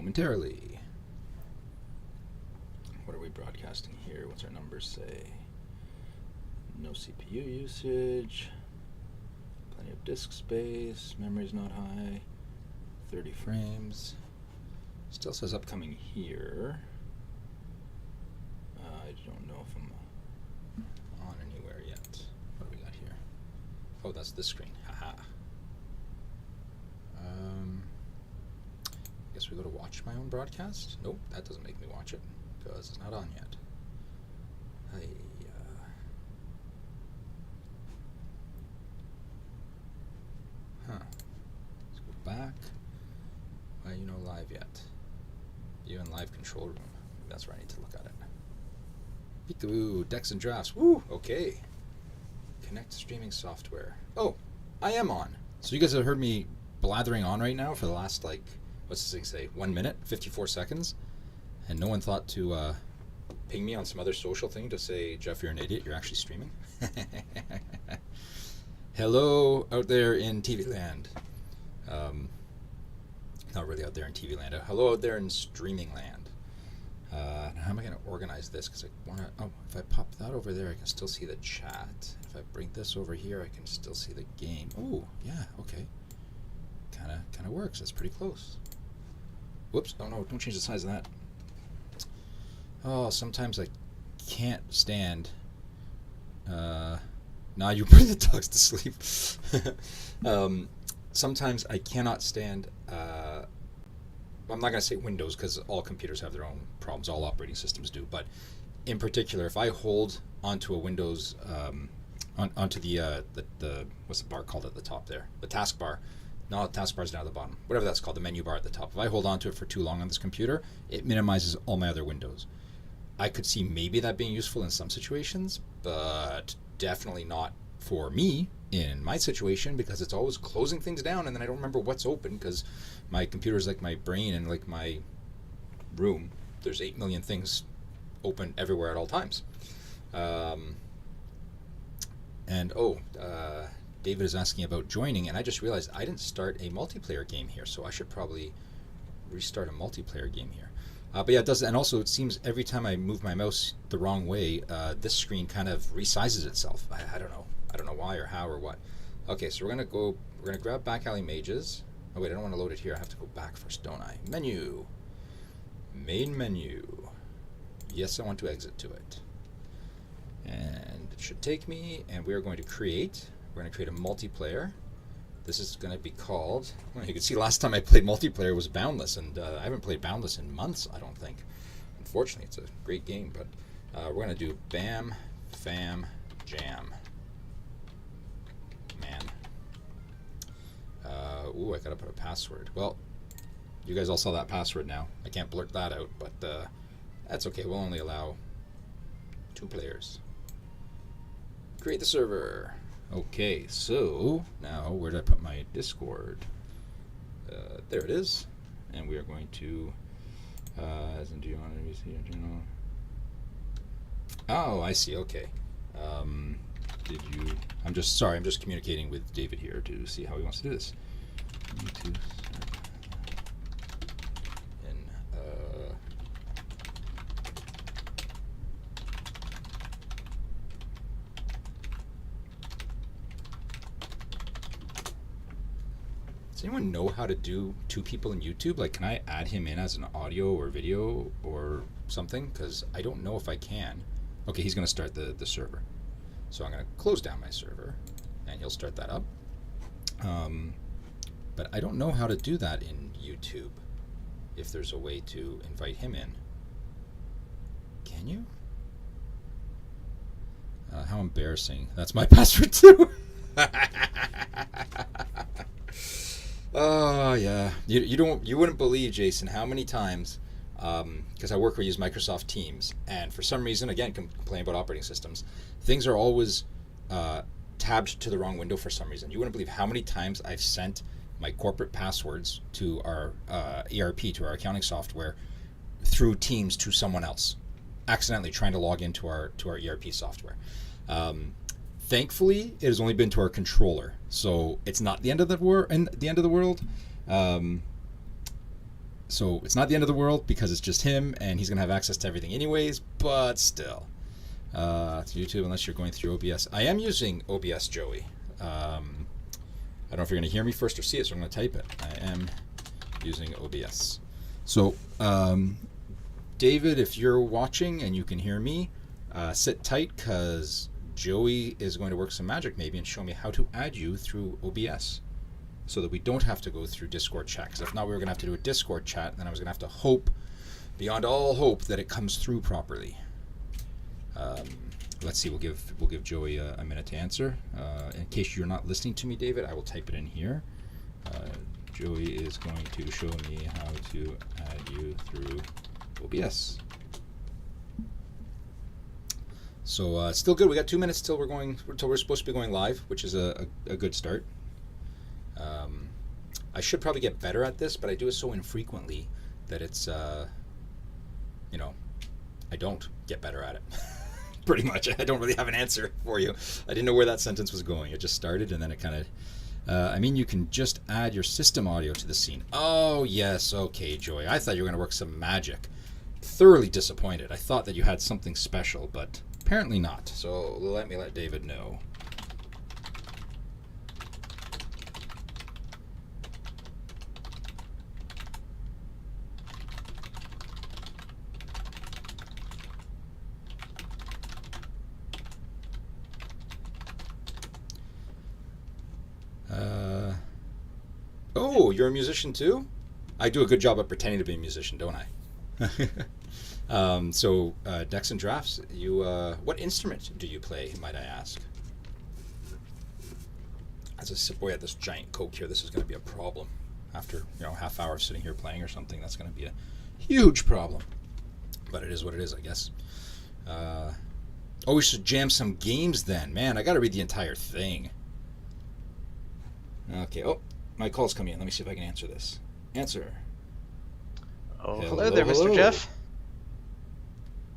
momentarily. What are we broadcasting here? What's our numbers say? No CPU usage. Plenty of disk space. Memory's not high. 30 frames. Still says upcoming here. I don't know if I'm on anywhere yet. What do we got here? Oh, that's this screen. Haha. Guess we go to watch my own broadcast? Nope, that doesn't make me watch it because it's not on yet. Let's go back. Why are you not live yet? You in live control room. That's where I need to look at it. Peekaboo, decks and drafts. Woo, okay. Connect streaming software. Oh, I am on. So you guys have heard me blathering on right now for the last, like, what's this thing say, 1 minute, 54 seconds? And no one thought to ping me on some other social thing to say, Jeff, you're an idiot, you're actually streaming. Hello out there in TV land. Not really out there in TV land. Hello out there in streaming land. How am I going to organize this? Because I want to. Oh, if I pop that over there, I can still see the chat. If I bring this over here, I can still see the game. Oh, yeah, okay. Kind of works. That's pretty close. Whoops! Oh no! Don't change the size of that. Oh, sometimes I can't stand. Nah, you bring the dogs to sleep. Sometimes I cannot stand. I'm not going to say Windows because all computers have their own problems. All operating systems do. But in particular, if I hold onto a Windows, onto the what's the bar called at the top there? The taskbar. No, the taskbar's down at the bottom. Whatever that's called, the menu bar at the top. If I hold onto it for too long on this computer, it minimizes all my other windows. I could see maybe that being useful in some situations, but definitely not for me in my situation because it's always closing things down and then I don't remember what's open because my computer is like my brain and like my room. There's 8 million things open everywhere at all times. David is asking about joining, and I just realized I didn't start a multiplayer game here, so I should probably restart a multiplayer game here. But yeah, it does, and also it seems every time I move my mouse the wrong way, this screen kind of resizes itself. I don't know. I don't know why or how or what. Okay, so we're gonna grab Back Alley Mages. Oh wait, I don't want to load it here. I have to go back first, don't I? Menu. Main menu. Yes, I want to exit to it. And it should take me, and we're going to create a multiplayer. This is going to be called, well, you can see last time I played multiplayer was Boundless, and I haven't played Boundless in months, I don't think. Unfortunately, it's a great game, but we're going to do Bam, Fam, Jam. Man. Ooh, I got to put a password. Well, you guys all saw that password now. I can't blurt that out, but that's okay. We'll only allow 2 players. Create the server. Okay, so now where did I put my Discord? There it is. And we are going to, do you want to see it? Oh, I see. Okay. I'm just communicating with David here to see how he wants to do this. Does anyone know how to do 2 people in YouTube? Like, can I add him in as an audio or video or something? Because I don't know if I can. Okay, he's going to start the server. So I'm going to close down my server, and he'll start that up. But I don't know how to do that in YouTube, if there's a way to invite him in. Can you? How embarrassing. That's my password, too. Oh yeah, you wouldn't believe, Jason, how many times, because I use Microsoft Teams, and for some reason, again, complaining about operating systems, things are always tabbed to the wrong window for some reason. You wouldn't believe how many times I've sent my corporate passwords to our ERP, to our accounting software, through Teams to someone else, accidentally trying to log into our ERP software. Thankfully, it has only been to our controller, so it's not the end of the world. So it's not the end of the world because it's just him, and he's going to have access to everything anyways, but still. Through YouTube, unless you're going through OBS. I am using OBS, Joey. I don't know if you're going to hear me first or see it, so I'm going to type it. I am using OBS. So, David, if you're watching and you can hear me, sit tight because Joey is going to work some magic maybe and show me how to add you through OBS so that we don't have to go through Discord chat. Because if not, we were going to have to do a Discord chat, and then I was going to have to hope, beyond all hope, that it comes through properly. Let's see. We'll give Joey a minute to answer. In case you're not listening to me, David, I will type it in here. Joey is going to show me how to add you through OBS. So still good. We got 2 minutes till we're supposed to be going live, which is a good start. I should probably get better at this, but I do it so infrequently that it's I don't get better at it. Pretty much. I don't really have an answer for you. I didn't know where that sentence was going. It just started and then it kind of you can just add your system audio to the scene. Oh, yes. Okay, Joy. I thought you were going to work some magic. Thoroughly disappointed. I thought that you had something special, but apparently not. So let me let David know. Oh, you're a musician too? I do a good job of pretending to be a musician, don't I? So, Decks and Drafts, you, what instrument do you play, might I ask? As I sip away at this giant Coke here, this is going to be a problem. After, half hour of sitting here playing or something, that's going to be a huge problem. But it is what it is, I guess. We should jam some games then. Man, I got to read the entire thing. Okay, my call's coming in. Let me see if I can answer this. Answer. Oh, hello there, Mr. Jeff.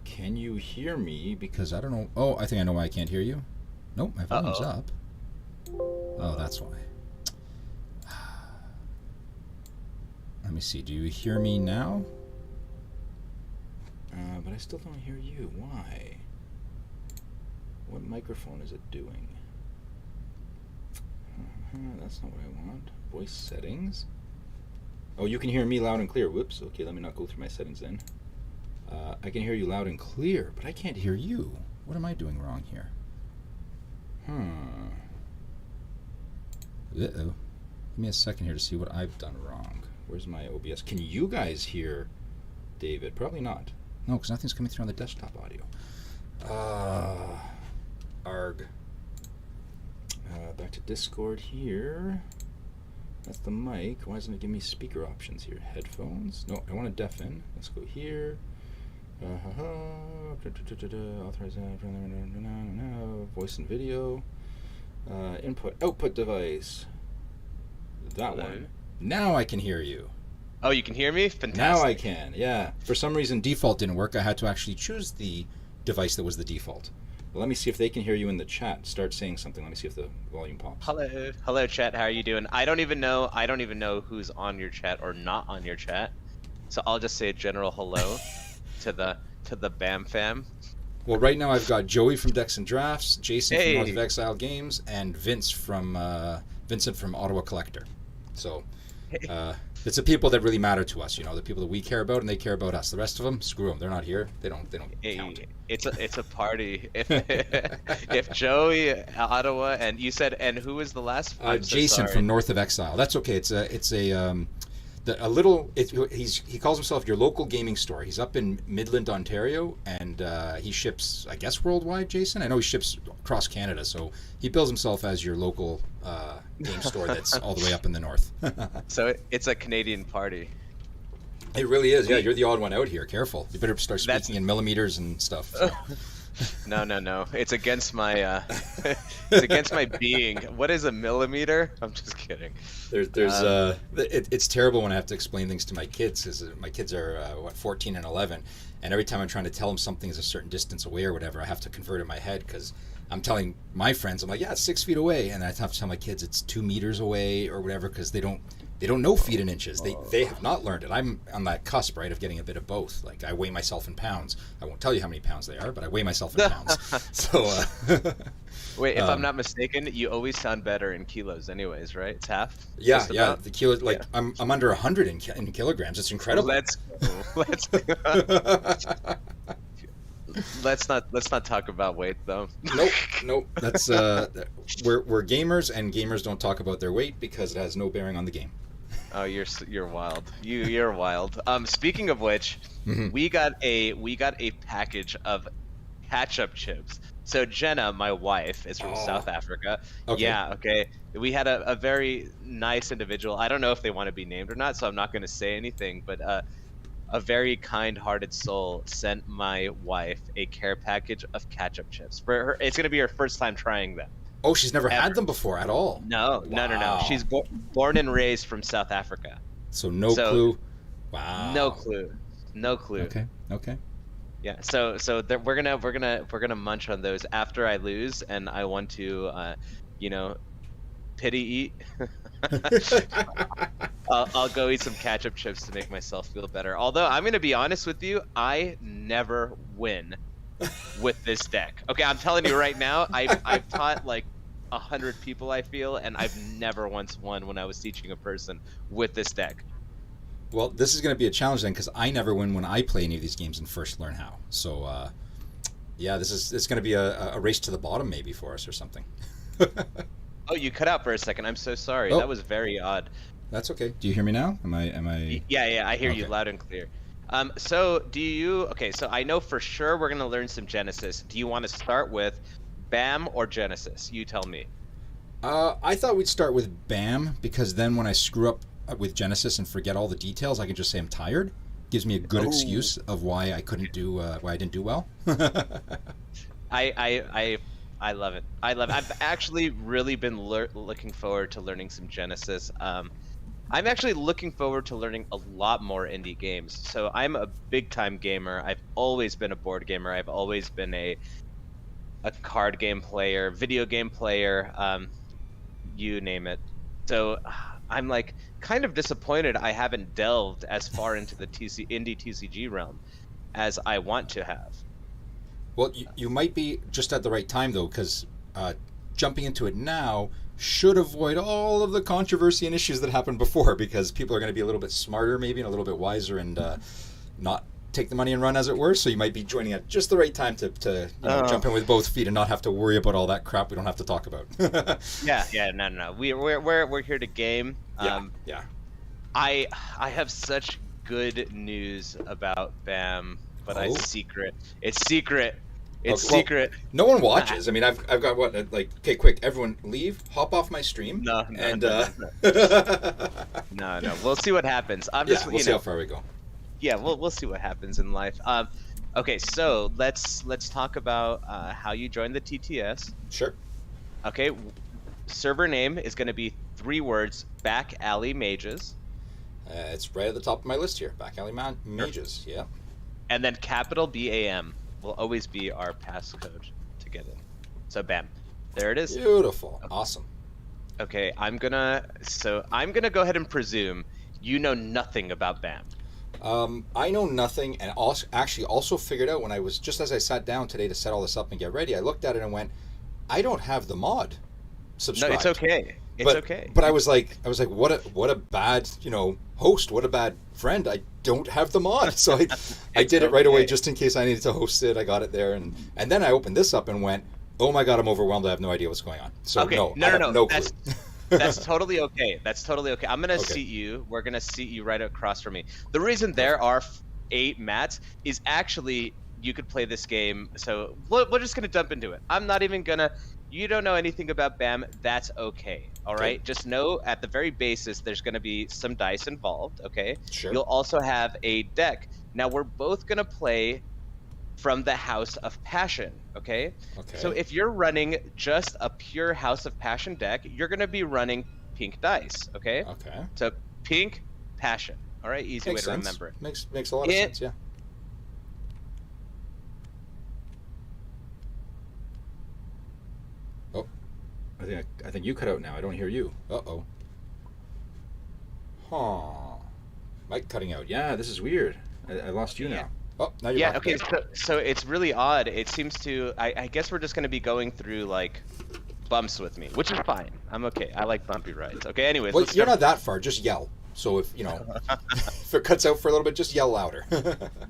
Can you hear me? Because I don't know. Oh, I think I know why I can't hear you. Nope, my volume's up. Oh, that's why. Let me see. Do you hear me now? But I still don't hear you. Why? What microphone is it doing? That's not what I want. Voice settings. Oh, you can hear me loud and clear. Whoops. Okay, let me not go through my settings then. I can hear you loud and clear, but I can't hear you. What am I doing wrong here? Uh-oh. Give me a second here to see what I've done wrong. Where's my OBS? Can you guys hear David? Probably not. No, because nothing's coming through on the desktop audio. Arg. Back to Discord here. That's the mic. Why doesn't it give me speaker options here? Headphones? No, I want to deafen. Let's go here. Authorize voice and video. Input, output device. That one. Now I can hear you. Oh, you can hear me? Fantastic. Now I can, yeah. For some reason, default didn't work. I had to actually choose the device that was the default. Well, let me see if they can hear you in the chat. Start saying something. Let me see if the volume pops. Hello, chat. How are you doing? I don't even know who's on your chat or not on your chat. So I'll just say a general hello to the Bam Fam. Well, right now I've got Joey from Decks and Drafts, Jason from North of Exile Games, and Vincent from Ottawa Collector. So it's the people that really matter to us, the people that we care about, and they care about us. The rest of them, screw them. They're not here. They don't count. It's a party. If Joey, Ottawa, and you said, and who was the last? Jason from North of Exile. That's okay. He calls himself your local gaming store. He's up in Midland, Ontario, and he ships, I guess, worldwide. Jason, I know he ships across Canada, so he bills himself as your local game store that's all the way up in the north. So it's a Canadian party. It really is. Yeah, you're the odd one out here. Careful. You better start speaking in millimeters and stuff. So. No. It's against my being. What is a millimeter? I'm just kidding. It's terrible when I have to explain things to my kids, because my kids are 14 and 11, and every time I'm trying to tell them something is a certain distance away or whatever, I have to convert in my head, because I'm telling my friends, I'm like, yeah, it's 6 feet away, and I have to tell my kids it's 2 meters away or whatever, because they They don't know feet and inches. They have not learned it. I'm on that cusp, right, of getting a bit of both. Like I weigh myself in pounds. I won't tell you how many pounds they are, but I weigh myself in pounds. So Wait, if I'm not mistaken, you always sound better in kilos, anyways, right? It's half. yeah, Just yeah. about? The kilo, like Yeah. I'm under 100 in kilograms. It's incredible. Let's go. Let's go. Let's not talk about weight though. Nope. That's we're gamers, and gamers don't talk about their weight because it has no bearing on the game. Oh, you're wild. You're wild. Speaking of which, Mhm. we got a package of ketchup chips. So Jenna, my wife, is from Oh. South Africa. Okay. Yeah, okay. We had a very nice individual. I don't know if they want to be named or not, so I'm not going to say anything, but a very kind-hearted soul sent my wife a care package of ketchup chips. For her, it's going to be her first time trying them. Oh, she's never Ever. had them before at all. No. Wow. She's born and raised from South Africa. So no clue. Wow. No clue. No clue. Okay. Yeah. So we're gonna munch on those after I lose, and I want to, pity eat. I'll go eat some ketchup chips to make myself feel better. Although I'm gonna be honest with you, I never win with this deck. Okay, I'm telling you right now, I've taught like 100 people, I feel, and I've never once won when I was teaching a person with this deck. Well, this is going to be a challenge then, because I never win when I play any of these games and first learn how. So, yeah, it's going to be a race to the bottom maybe for us or something. Oh, you cut out for a second. I'm so sorry. Oh. That was very odd. That's okay. Do you hear me now? Am I? Yeah, I hear you Okay. loud and clear. So so I know for sure we're gonna learn some Genesis. Do you want to start with BAM or Genesis? You tell me. I thought we'd start with BAM, because then when I screw up with Genesis and forget all the details, I can just say I'm tired. Gives me a good excuse of why I didn't do well. I love it. I love it. I've actually really been looking forward to learning some Genesis. I'm actually looking forward to learning a lot more indie games. So I'm a big time gamer. I've always been a board gamer. I've always been a card game player, video game player, you name it. So I'm like kind of disappointed I haven't delved as far into the indie TCG realm as I want to have. Well, you might be just at the right time, though, because jumping into it now should avoid all of the controversy and issues that happened before, because people are going to be a little bit smarter maybe and a little bit wiser and not take the money and run, as it were. So you might be joining at just the right time to jump in with both feet and not have to worry about all that crap we don't have to talk about. Yeah, no. We're here to game. Yeah. I have such good news about BAM, but it's secret. It's secret. It's Okay, well, secret. No one watches. I mean, I've got what, like, okay, quick, everyone leave, hop off my stream. No. No. We'll see what happens. We'll see how far we go. Yeah, we'll see what happens in life. Okay, so let's talk about how you joined the TTS. Sure. Okay, server name is going to be 3 words: Back Alley Mages. It's right at the top of my list here. Back Alley Mages. Yeah. And then capital BAM will always be our passcode to get in. So BAM. There it is. Beautiful. Awesome. Okay, I'm gonna go ahead and presume you know nothing about BAM. I know nothing, and also figured out when I was, just as I sat down today to set all this up and get ready, I looked at it and went, I don't have the mod subscribed. No, it's okay. Okay. But I was like, what a bad, host, what a bad friend. I don't have the mod. So I did it right away just in case I needed to host it. I got it there, and then I opened this up and went, oh my god, I'm overwhelmed. I have no idea what's going on. So okay. I have no clue. That's totally okay. I'm gonna seat you. We're gonna seat you right across from me. The reason there are 8 mats is actually you could play this game. So we're just gonna jump into it. I'm not even gonna. You don't know anything about BAM. That's okay. All right. Okay. Just know at the very basis there's gonna be some dice involved. Okay. Sure. You'll also have a deck. Now we're both gonna play from the House of Passion, okay? So if you're running just a pure House of Passion deck, you're going to be running pink dice, okay? Okay. So pink, passion, all right? Easy way to remember it. Makes a lot of sense, yeah. Oh, I think you cut out now. I don't hear you. Uh-oh. Huh. Mic cutting out. Yeah, this is weird. I lost you now. Oh, now you're Yeah, back. okay, so it's really odd. It seems to, I guess we're just going to be going through, like, bumps with me, which is fine. I'm okay. I like bumpy rides. Okay, anyways, Well, let's you're jump. not that far. Just yell. So if, if it cuts out for a little bit, just yell louder.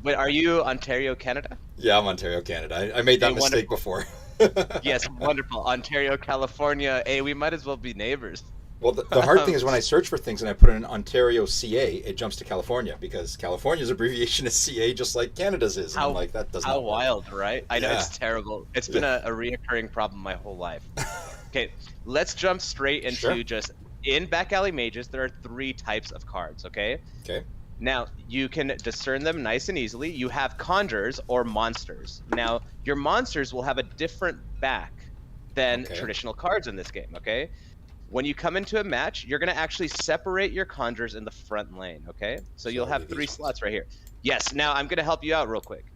Wait, are you Ontario, Canada? Yeah, I'm Ontario, Canada. I made that Hey, mistake wonderful. before. Yes, wonderful. Ontario, California. Hey, we might as well be neighbors. Well, the hard thing is when I search for things and I put in Ontario, CA, it jumps to California because California's abbreviation is CA just like Canada's is. And I'm like, that does How not work. wild, right? I know, Yeah. it's terrible. It's been a reoccurring problem my whole life. Okay, let's jump straight into Sure. just in Back Alley Mages. There are 3 types of cards. Okay. Okay. Now you can discern them nice and easily. You have conjures or monsters. Now your monsters will have a different back than Okay. traditional cards in this game. Okay. When you come into a match, you're going to actually separate your conjures in the front lane, okay? So you'll have 3 slots right here. Yes, now I'm going to help you out real quick.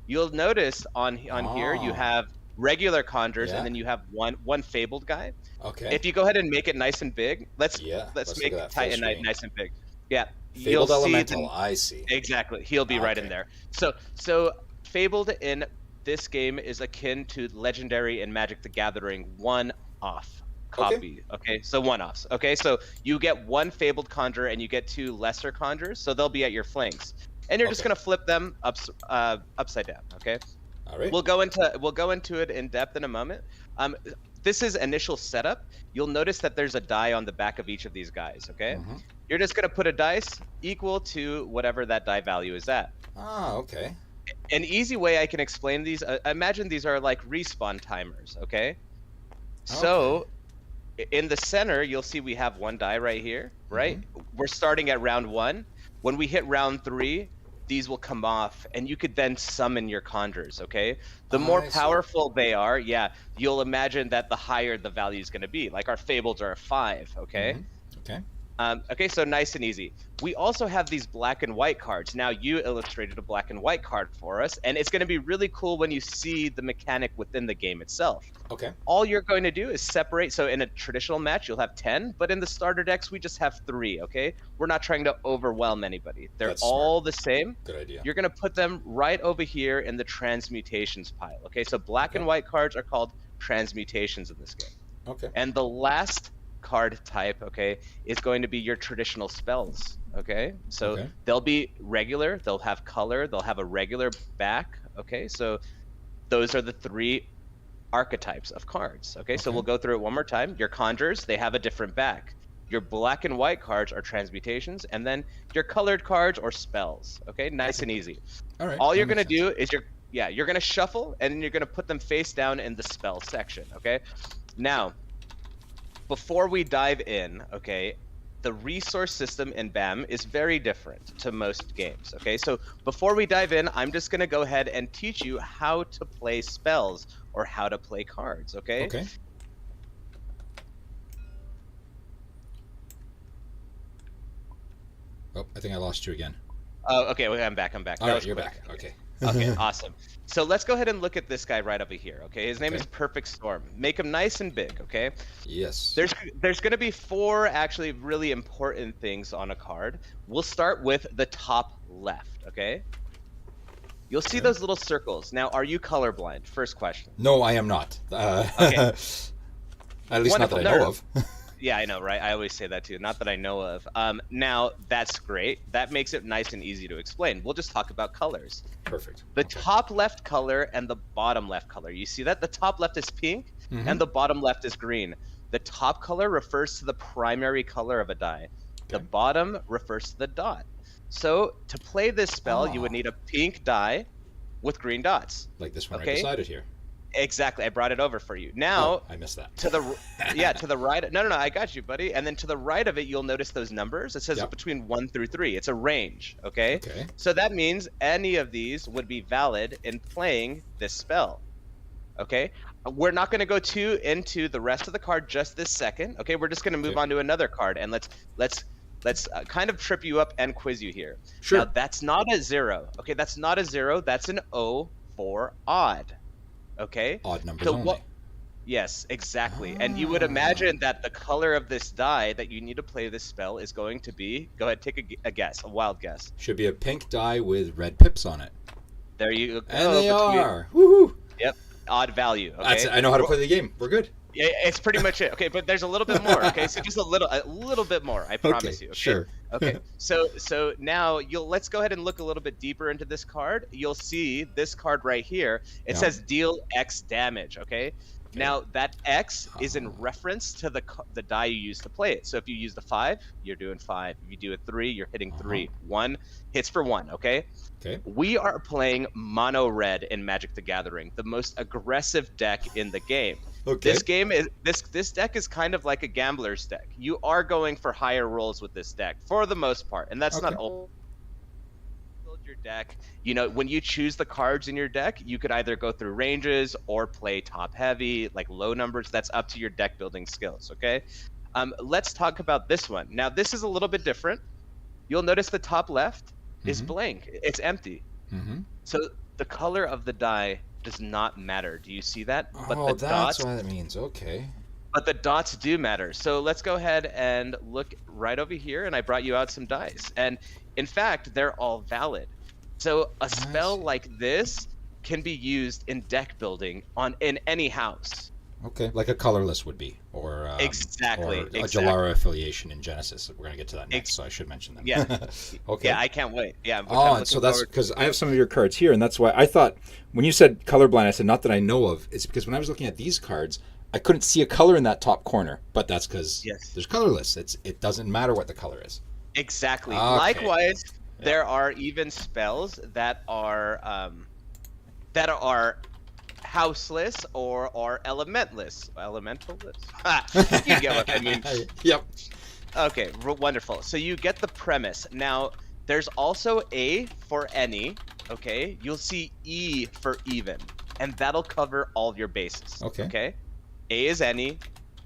You'll notice on here you have regular conjures, and then you have one fabled guy. Okay. If you go ahead and make it nice and big, let's make it tight and nice and big. Yeah. Fabled Elemental, I see. Exactly. He'll be right in there. So fabled in this game is akin to legendary in Magic the Gathering one-off copy. Okay, so one-offs. Okay, so you get 1 fabled conjure and you get 2 lesser conjures, so they'll be at your flanks, and you're just gonna flip them upside down. Okay. All right. We'll go into it in depth in a moment. This is initial setup. You'll notice that there's a die on the back of each of these guys. Okay. Mm-hmm. You're just gonna put a dice equal to whatever that die value is at. Ah, okay. An easy way I can explain these. Imagine these are like respawn timers. Okay. So in the center, you'll see we have 1 die right here, right? Mm-hmm. We're starting at round 1. When we hit round 3, these will come off, and you could then summon your conjures, okay? The more powerful they are, you'll imagine that the higher the value is going to be. Like our fables are a 5, okay? Mm-hmm. Okay. Okay, so nice and easy. We also have these black and white cards. Now, you illustrated a black and white card for us, and it's going to be really cool when you see the mechanic within the game itself. Okay. All you're going to do is separate. So in a traditional match, you'll have 10, but in the starter decks, we just have 3, okay? We're not trying to overwhelm anybody. They're all the same. Good idea. You're going to put them right over here in the transmutations pile, okay? So black and white cards are called transmutations in this game. Okay. And the last card type, okay, is going to be your traditional spells, okay? So they'll be regular, they'll have color, they'll have a regular back, okay? So those are the 3 archetypes of cards, okay? So we'll go through it one more time. Your conjures, they have a different back. Your black and white cards are transmutations, and then your colored cards or spells, okay? Nice and easy. All right. All you're going to do is you're going to shuffle, and then you're going to put them face down in the spell section, okay? Now, before we dive in, okay, the resource system in BAM is very different to most games, okay? So before we dive in, I'm just going to go ahead and teach you how to play spells or how to play cards, okay? Okay. Oh, I think I lost you again. Oh, okay, well, I'm back. All right, you're back. Okay. Okay, awesome. So let's go ahead and look at this guy right over here, okay? His name is Perfect Storm. Make him nice and big, okay? Yes. There's going to be 4 actually really important things on a card. We'll start with the top left, okay? You'll see those little circles. Now, are you colorblind? First question. No, I am not. Okay. At least not that I know of. Yeah, I know, right? I always say that too. Not that I know of. Now, that's great. That makes it nice and easy to explain. We'll just talk about colors. Perfect. The top left color and the bottom left color. You see that? The top left is pink and the bottom left is green. The top color refers to the primary color of a die. The bottom refers to the dot. So to play this spell, you would need a pink die with green dots. Like this one I decided here. Exactly. I brought it over for you. Now, I missed that. To the right. No, I got you, buddy. And then to the right of it, you'll notice those numbers. It says between 1 through 3. It's a range, okay? So that means any of these would be valid in playing this spell, okay? We're not going to go into the rest of the card just this second, okay? We're just going to move on to another card, and let's kind of trip you up and quiz you here. Sure. Now, that's not a 0, okay? That's not a 0. That's an O for odd. Okay. Odd numbers only. Yes, exactly. And you would Ah. imagine that the color of this die that you need to play this spell is going to be, go ahead, take a guess, a wild guess. Should be a pink die with red pips on it. There you And go they between, are. Woohoo! yep, odd value, That's it. okay? I know how to play the game. We're good. Yeah, it's pretty much it. Okay, but there's a little bit more. Okay, so just a little bit more. I Okay, promise you. Okay. sure. Okay. So now let's go ahead and look a little bit deeper into this card. You'll see this card right here. It Yeah. says deal X damage. Okay. Okay. Now that X is in Ah. reference to the die you use to play it. So if you use the 5, you're doing 5. If you do a 3, you're hitting 3. 1 hits for 1. Okay. Okay. We are playing mono red in Magic the Gathering, the most aggressive deck in the game. Okay. This game is this deck is kind of like a gambler's deck. You are going for higher rolls with this deck for the most part, and that's not Okay. all. Build your deck. You know, when you choose the cards in your deck, you could either go through ranges or play top heavy, like low numbers. That's up to your deck building skills. Okay. Let's talk about this one. Now, this is a little bit different. You'll notice the top left is blank. It's empty. Mm-hmm. So the color of the die does not matter. Do you see that? Oh, But the that's dots, what that means. Okay. but the dots do matter. So let's go ahead and look right over here. And I brought you out some dice. And in fact, they're all valid. So a spell see. like this can be used in deck building in any house. Okay, like a colorless would be, or Exactly, or a exactly. Jalara affiliation in Genesis. We're gonna get to that next, so I should mention them. Yeah. Okay. Yeah, I can't wait. Yeah. I'm Oh, looking so that's forward- because I have some of your cards here, and that's why I thought when you said colorblind, I said not that I know of. It's because when I was looking at these cards, I couldn't see a color in that top corner, but that's because Yes. there's colorless. It doesn't matter what the color is. Exactly. Okay. Likewise, Yeah. there are even spells that are houseless or elementless. Elemental-less? Ha! You get what I mean. Yep. Okay, wonderful. So you get the premise. Now, there's also A for any, okay? You'll see E for even, and that'll cover all of your bases. Okay. Okay? A is any,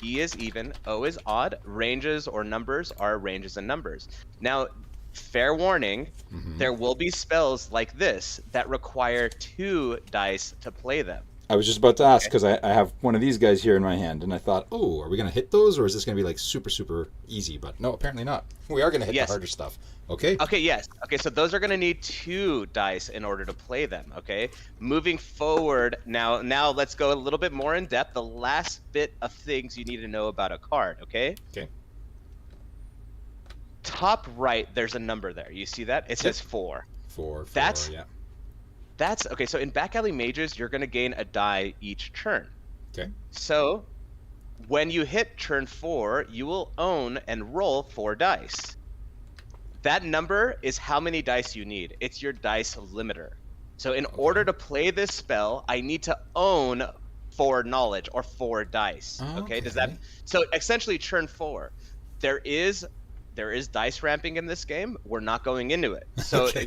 E is even, O is odd, ranges or numbers are ranges and numbers. Now, fair warning, there will be spells like this that require 2 dice to play them. I was just about to ask because I have one of these guys here in my hand, and I thought, oh, are we going to hit those, or is this going to be like super, super easy? But no, apparently not. We are going to hit Yes. the harder stuff. Okay. Okay, yes. Okay, so those are going to need 2 dice in order to play them, okay? Moving forward, now let's go a little bit more in depth. The last bit of things you need to know about a card, okay? Okay. Top right, there's a number there. You see that? It says 4. Four, That's- yeah. That's okay. So in Back Alley Mages, you're going to gain a die each turn. Okay. So when you hit turn 4, you will own and roll 4 dice. That number is how many dice you need. It's your dice limiter. So in order to play this spell, I need to own 4 knowledge or 4 dice. Okay? Does that? Okay. So essentially, turn 4. There is dice ramping in this game. We're not going into it. So Okay.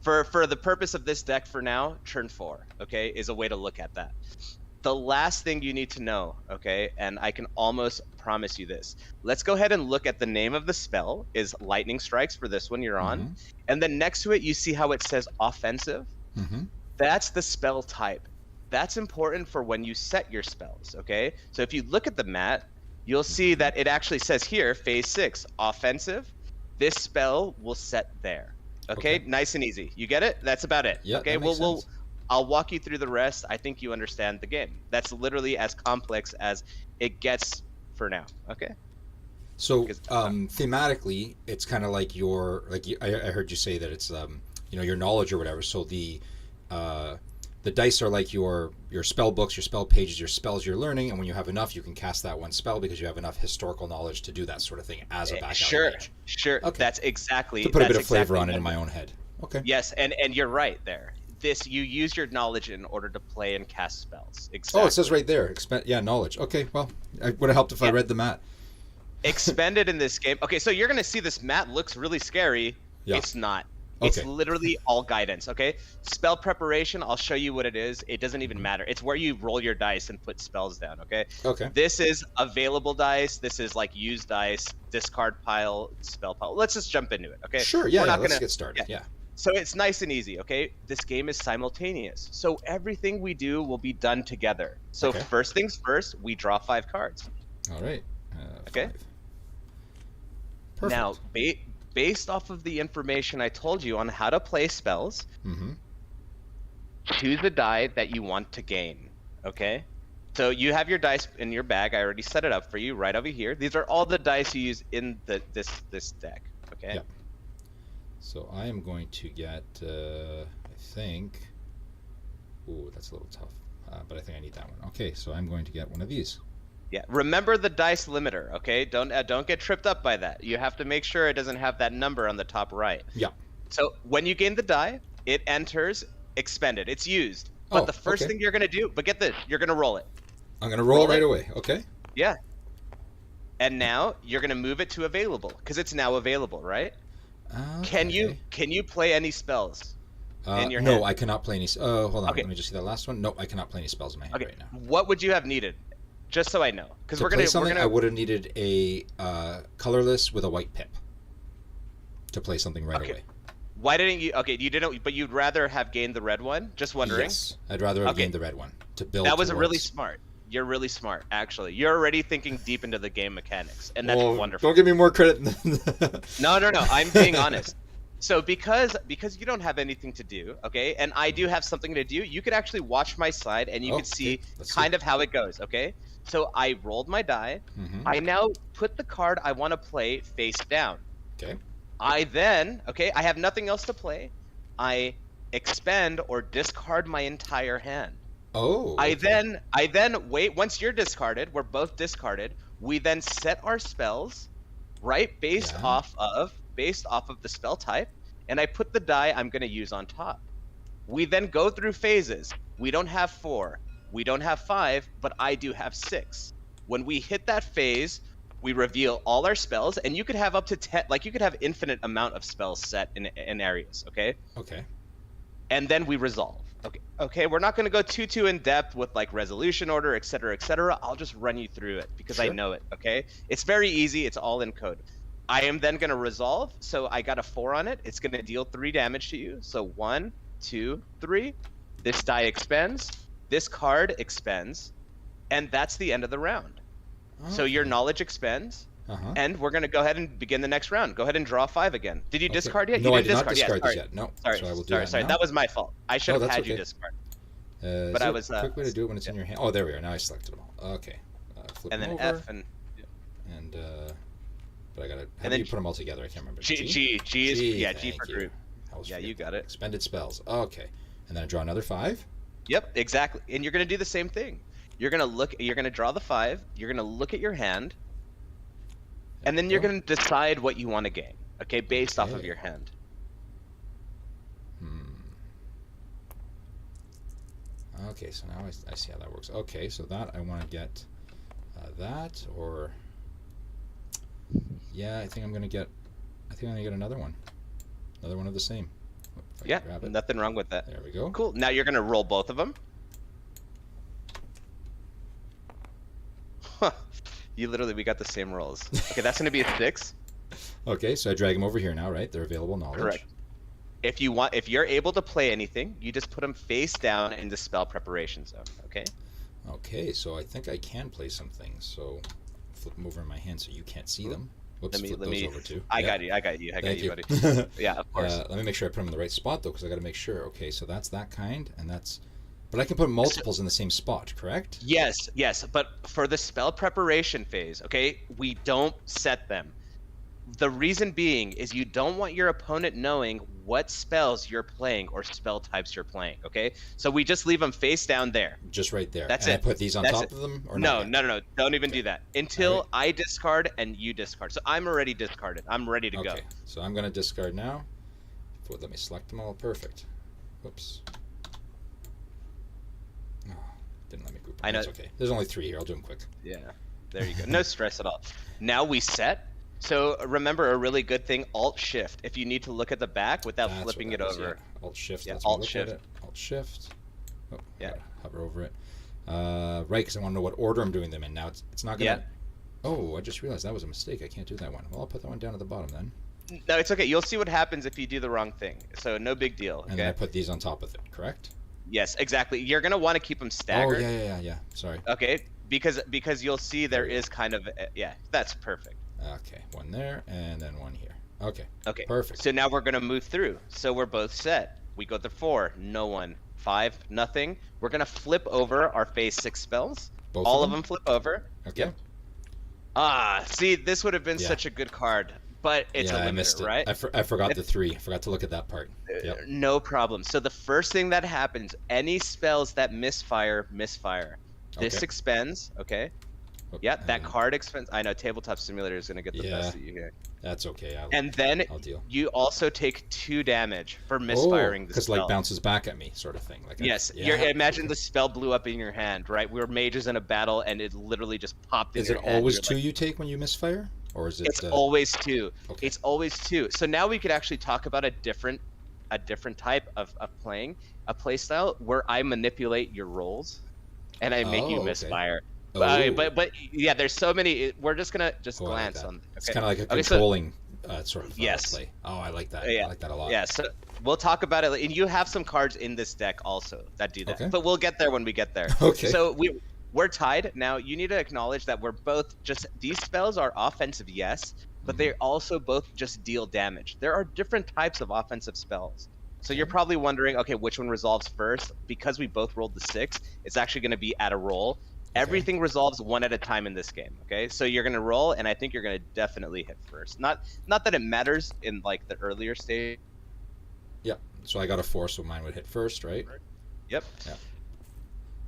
for the purpose of this deck for now, turn 4, okay, is a way to look at that. The last thing you need to know, okay, and I can almost promise you this. Let's go ahead and look at the name of the spell is Lightning Strikes for this one you're on. And then next to it, you see how it says offensive. Mm-hmm. That's the spell type. That's important for when you set your spells, okay? So if you look at the mat, you'll see that it actually says here, phase 6, offensive. This spell will set there. Okay, nice and easy. You get it? That's about it. Yeah, Okay, that makes sense. I'll walk you through the rest. I think you understand the game. That's literally as complex as it gets for now. Okay. So Because- thematically, it's kind of like I heard you say that it's your knowledge or whatever. So the dice are like your spell books, your spell pages, your spells you're learning, and when you have enough, you can cast that one spell because you have enough historical knowledge to do that sort of thing as a back Sure, mage. sure. Okay. That's exactly To put a bit that's of flavor exactly on it what in my own head. Okay. Yes, and you're right there. This you use your knowledge in order to play and cast spells. Exactly. Oh, it says right there. Knowledge. Okay, well, it would have helped if I read the mat. Expended in this game. Okay, so you're gonna see this mat looks really scary. Yeah. It's not. It's Okay. literally all guidance. Okay. Spell preparation. I'll show you what it is. It doesn't even matter. It's where you roll your dice and put spells down. Okay. Okay. This is available dice. This is like used dice, discard pile, spell pile. Let's just jump into it. Okay. Sure. Yeah. We're not Let's gonna- get started. Yeah. So it's nice and easy, okay? This game is simultaneous. So everything we do will be done together. So Okay. first things first, we draw 5 cards. All right. Okay. 5. Now, Perfect. based off of the information I told you on how to play spells, Mm-hmm. choose a die that you want to gain. Okay. So you have your dice in your bag. I already set it up for you right over here. These are all the dice you use in this deck. Okay. Yep. So I am going to get, I think, ooh, that's a little tough, but I think I need that one. Okay, so I'm going to get one of these. Yeah. Remember the dice limiter. Okay. Don't get tripped up by that. You have to make sure it doesn't have that number on the top right. Yeah. So when you gain the die, it enters expended. It's used. But Oh, the first okay. thing you're gonna do, but get this, you're gonna roll it. I'm going to roll Roll right it. away. Okay. Yeah. And now you're gonna move it to available because it's now available, right? Can you play any spells in your no, hand? I cannot play any. Oh, hold on. Okay. Let me just see that last one. Nope, I cannot play any spells in my hand Okay. right now. What would you have needed? Just so I know, because To play something, I would have needed a colorless with a white pip to play something right Okay. away. Why didn't you? Okay, you didn't, but you'd rather have gained the red one. Just wondering. Yes, I'd rather have Okay. gained the red one to build. That was really towards- smart. You're really smart, actually. You're already thinking deep into the game mechanics, and that's Well, wonderful. Don't give me more credit. Than No. I'm being honest. So because you don't have anything to do, okay, and I do have something to do, you could actually watch my side and you could see okay. Let's kind of how it goes, okay? So I rolled my die. Mm-hmm. I now put the card I want to play face down. Okay. I then, okay, I have nothing else to play. I expend or discard my entire hand. Oh. I okay. then wait. Once you're discarded, we're both discarded. We then set our spells, right, based Yeah. off of the spell type, and I put the die I'm going to use on top. We then go through phases. We don't have 4, we don't have 5, but I do have 6. When we hit that phase, we reveal all our spells, and you could have up to 10. Like you could have infinite amount of spells set in areas. Okay. Okay. And then we resolve. Okay, we're not going to go too in depth with like resolution order, etc., etc. I'll just run you through it because I Sure. know it. Okay, it's very easy. It's all in code. I am then going to resolve. So I got a 4 on it. It's going to deal 3 damage to you. So 1, 2, 3. This die expends. This card expends, and that's the end of the round. So your Okay. knowledge expends. Uh-huh. And we're going to go ahead and begin the next round. Go ahead and draw 5 again. Did you Okay. discard yet? No, You I didn't did not discard. discard Yeah, this yet. No. Sorry, So I will do sorry, that sorry. now. That was my fault. I should have that's had you okay. discard. Is But I there was, a quick way to do it when it's in your hand. Oh, there we are. Now I selected them all. Okay. Flip And them then over. F and And but I gotta. How And do then you put them all together? I can't remember. G is yeah, G thank for you. group. I always Yeah, forget you got that. it. Expended spells. Okay. And then I draw another 5. Yep, exactly. And you're gonna do the same thing. You're gonna draw the 5. You're gonna look at your hand, and then you're gonna decide what you want to gain. Okay, based off of Okay. your hand. Okay, so now I see how that works. Okay, so that I want to get that, or yeah, I think I'm gonna get another one of the same. If I can Yeah, grab it. nothing wrong with that. There we go. Cool. Now you're gonna roll both of them. Huh. We got the same rolls. Okay, that's gonna be a 6. Okay, so I drag them over here now, right? They're available knowledge. Correct. If you're able to play anything, you just put them face down in the spell preparation zone. Okay. Okay, so I think I can play some things. So flip them over in my hand so you can't see them. Whoops, flip those over too. I Yeah. got you, Thank you. buddy. Yeah, of course. Let me make sure I put them in the right spot though, because I got to make sure. Okay, so that's that kind, and that's. But I can put multiples in the same spot, correct? Yes, but for the spell preparation phase, okay, we don't set them. The reason being is you don't want your opponent knowing what spells you're playing or spell types you're playing, okay? So we just leave them face down there. Just right there. That's and it. I put these on That's top it. of them, or No, not no. Don't even do that until Alright. I discard and you discard. So I'm already discarded. I'm ready to go. Okay, so I'm gonna discard now. Let me select them all. Perfect. Whoops. Oh, didn't let me group them. I know. That's okay. There's only 3 here. I'll do them quick. Yeah, there you go. No stress at all. Now we set. So remember a really good thing, Alt Shift. If you need to look at the back without That's flipping what it that is, over. yeah. Alt Shift. Yeah, lets me Alt look Shift. At it. Alt Shift. Oh, Yeah. gotta hover over it. Right, because I want to know what order I'm doing them in. Now it's not gonna. Yeah. Oh, I just realized that was a mistake. I can't do that one. Well, I'll put that one down at the bottom then. No, it's okay. You'll see what happens if you do the wrong thing. So no big deal. And then I Okay. put these on top of it, correct? Yes, exactly. You're gonna want to keep them Oh, staggered. yeah. Sorry. Okay, because you'll see There there we go. is kind of yeah, that's perfect. Okay, one there and then one here. Okay, Okay, perfect. so now we're gonna move through. So we're both set. We go to 4, no one. 5, nothing. We're gonna flip over our phase 6 spells. Both All of of them flip over. Okay. Yep. Ah, see, this would have been Yeah. such a good card, but it's Yeah, a limiter, I missed it. right? I forgot the 3. I forgot to look at that part. Yep. No problem. So the first thing that happens, any spells that misfire, misfire. This Okay. expends, okay? Oop, Yeah, and that then- card expends. I know Tabletop Simulator is gonna get the best of you here. That's okay. And then I'll deal. you also take 2 damage for misfiring the because spell. like bounces back at me, sort of thing. Like Yes, imagine the spell blew up in your hand, right? We were mages in a battle, and it literally just popped in Is your it hand. always You're 2 like, you take when you misfire, or is it? It's always 2. Okay. It's always 2. So now we could actually talk about a different type of playing, a play style where I manipulate your rolls, and I make you okay. misfire. Oh. But yeah, there's so many. We're just gonna Oh, I like glance that. on. It's okay. kind of like a Okay, so- controlling sort of Yes. play. Oh, I like that. Yeah. I like that a lot. Yeah, so we'll talk about it, and you have some cards in this deck also that do that. Okay. But we'll get there when we get there. Okay. So we're tied now. You need to acknowledge that we're both just these spells are offensive, yes, but they also both just deal damage. There are different types of offensive spells. So you're probably wondering, okay, which one resolves first? Because we both rolled the 6, it's actually going to be at a roll. Everything resolves one at a time in this game. Okay, so you're gonna roll, and I think you're gonna definitely hit first. Not that it matters in like the earlier stage. Yeah. So I got a 4, so mine would hit first, right? Yep. Yeah.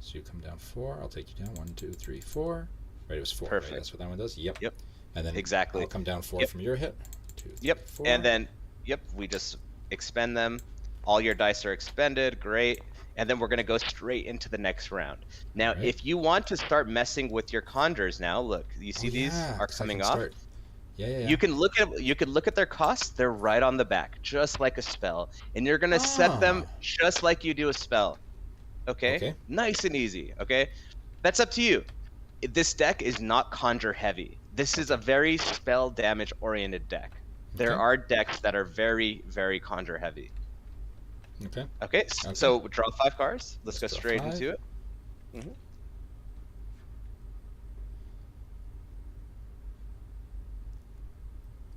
So you come down 4. I'll take you down 1, 2, 3, 4. Right, it was 4. Perfect. Right? That's what that one does. Yep. Yep. And then Exactly. I'll come down 4 Yep. from your hit. 2, 3, Yep. 4. And then we just expend them. All your dice are expended. Great. And then we're gonna go straight into the next round. Now, Right. if you want to start messing with your conjures, now look, you see these are 'cause I coming can off. start- Yeah. You can look at their costs. They're right on the back, just like a spell, and you're gonna set them Ah. just like you do a spell. Okay? Okay. Nice and easy. Okay, that's up to you. This deck is not conjure heavy. This is a very spell damage oriented deck. There Okay. are decks that are very, very conjure heavy. Okay. Okay, so draw 5 cards. Let's go Let's draw straight 5. into it.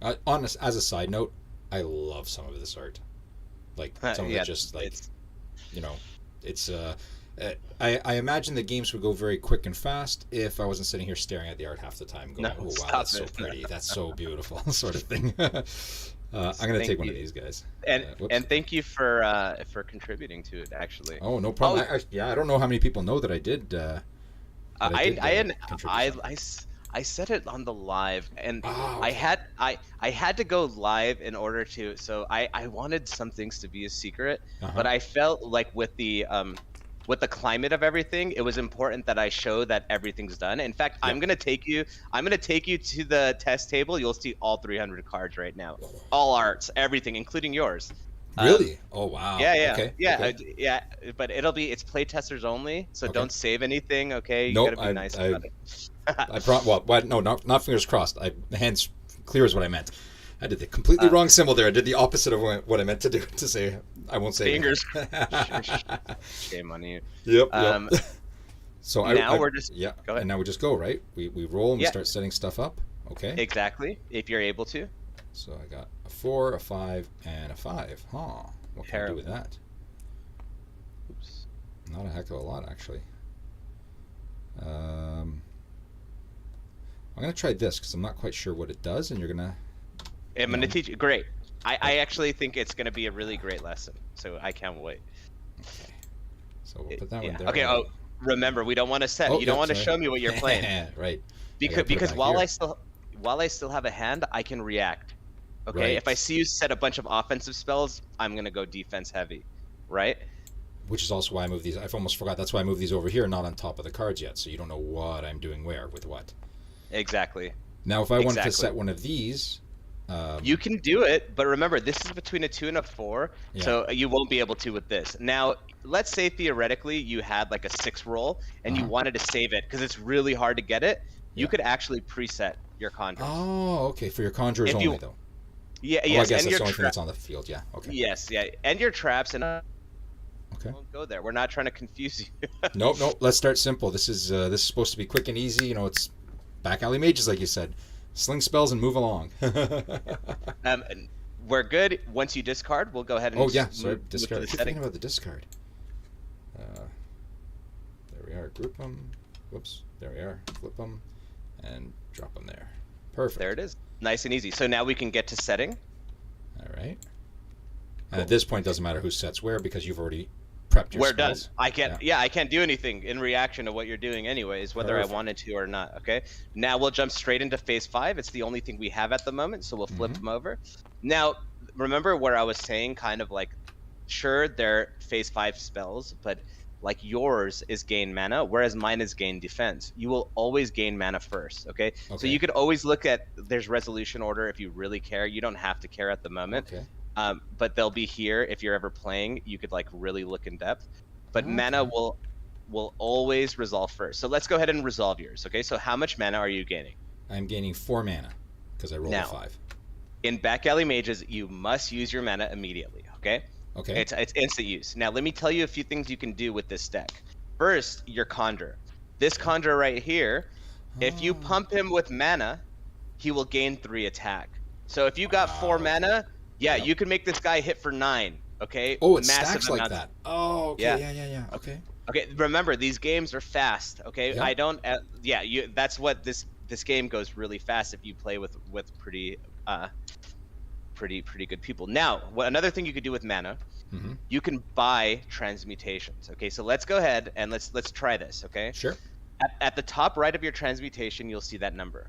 As a side note, I love some of this art. Like some of Yeah, it just like it's- it's I imagine the games would go very quick and fast if I wasn't sitting here staring at the art half the time, going, No, "Oh wow, stop that's so it." pretty, that's so beautiful," sort of thing. I'm gonna Thank take one of you. these guys. And Whoops. and thank you for contributing to it. Actually, Oh, no problem. Oh. I don't know how many people know that I did. I said it on the live, and Oh, I okay. had to go live in order to. So I wanted some things to be a secret, Uh-huh. but I felt like with the climate of everything, it was important that I show that everything's done. In fact, I'm gonna take you to the test table. You'll see all 300 cards right now, all arts, everything, including yours. Really? Oh wow. Yeah. Okay. Yeah. But it's play testers only, so Okay. don't save anything. Okay, you Nope, gotta be nice about it. No, not fingers crossed. Hands clear is what I meant. I did the completely wrong symbol there. I did the opposite of what I meant to do. To say, I won't say. Fingers. anything. Shame on you. Yep. Um, So now we're just yeah. go ahead. And now we just go right. We roll and we Yeah. start setting stuff up. Okay. Exactly, if you're able to. So I got a 4, a 5, and a 5. Huh. What can I do with that? Oops. Not a heck of a lot, actually. I'm gonna try this because I'm not quite sure what it does, and you're gonna. I'm gonna teach you. Great. I actually think it's gonna be a really great lesson. So I can't wait. Okay. So we'll put that one Yeah. there. Okay. Oh, remember, we don't want to set. Oh, you don't yep, want to sorry. show me what you're playing Right. because back while here. I still have a hand, I can react. Okay. Right. If I see you set a bunch of offensive spells, I'm gonna go defense heavy, right? Which is also why I moved these. I've almost forgot. That's why I moved these over here, not on top of the cards yet. So you don't know what I'm doing where with what. Exactly. Now, if I wanted to Exactly. set one of these, You can do it, but remember, this is between a 2 and a 4, so you won't be able to with this. Now, let's say theoretically you had like a 6 roll and you wanted to save it because it's really hard to get it. You Yeah. could actually preset your conjures. Oh, okay. For your conjurers If you- only, though. Yeah, Oh, I yes, guess and that's your the only thing trap. that's on the field. Yeah. Okay. Yes, yeah, and your traps, and Okay. won't go there. We're not trying to confuse you. Nope. Nope. Let's start simple. This is supposed to be quick and easy. You know, it's back alley mages, like you said. Sling spells and move along. And we're good. Once you discard, we'll go ahead and Oh yeah. Sorry. move to Discard. I the keep setting. thinking about the discard. There we are. Group them. Whoops. There we are. Flip them, and drop them there. Perfect. There it is. Nice and easy. So now we can get to setting. All right. Cool. And at this point, doesn't matter who sets where because you've already prepped your We're done. spells. I can't. Yeah. Yeah, I can't do anything in reaction to what you're doing, anyways, whether Perfect. I wanted to or not. Okay. Now we'll jump straight into phase 5. It's the only thing we have at the moment, so we'll flip them over. Now, remember where I was saying, kind of like, sure, they're phase 5 spells, but like yours is gain mana, whereas mine is gain defense. You will always gain mana first. Okay. So you could always look at there's resolution order if you really care. You don't have to care at the moment. Okay. But they'll be here if you're ever playing. You could like really look in depth. But mana will always resolve first. So let's go ahead and resolve yours. Okay. So how much mana are you gaining? I'm gaining 4 mana because I rolled a Now, 5. In back alley mages, you must use your mana immediately. Okay. Okay. It's instant use. Now let me tell you a few things you can do with this deck. First, your Conjure. This Conjure right here, if you pump him with mana, he will gain 3 attack. So if you got 4 mana, yeah, you can make this guy hit for 9. Okay. Oh, it Massive stacks like amounts. that. Oh, okay. Yeah. Okay. Okay. Remember, these games are fast. Okay. Yeah. I don't. That's what this game goes really fast if you play with pretty good people. Now, another thing you could do with mana, you can buy transmutations. Okay, so let's go ahead and let's try this. Okay. Sure. At the top right of your transmutation, you'll see that number,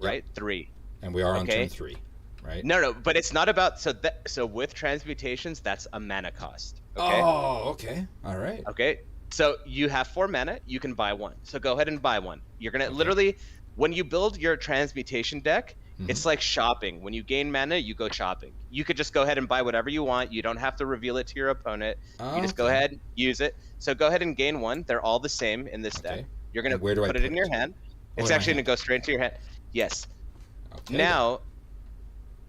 right? 3. And we are on turn 3, right? No, but it's not about so with transmutations, that's a mana cost. Okay. Oh, okay. All right. Okay. So you have 4 mana, you can buy 1. So go ahead and buy 1. You're gonna literally, when you build your transmutation deck, it's like shopping. When you gain mana, you go shopping. You could just go ahead and buy whatever you want. You don't have to reveal it to your opponent. You just go ahead, use it. So go ahead and gain 1. They're all the same in this deck. You're gonna where do I put it in your hand. It's actually gonna go straight into your hand. Yes. Okay. Now,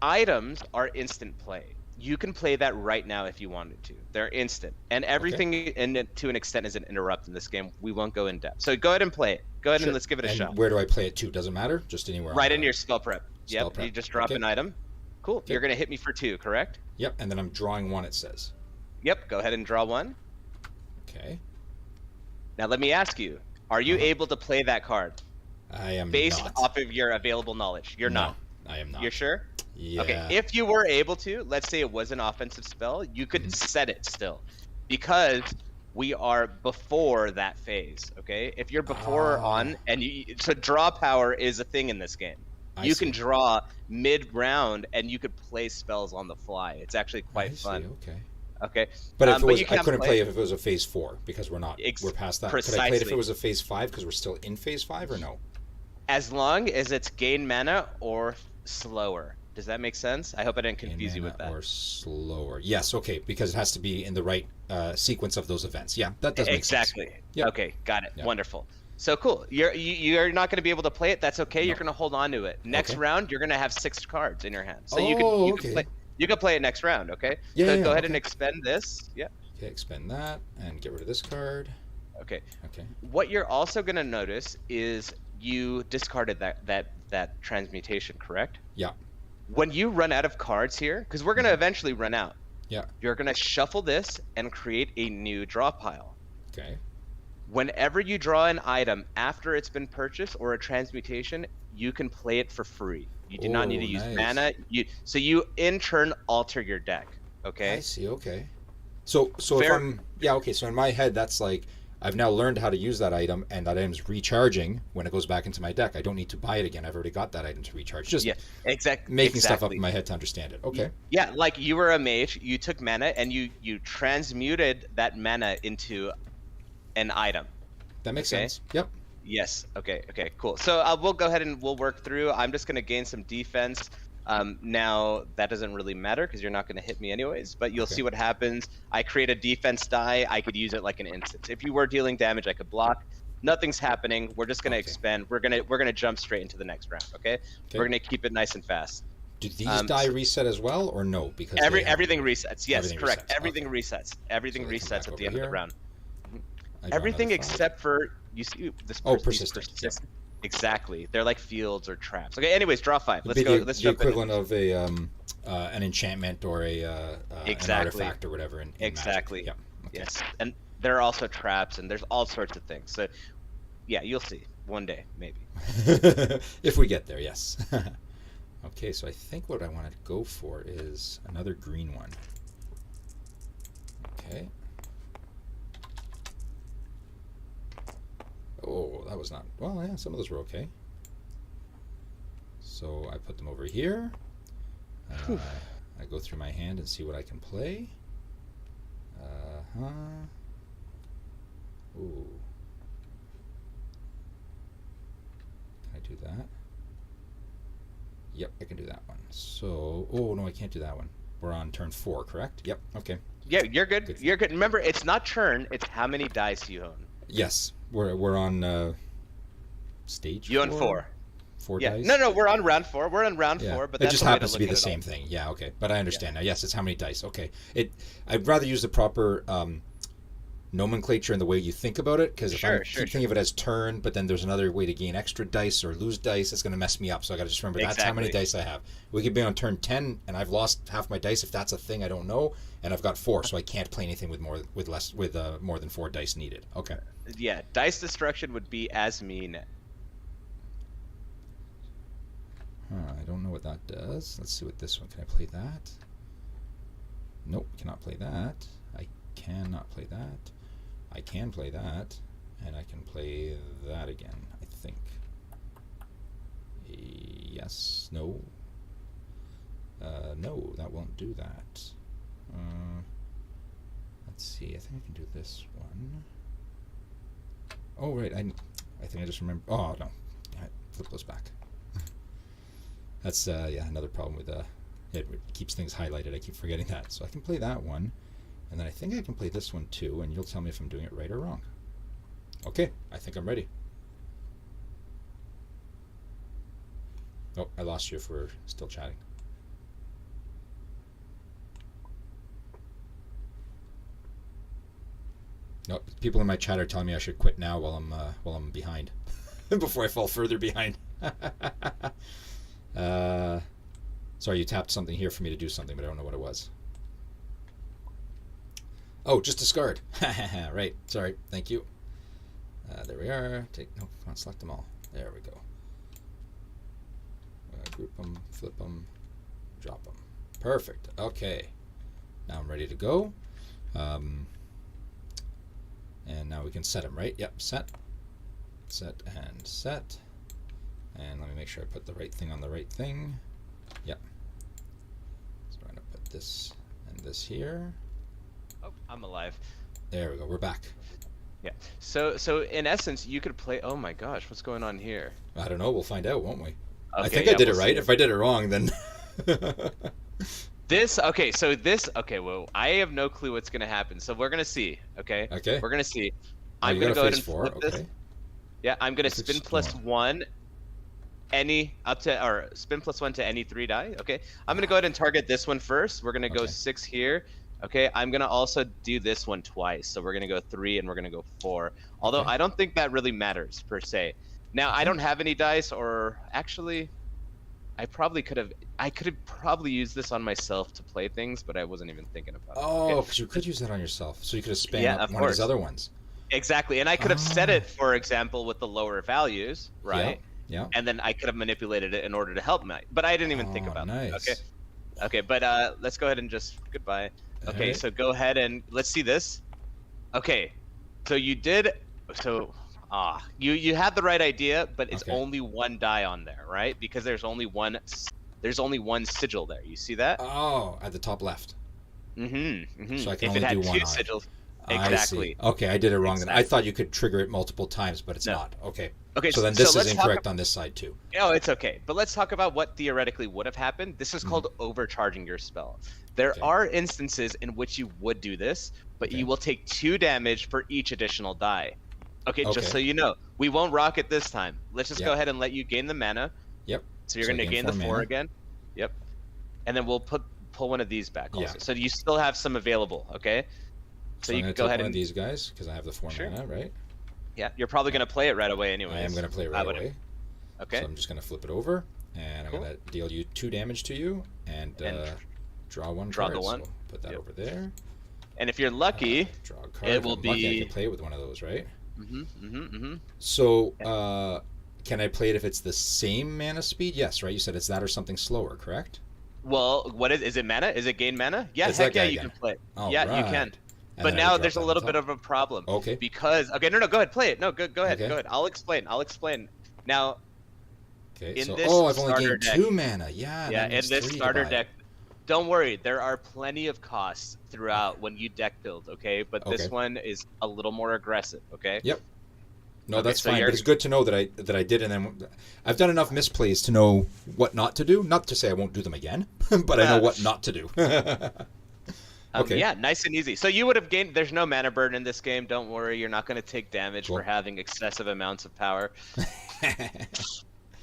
items are instant play. You can play that right now if you wanted to. They're instant, and everything to an extent is an interrupt in this game. We won't go in depth. So go ahead and play it. Go ahead and let's give it a shot. Where do I play it to? Doesn't matter. Just anywhere. Right in your spell prep. Spell Yep. prep. You just drop an item. Cool. Okay. You're gonna hit me for 2, correct? Yep. And then I'm drawing 1. It says. Yep. Go ahead and draw 1. Okay. Now let me ask you: are you able to play that card I am based not. off of your available knowledge? You're not. I am not. You're sure? Yeah. Okay, if you were able to, let's say it was an offensive spell, you could set it still, because we are before that phase. Okay, if you're before on, and so draw power is a thing in this game. You can draw mid-round, and you could play spells on the fly. It's actually quite fun. Okay. Okay. But if it was, you I can't couldn't play if it was a phase 4 because we're past that. Could I play it if it was a phase 5 because we're still in phase 5 or no? As long as it's gain mana or slower. Does that make sense? I hope I didn't confuse you with that. Or slower. Yes, okay, because it has to be in the right sequence of those events. Yeah, that does make sense. Exactly. Yep. Okay, got it. Yep. Wonderful. So cool. You're not going to be able to play it. That's okay. No. You're going to hold on to it. Next round, you're going to have 6 cards in your hand. So you can play it next round. Okay. Yeah. So go ahead and expend this. Yeah. Okay, expend that and get rid of this card. Okay. Okay. What you're also going to notice is you discarded that transmutation, correct? Yeah. When you run out of cards here, because we're going to eventually run out. Yeah. You're going to shuffle this and create a new draw pile. Okay. Whenever you draw an item after it's been purchased or a transmutation, you can play it for free. You do not need to use mana. So you in turn alter your deck. Okay. I see. Okay. So if I'm so in my head that's like I've now learned how to use that item, and that item's recharging when it goes back into my deck. I don't need to buy it again. I've already got that item to recharge. Just making stuff up in my head to understand it. Okay. Yeah, like you were a mage, you took mana and you transmuted that mana into an item. That makes sense. Yep. Yes. Okay, cool. So we'll go ahead and we'll work through. I'm just going to gain some defense. Now that doesn't really matter because you're not going to hit me anyways, but you'll see what happens. I create a defense die. I could use it like an instant. If you were dealing damage, I could block. Nothing's happening. We're just going to expend. We're going to jump straight into the next round. Okay? We're going to keep it nice and fast. Do these die reset as well, or no? Because everything resets. Yes, everything correct. resets. Everything Okay. resets. Everything So they come back resets at over the end of the here. round. I draw Everything another 5. except for you see this. Oh, These persistent. Yep. persistent. Exactly. They're like fields or traps. Okay. Anyways, draw 5. It'd Let's be go. the, Let's the jump in. equivalent of a an enchantment or a an Exactly. artifact or whatever in Exactly. Magic. Yeah. Okay. Yes. And there are also traps, and there's all sorts of things. So, yeah, you'll see one day, maybe. If we get there, yes. Okay, so I think what I want to go for is another green one. Okay. Oh, that was not... Well, yeah, some of those were okay. So I put them over here. I go through my hand and see what I can play. Ooh. Can I do that? Yep, I can do that one. So, oh no, I can't do that one. We're on turn 4, correct? Yep, okay. Yeah, you're good. You're good. Remember, it's not turn, it's how many dice you own. Yes, we're on stage 4? You own 4. 4 Yeah. dice? No, we're on round 4. We're on round 4, but it that's just the way happens to be look the at it same all. thing. Yeah, okay. But I understand now. Yes, it's how many dice. Okay. I'd rather use the proper nomenclature in the way you think about it, because if I keep thinking of it as turn, but then there's another way to gain extra dice or lose dice, it's going to mess me up. So I got to just remember that's how many dice I have. We could be on turn 10 and I've lost half my dice if that's a thing I don't know, and I've got 4, so I can't play anything with more than 4 dice needed. Okay. Yeah, dice destruction would be as mean. I don't know what that does. Let's see what this one. Can I play that? Nope, cannot play that. I cannot play that. I can play that, and I can play that again, I think. Yes, no. No, that won't do that. Let's see, I think I can do this one. Oh, right, I think I just remember. Oh, no. Flip those back. That's, yeah, another problem with, it keeps things highlighted. I keep forgetting that. So I can play that one. And then I think I can play this one too, and you'll tell me if I'm doing it right or wrong. Okay, I think I'm ready. Oh, I lost you if we're still chatting. No, people in my chat are telling me I should quit now while I'm behind, before I fall further behind. Sorry, you tapped something here for me to do something, but I don't know what it was. Oh, just discard. Right. Sorry. Thank you. There we are. Come on, select them all. There we go. Group them, flip them, drop them. Perfect. Okay. Now I'm ready to go. And now we can set them, right? Yep, set. Set and set. And let me make sure I put the right thing on the right thing. Yep. So I'm going to put this and this here. Oh, I'm alive. There we go. We're back. Yeah. So in essence, you could play. Oh my gosh, what's going on here? I don't know. We'll find out, won't we? Okay, I think I did it right. If I did it wrong, then. Okay, well, I have no clue what's gonna happen. So we're gonna see. Okay. Okay. We're gonna see. I'm gonna go ahead and four. flip this. Yeah, I'm gonna spin +1. Spin +1 to any 3 die. Okay. I'm gonna go ahead and target this one first. We're gonna go 6 here. Okay, I'm going to also do this one twice. So we're going to go 3 and we're going to go 4. Although I don't think that really matters per se. Now, I don't have any dice, or actually, I could have probably used this on myself to play things, but I wasn't even thinking about it. Oh, because you could use that on yourself. So you could have spammed up one of these other ones. Exactly. And I could have set it, for example, with the lower values, right? Yeah. And then I could have manipulated it in order to help me. But I didn't even think about it. Okay. Okay, but let's go ahead and just goodbye. Okay, so go ahead and let's see this. Okay, so you did, you had the right idea, but it's only 1 die on there, right? Because there's only one sigil there. You see that? Oh, at the top left. Mm-hmm. So I can if only it had do 1 2 sigils. Exactly. Okay, I did it wrong then. I thought you could trigger it multiple times, but it's not. Okay. Okay. So then this is incorrect on this side too. No, it's okay. But let's talk about what theoretically would have happened. This is called overcharging your spell. There are instances in which you would do this, but you will take 2 damage for each additional die. Okay, just so you know. We won't rock it this time. Let's just go ahead and let you gain the mana. Yep. So you're going to gain the 4 again. Yep. and then we'll pull one of these back also. Yeah. So you still have some available, okay? So I'm you going can to go take ahead one and of these guys because I have the 4 sure. mana, right? Yeah, you're probably going to play it right away anyways. I am going to play it right away. Okay. So I'm just going to flip it over, and Cool. I'm going to deal you 2 damage to you, and draw one draw card. the one. So put that over there. And if you're lucky, draw a card. it If will I'm be. lucky, I can play it with one of those, right? Mm-hmm. So can I play it if it's the same mana speed? Yes, right? You said it's that or something slower, correct? Well, what is it? Mana? Is it gain mana? Yeah, It's heck that guy yeah, you again. can play. All yeah, right. you can. And But then I would now drop there's a that on little top. bit of a problem. Okay. Because no, go ahead, play it. No, go ahead, Okay. go ahead. I'll explain. Now, Okay. in So this I've only starter gained deck- 2 mana. Yeah. yeah, that in means this 3 to starter buy it. deck, don't worry, there are plenty of costs throughout when you deck build, okay? But this Okay. one is a little more aggressive, okay? Yep. No, Okay, that's so fine. you're- But it's good to know that I did, and then I've done enough misplays to know what not to do. Not to say I won't do them again, but I know what not to do. Okay. Yeah, nice and easy. So you would have gained. There's no mana burn in this game. Don't worry, you're not going to take damage Cool. for having excessive amounts of power.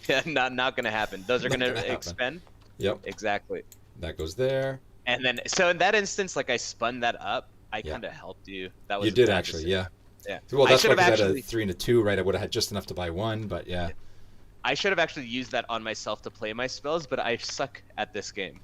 Yeah, not going to happen. Those are Not going gonna to happen. expend. Yep. Exactly. That goes there. And then, so in that instance, like I spun that up. I Yeah. kind of helped you. That was You a did bad actually, decision. yeah. Yeah. Well, I that's should why have because I had a actually. 3 and a 2, right? I would have had just enough to buy 1, but yeah. I should have actually used that on myself to play my spells, but I suck at this game.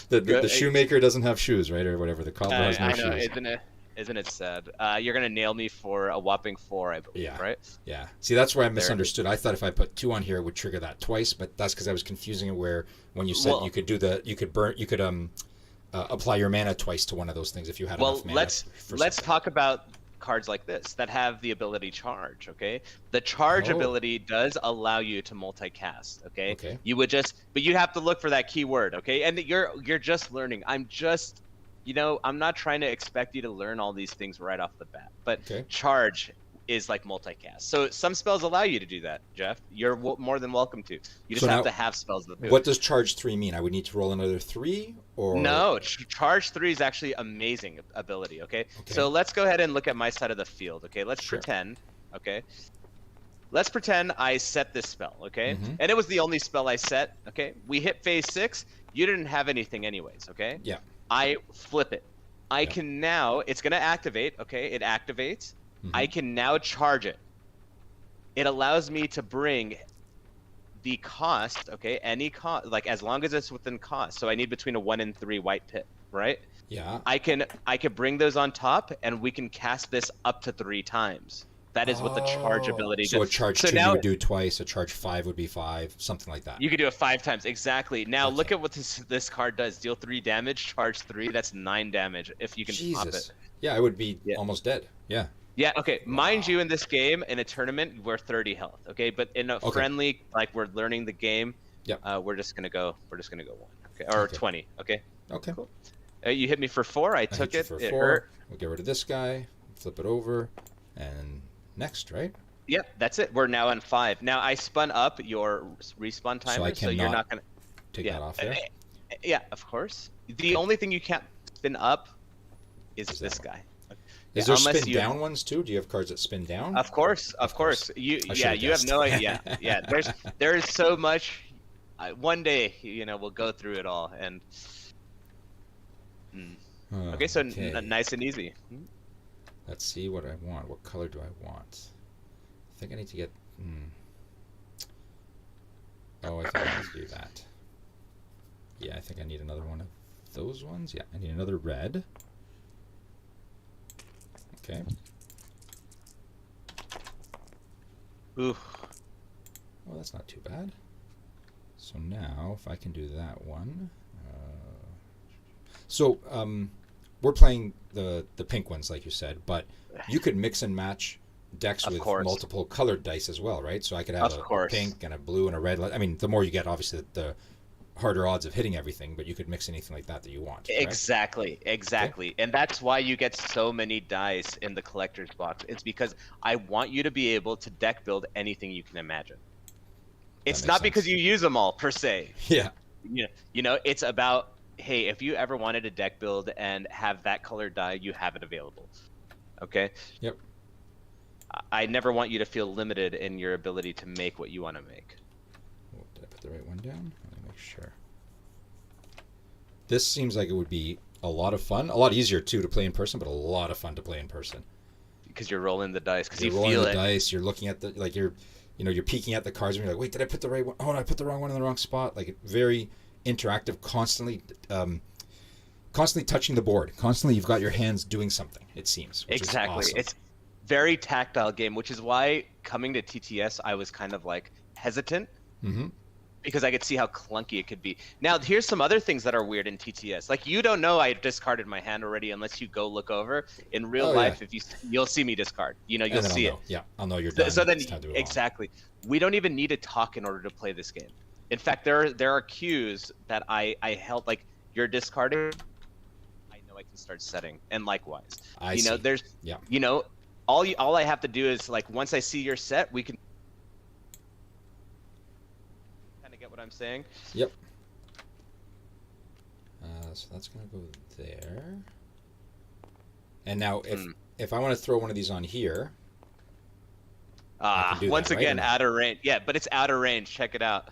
The shoemaker doesn't have shoes, right, or whatever. The cobbler has no I know, shoes. isn't it sad? You're gonna nail me for a whopping 4, I believe, Yeah. right? Yeah. See, that's where I misunderstood. I thought if I put 2 on here, it would trigger that twice, but that's because I was confusing it. Where when you said Well- you could apply your mana twice to one of those things if you had Well, enough mana. let's something. talk about cards like this that have the ability charge. Okay, the charge Oh. ability does allow you to multicast. Okay, Okay. you would but you have to look for that keyword. Okay, and you're just learning. I'm just, I'm not trying to expect you to learn all these things right off the bat, but Okay. charge is like multicast. So some spells allow you to do that, Jeff. You're more than welcome to. You just So have now, to have spells that do it. What does charge 3 mean? I would need to roll another 3, or No, charge 3 is actually amazing ability. Okay? So let's go ahead and look at my side of the field. Okay, let's Sure. pretend. Okay, let's pretend I set this spell. Okay, Mhm. and it was the only spell I set. Okay, we hit phase 6. You didn't have anything anyways. Okay. Yeah. I flip it. I can now. It's gonna activate. Okay, it activates. Mhm. I can now charge it. It allows me to bring the cost, okay, any cost, like as long as it's within cost. So I need between a 1 and 3 white pit, right? Yeah. I can bring those on top, and we can cast this up to 3 times. That is what the charge ability So does. a charge 2 you would do twice. A charge 5 would be 5, something like that. You could do it 5 times, exactly. Now Okay. look at what this card does. Deal 3 damage, charge 3. That's 9 damage if you can pop Jesus. it. Yeah, I would be almost dead. Yeah. Yeah, okay. Mind you, in this game, in a tournament, we're 30 health, okay? But in a friendly, like we're learning the game, we're just gonna go 1, okay? Or 20, okay? Okay. Cool. You hit me for 4. I took hit it. you for It 4. hurt. We'll get rid of this guy. Flip it over, and next, right? Yep, that's it. We're now on 5. Now I spun up your respawn timer, so you're not gonna take that off there. Yeah, of course. The only thing you can't spin up is this guy. Is there spin down ones too? Do you have cards that spin down? Of course. You have no idea. Yeah, there is so much. One day, we'll go through it all. And okay, so nice and easy. Let's see what I want. What color do I want? I think I need to get. Oh, I think I need to do that. Yeah, I think I need another one of those ones. Yeah, I need another red. Okay. Ooh. Well, that's not too bad. So now, if I can do that one. So, we're playing the pink ones, like you said, but you could mix and match decks with multiple colored dice as well, right? So I could have a pink and a blue and a red. I mean, the more you get, obviously, the harder odds of hitting everything, but you could mix anything like that you want. Correct? Exactly. Okay. And that's why you get so many dice in the collector's box. It's because I want you to be able to deck build anything you can imagine. It's not because you use them all, per se. Yeah. It's about, hey, if you ever wanted a deck build and have that colored die, you have it available. Okay? Yep. I never want you to feel limited in your ability to make what you want to make. Oh, did I put the right one down? Let me make sure. This seems like it would be a lot of fun, a lot easier too to play in person, but a lot of fun to play in person. Because you're rolling the dice, because You're you rolling feel the it. dice. You're looking at the you're peeking at the cards and you're like, wait, did I put the right one? Oh, no, I put the wrong one in the wrong spot. Like very interactive, constantly touching the board. Constantly, you've got your hands doing something. It seems which Exactly. Is awesome. It's very tactile game, which is why coming to TTS, I was kind of like hesitant. Mm-hmm. Because I could see how clunky it could be. Now, here's some other things that are weird in TTS. Like, you don't know I discarded my hand already unless you go look over. In real life, if you'll see me discard. You'll see it. Yeah, I'll know you're done. So then, It's time to move exactly. We don't even need to talk in order to play this game. In fact, there are cues that I held, like, you're discarding. I know I can start setting, and likewise. I see. There's, yeah. All I have to do is, like, once I see your set, we can. Get what I'm saying? Yep. So that's gonna go there. And now, if I want to throw one of these on here, once that, right, again, out of range. Yeah, but it's out of range. Check it out.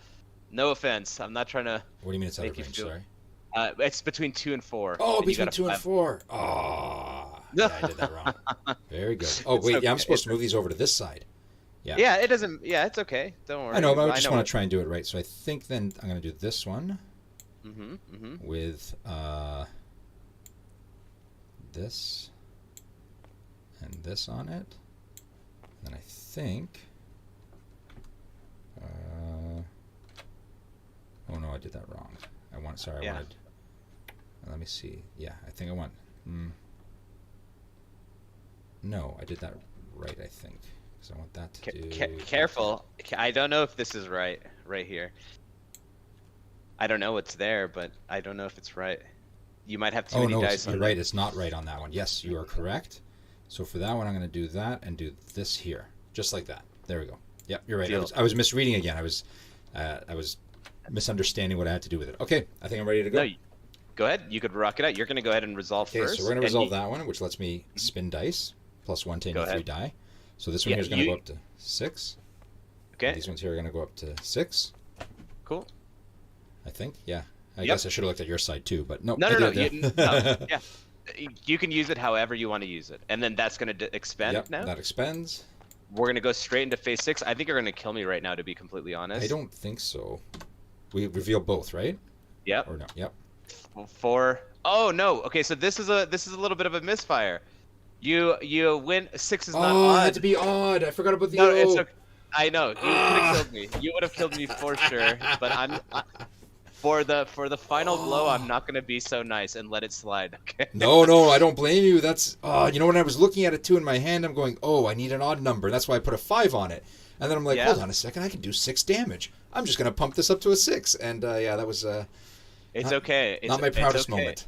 No offense. I'm not trying to. What do you mean it's out of range? Sorry. It's between 2 and 4. Oh, and between 2 and 4. Oh, yeah, I did that wrong. Very good. Oh, wait, okay. Yeah, I'm supposed to move these over to this side. Yeah. Yeah, it doesn't. Yeah, it's okay. Don't worry. I know, but I just want to try and do it right. So I think then I'm going to do this one with this and this on it. And then I think. Oh no, I did that wrong. I wanted. Let me see. Yeah, I think I want. No, I did that right. I think. So I want that to do. Careful. I don't know if this is right here. I don't know what's there, but I don't know if it's right. You might have too many dice. You're right. It's not right on that one. Yes, you are correct. So for that one, I'm going to do that and do this here, just like that. There we go. Yep, you're right. I was misreading again. I was misunderstanding what I had to do with it. Okay, I think I'm ready to go. No, go ahead. You could rock it out. You're going to go ahead and resolve first. Okay, so we're going to resolve that one, which lets me spin dice, +1 to any 3 die. So this one here is going to go up to 6. Okay. And these ones here are going to go up to 6. Cool. I think, yeah. I guess I should have looked at your side too, but no. No. Yeah. You can use it however you want to use it, and then that's going to expend now. That expends. We're going to go straight into phase 6. I think you're going to kill me right now, to be completely honest. I don't think so. We reveal both, right? Yep. Or no? Yep. 4. Oh no. Okay, so this is a little bit of a misfire. You win. 6 is not odd. Oh, it had to be odd. I forgot about the No, it's okay. I know. You could have killed me. You would have killed me for sure. But for the final blow, I'm not gonna be so nice and let it slide. Okay. No, I don't blame you. That's when I was looking at it too in my hand, I'm going, I need an odd number. That's why I put a 5 on it. And then I'm like, hold on a second, I can do 6 damage. I'm just gonna pump this up to a 6. And that was It's okay. Not my proudest moment.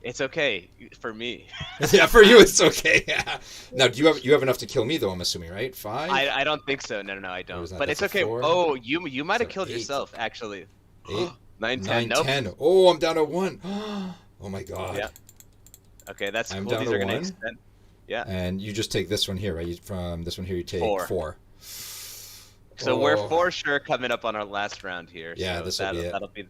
It's okay for me. Yeah, for you it's okay. Yeah. Now, do you have enough to kill me though? I'm assuming, right? 5. I don't think so. No, I don't. But it's okay. 4? Oh, you might have killed 8. yourself actually. 8, 9, 10. 9, Nope. 10. Oh, I'm down to 1. Oh my god. Yeah. Okay, that's I'm cool. down These to are gonna 1. extend. Yeah. And you just take this one here, right? From this one here, you take 4. So we're for sure coming up on our last round here. Yeah, so that'll be it. That'll be.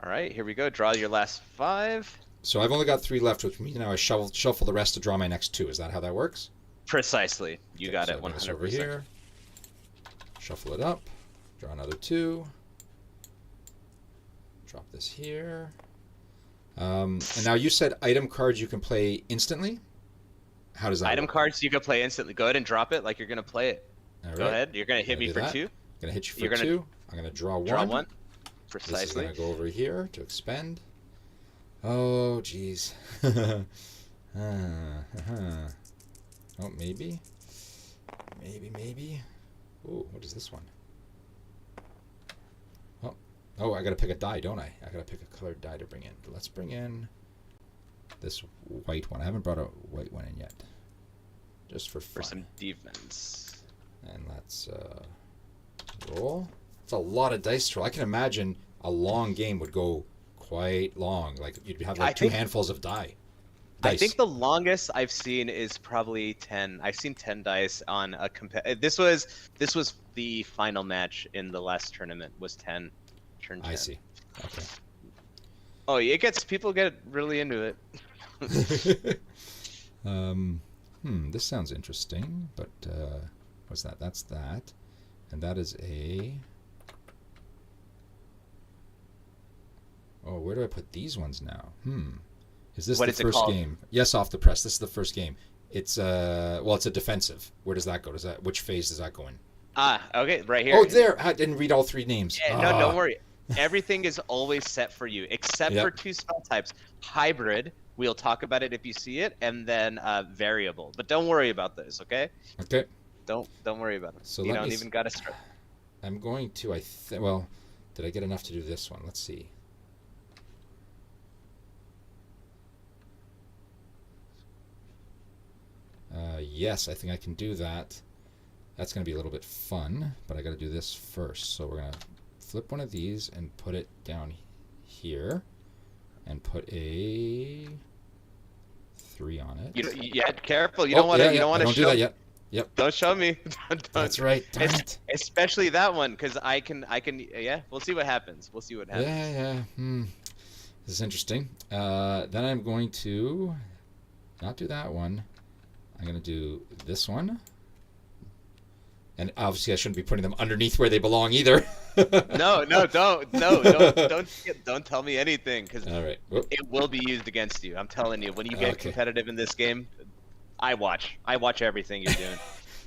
All right, here we go. Draw your last 5. So I've only got 3 left, which means now I shuffle the rest to draw my next 2. Is that how that works? Precisely. You got so it. 100%. 100%. Over here. Shuffle it up. Draw another 2. Drop this here. And now you said item cards you can play instantly. How does that Item work? cards you can play instantly. Go ahead and drop it like you're gonna play it. All right. Go ahead. You're gonna hit me for 2. I'm gonna hit you for You're gonna 2. I'm gonna draw 1. Draw 1. This is Precisely. gonna go over here to expend. Oh, jeez. Oh, maybe. Maybe. Oh, what is this one? Oh, I gotta pick a die, don't I? I gotta pick a colored die to bring in. Let's bring in this white one. I haven't brought a white one in yet. Just for fun. For some defense. And let's roll. It's a lot of dice to roll. I can imagine a long game would go quite long. Like you'd have like 2 handfuls of die. I think the longest I've seen is probably 10. I've seen 10 dice on a This was the final match in the last tournament. Was 10. Turn 10. I see. Okay. Oh, people get really into it. This sounds interesting, but what's that? That's that, and that is a. Oh, where do I put these ones now? Is this the first game? Yes, off the press. This is the first game. It's it's a defensive. Where does that go? Which phase does that go in? Okay, right here. Oh, there. I didn't read all 3 names. No, don't worry. Everything is always set for you, except for 2 spell types: hybrid. We'll talk about it if you see it, and then variable. But don't worry about those, okay? Okay. Don't worry about them. So you don't even got to start. I'm going to. Well, did I get enough to do this one? Let's see. Yes, I think I can do that. That's going to be a little bit fun, but I got to do this first. So we're going to flip one of these and put it down here, and put a 3 on it. Careful. You don't want to. You don't want to show. Do that yet. Yep. Don't show me. That's right. Darn it. Especially that one, because I can. Yeah. We'll see what happens. Yeah. This is interesting. Then I'm going to not do that one. I'm going to do this one. And obviously I shouldn't be putting them underneath where they belong either. No, don't tell me anything, because it will be used against you. I'm telling you, when you get competitive in this game, I watch everything you're doing.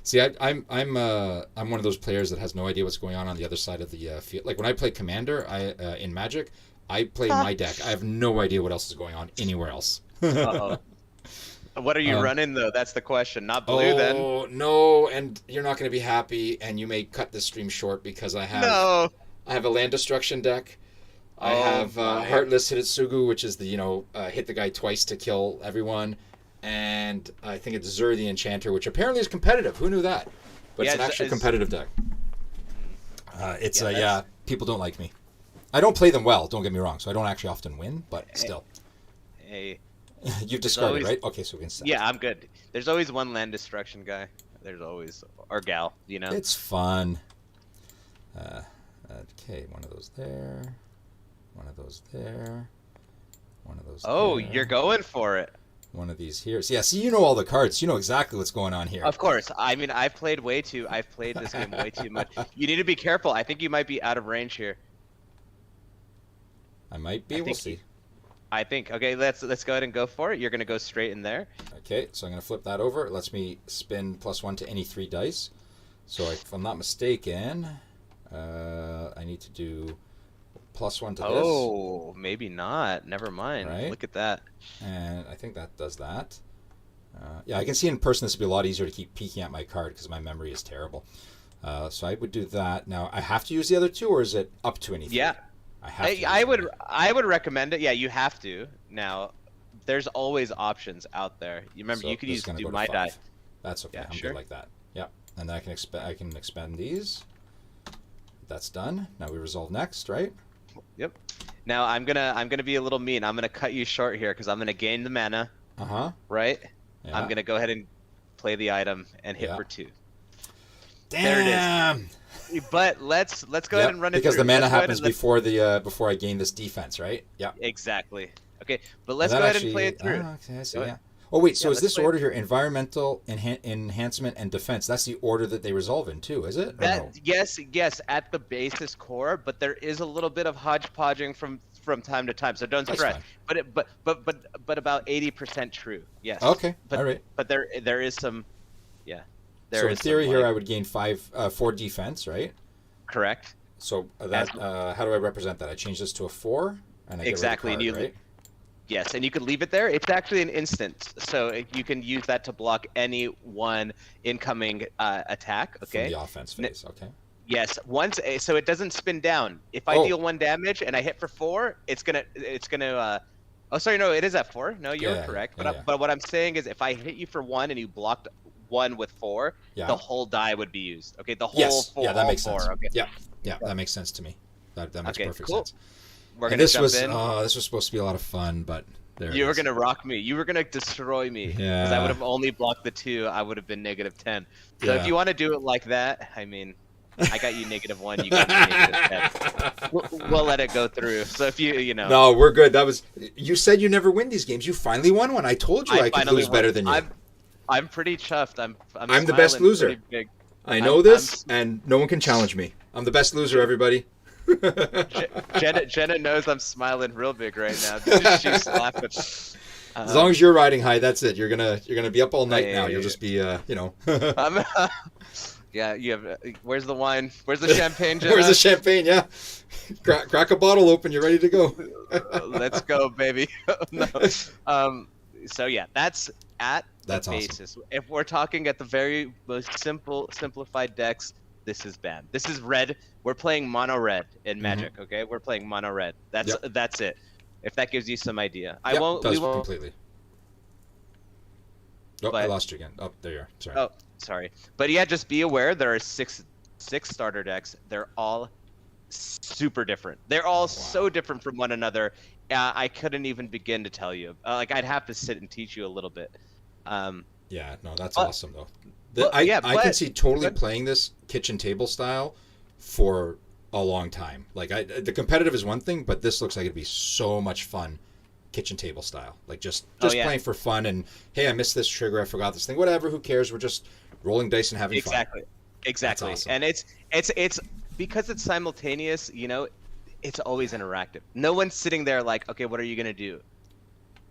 See, I'm one of those players that has no idea what's going on the other side of the field. Like when I play Commander, in Magic, I play my deck. I have no idea what else is going on anywhere else. Uh-oh. What are you running, though? That's the question. Not blue, then. Oh, no, and you're not going to be happy, and you may cut this stream short because I have a land destruction deck. I have Heartless Hitotsugu, which is the, hit the guy twice to kill everyone. And I think it's Zur the Enchanter, which apparently is competitive. Who knew that? But it's an actual competitive deck. People don't like me. I don't play them well, don't get me wrong, so I don't actually often win, but still. Hey. You've discarded, right? Okay, so we can set. Yeah, I'm good. There's always one land destruction guy. There's always, or gal, It's fun. Okay, one of those there. One of those there. One of those there. You're going for it. One of these here. So, yeah, see, you know all the cards. You know exactly what's going on here. Of course. I mean, I've played this game way too much. You need to be careful. I think you might be out of range here. I might be. We'll see. I think. Okay, let's go ahead and go for it. You're going to go straight in there. Okay, so I'm going to flip that over. It lets me spin +1 to any 3 dice. So if I'm not mistaken, I need to do +1 to this. Oh, maybe not. Never mind. Right? Look at that. And I think that does that. Yeah, I can see in person this would be a lot easier to keep peeking at my card because my memory is terrible. So I would do that. Now, I have to use the other 2, or is it up to anything? Yeah. I would recommend it. Yeah, you have to. Now, there's always options out there. You remember, you could use do my die. That's okay. I'm good like that. Yeah, and then I can expand these. That's done. Now we resolve next, right? Yep. Now I'm gonna be a little mean. I'm gonna cut you short here because I'm gonna gain the mana. Right. Yeah. I'm gonna go ahead and play the item and hit for 2. Damn. There it is. But let's go ahead and run it because through. the mana happens before I gain this defense, right? Yeah. Exactly. Okay, but let's go ahead and play it through. Okay, I see. Yeah. Oh wait, so is this order here environmental, enhancement, and defense? That's the order that they resolve in too, is it? Yes, at the basis core, but there is a little bit of hodgepodging from time to time, so don't stress. But about 80% true. Yes. Okay. All right. But there is some. Yeah. So in theory here, I would gain 4 defense, right? Correct. So that how do I represent that? I change this to a 4, and I get rid of the card, right? Yes, and you could leave it there. It's actually an instant, so you can use that to block any one incoming attack. Okay. From the offense phase. Okay. Yes. So it doesn't spin down. If I deal 1 damage and I hit for 4, it's gonna. Oh, sorry, no, it is at 4. No, you're correct. But what I'm saying is, if I hit you for 1 and you blocked 1 with 4, the whole die would be used. Okay, the whole 4. Yeah, that makes sense. Okay. Yeah, that makes sense to me. That makes perfect cool. sense. We're gonna jump in. This was supposed to be a lot of fun, but There it You were is. gonna rock me. You were gonna destroy me. Because I would Yeah. have only blocked the 2. I would have been -10. So if Yeah. you want to do it like that, I mean, I got you -1. You got me -10. We'll let it go through. So if No, we're good. That was. You said you never win these games. You finally won one. I told you I I could finally lose won. better than you. I'm pretty chuffed. I'm The best smiling loser. pretty big. I know this, and no one can challenge me. I'm the best loser, everybody. Jenna knows I'm smiling real big right now. She's laughing. As long as you're riding high, that's it. You're gonna be up all night now. Yeah. You'll just be I'm, yeah, you have. Where's the wine? Where's the champagne, Jenna? Where's the champagne? Yeah, crack a bottle open. You're ready to go. Let's go, baby. No. So yeah, that's at That's the awesome. basis. If we're talking at the very most simplified decks, this is banned. This is red. We're playing mono red in Magic. Okay, we're playing mono red. That's it. If that gives you some idea, Yep, does We won't completely. Oh, I lost you again. Oh, there you are. Sorry. Oh, sorry. But yeah, just be aware there are six starter decks. They're all super different. They're all so different from one another. I couldn't even begin to tell you. Like I'd have to sit and teach you a little bit. Yeah, no, that's awesome though. I can see totally playing this kitchen table style for a long time. Like the competitive is one thing, but this looks like it'd be so much fun kitchen table style. Like just playing for fun and hey, I missed this trigger, I forgot this thing, whatever, who cares? We're just rolling dice and having fun. Exactly. Awesome. And it's because it's simultaneous, it's always interactive. No one's sitting there like, okay, what are you going to do?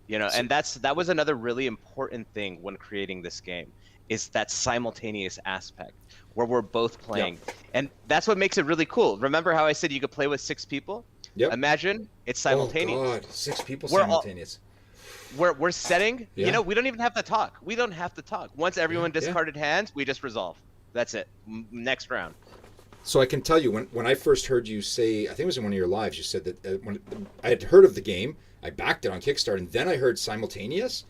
And that was another really important thing when creating this game is that simultaneous aspect where we're both playing. Yep. And that's what makes it really cool. Remember how I said you could play with 6 people? Yep. Imagine it's simultaneous. Oh God, 6 people simultaneous. We're setting, we don't even have to talk. We don't have to talk. Once everyone discarded hands, we just resolve. That's it. Next round. So I can tell you, when I first heard you say, I think it was in one of your lives, you said that when I had heard of the game, I backed it on Kickstarter, and then I heard simultaneous.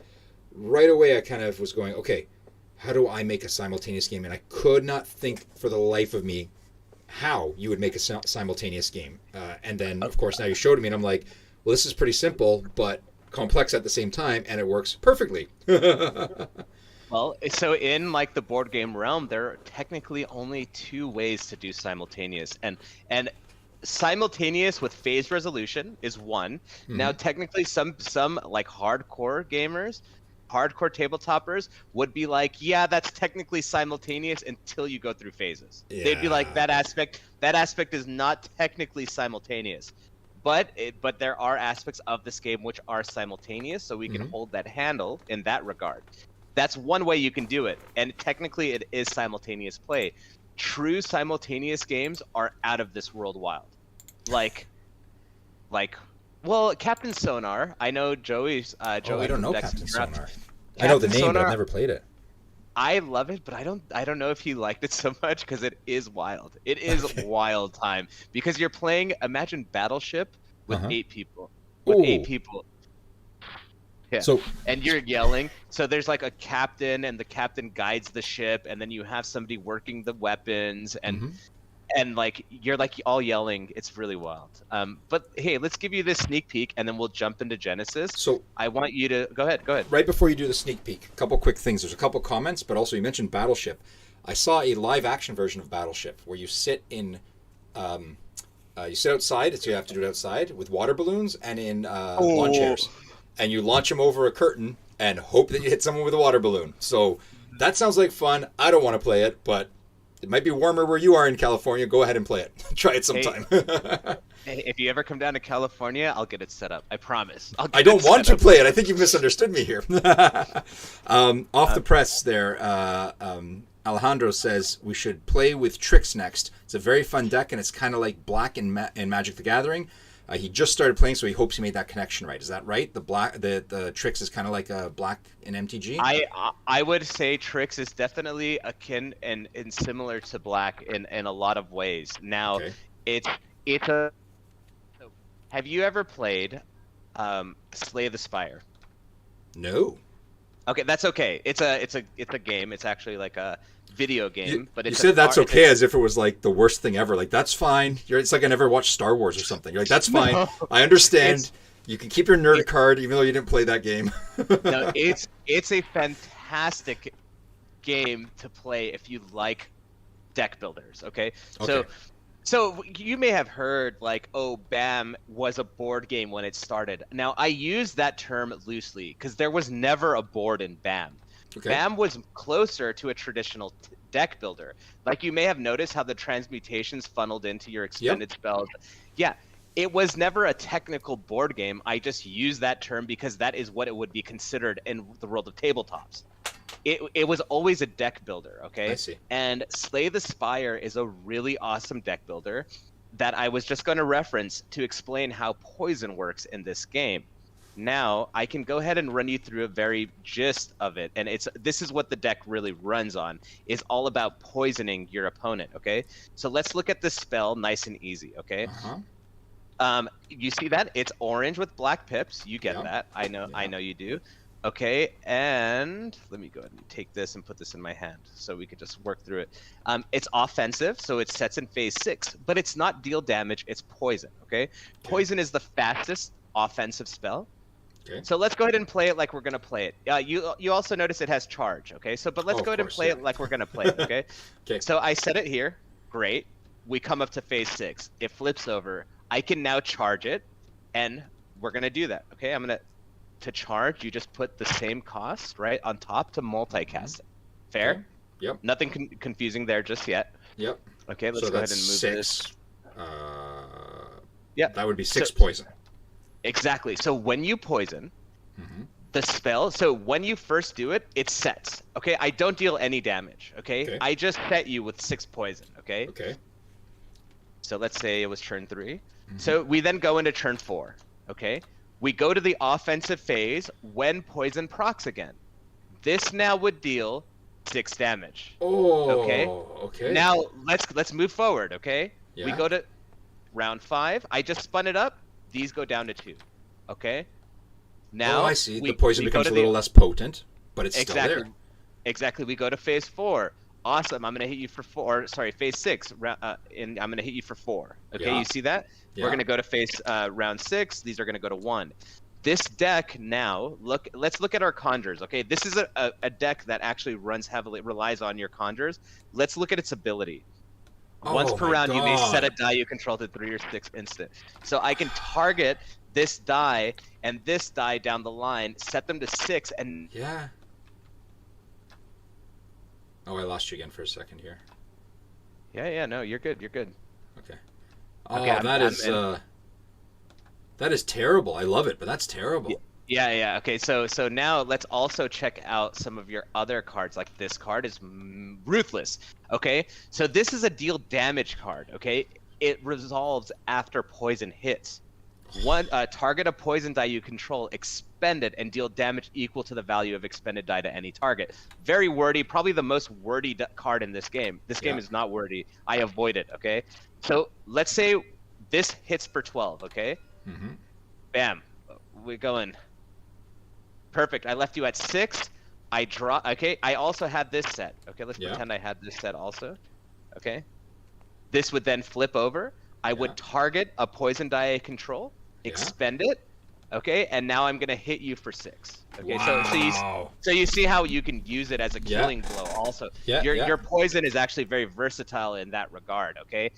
Right away, I kind of was going, okay, how do I make a simultaneous game? And I could not think for the life of me how you would make a simultaneous game. And then, of course, now you showed me, and I'm like, well, this is pretty simple, but complex at the same time, and it works perfectly. Well, so in like the board game realm, there are technically only 2 ways to do simultaneous, and simultaneous with phase resolution is one. Mm-hmm. Now, technically, some like hardcore gamers, hardcore tabletoppers would be like, yeah, that's technically simultaneous until you go through phases. Yeah. They'd be like, that aspect is not technically simultaneous. But there are aspects of this game which are simultaneous, so we can hold that handle in that regard. That's one way you can do it, and technically it is simultaneous play. True simultaneous games are out of this world wild. Well, Captain Sonar. I know Joey's. I don't know Captain Sonar. I know the name, but I've never played it. I love it, but I don't know if he liked it so much because it is wild. It is wild time because you're playing. Imagine Battleship with 8 people. With 8 people. Yeah. And you're yelling. So there's like a captain, and the captain guides the ship, and then you have somebody working the weapons, and like you're like all yelling. It's really wild. But hey, let's give you this sneak peek, and then we'll jump into Genesis. So I want you to go ahead. Right before you do the sneak peek, a couple quick things. There's a couple comments, but also you mentioned Battleship. I saw a live action version of Battleship where you sit in. You sit outside, so you have to do it outside with water balloons and in lawn chairs. And you launch them over a curtain and hope that you hit someone with a water balloon. So that sounds like fun. I don't want to play it, but it might be warmer where you are in California. Go ahead and play it. Try it sometime. Hey, if you ever come down to California, I'll get it set up. I promise. I don't want to play it. I think you've misunderstood me here. Off the press there, Alejandro says we should play with Tricks next. It's a very fun deck, and it's kind of like Black in Magic the Gathering. He just started playing, so he hopes he made that connection right. Is that right? The Tricks is kind of like a Black in MTG? I would say Tricks is definitely akin and similar to Black in a lot of ways. Now, it's a... Have you ever played Slay the Spire? No. Okay, that's okay. It's a game. It's actually like a video game. But you said that's okay as if it was like the worst thing ever. Like, that's fine. It's like I never watched Star Wars or something. You're like, that's fine. No. I understand. You can keep your nerd It, card even though you didn't play that game. no, it's a fantastic game to play if you like deck builders. Okay, Okay. so you may have heard like, oh, BAM was a board game when it started. Now I use that term loosely because there was never a board in BAM. Okay. BAM was closer to a traditional deck builder. Like you may have noticed how the transmutations funneled into your expended spells. Yeah, it was never a technical board game. I just use that term because that is what it would be considered in the world of tabletops. It was always a deck builder, okay? I see. And Slay the Spire is a really awesome deck builder that I was just going to reference to explain how poison works in this game. Now, I can go ahead and run you through a very gist of it, and this is what the deck really runs on, is all about poisoning your opponent, okay? So let's look at this spell nice and easy, okay? You see that? It's orange with black pips. You get that. I know you do. Okay, and let me go ahead and take this and put this in my hand so we could just work through it. It's offensive, so it sets in phase 6, but it's not deal damage, it's poison, okay? Poison is the fastest offensive spell. Okay. So let's go ahead and play it like we're going to play it. You also notice it has charge, okay? So, but let's go ahead and play it like we're going to play it, okay? Okay. So I set it here. Great. We come up to phase 6. It flips over. I can now charge it, and we're going to do that, okay? I'm going to charge, you just put the same cost, right, on top to multicast it. Fair? Okay. Yep. Nothing confusing there just yet. Yep. Okay, let's go ahead and move 6. this. Yeah. That would be 6 poison. Exactly. So when you poison, the spell, so when you first do it, it sets. Okay, I don't deal any damage, okay? I just set you with 6 poison, okay? Okay. So let's say it was turn 3. So we then go into turn 4, okay? We go to the offensive phase when poison procs again. This now would deal 6 damage. Oh, okay. Okay. Now let's move forward, okay? Yeah. We go to round 5. I just spun it up. These go down to 2. Okay? Now I see. The poison becomes a little less potent, but it's still there. Exactly. We go to phase 4. Awesome. I'm going to hit you for 4. Sorry, phase 6. And I'm going to hit you for 4. Okay, Yeah. you see that? Yeah. We're going to go to phase round 6. These are going to go to 1. This deck now, let's look at our conjures, okay? This is a deck that actually relies on your conjures. Let's look at its ability. Once per round, you may set a die you control to 3 or 6 instant. So I can target this die and this die down the line, set them to 6, and... Yeah. Oh, I lost you again for a second here. Yeah, no, you're good, Okay. Oh, okay, that is terrible. I love it, but that's terrible. Yeah. Okay, so now let's also check out some of your other cards. Like this card is Ruthless. Okay, so this is a deal damage card. Okay, it resolves after poison hits. Target a poison die you control, expend it, and deal damage equal to the value of expended die to any target. Very wordy, probably the most wordy card in this game. This game is not wordy. I avoid it, okay? So let's say this hits for 12, okay? Bam. We're going. Perfect. I left you at 6. I draw. Okay, I also had this set. Okay, let's pretend I had this set also. Okay. This would then flip over. I would target a poison die I control, expend it, okay, and now I'm gonna hit you for 6. Okay, so you see how you can use it as a killing blow. Also, your poison is actually very versatile in that regard. Okay,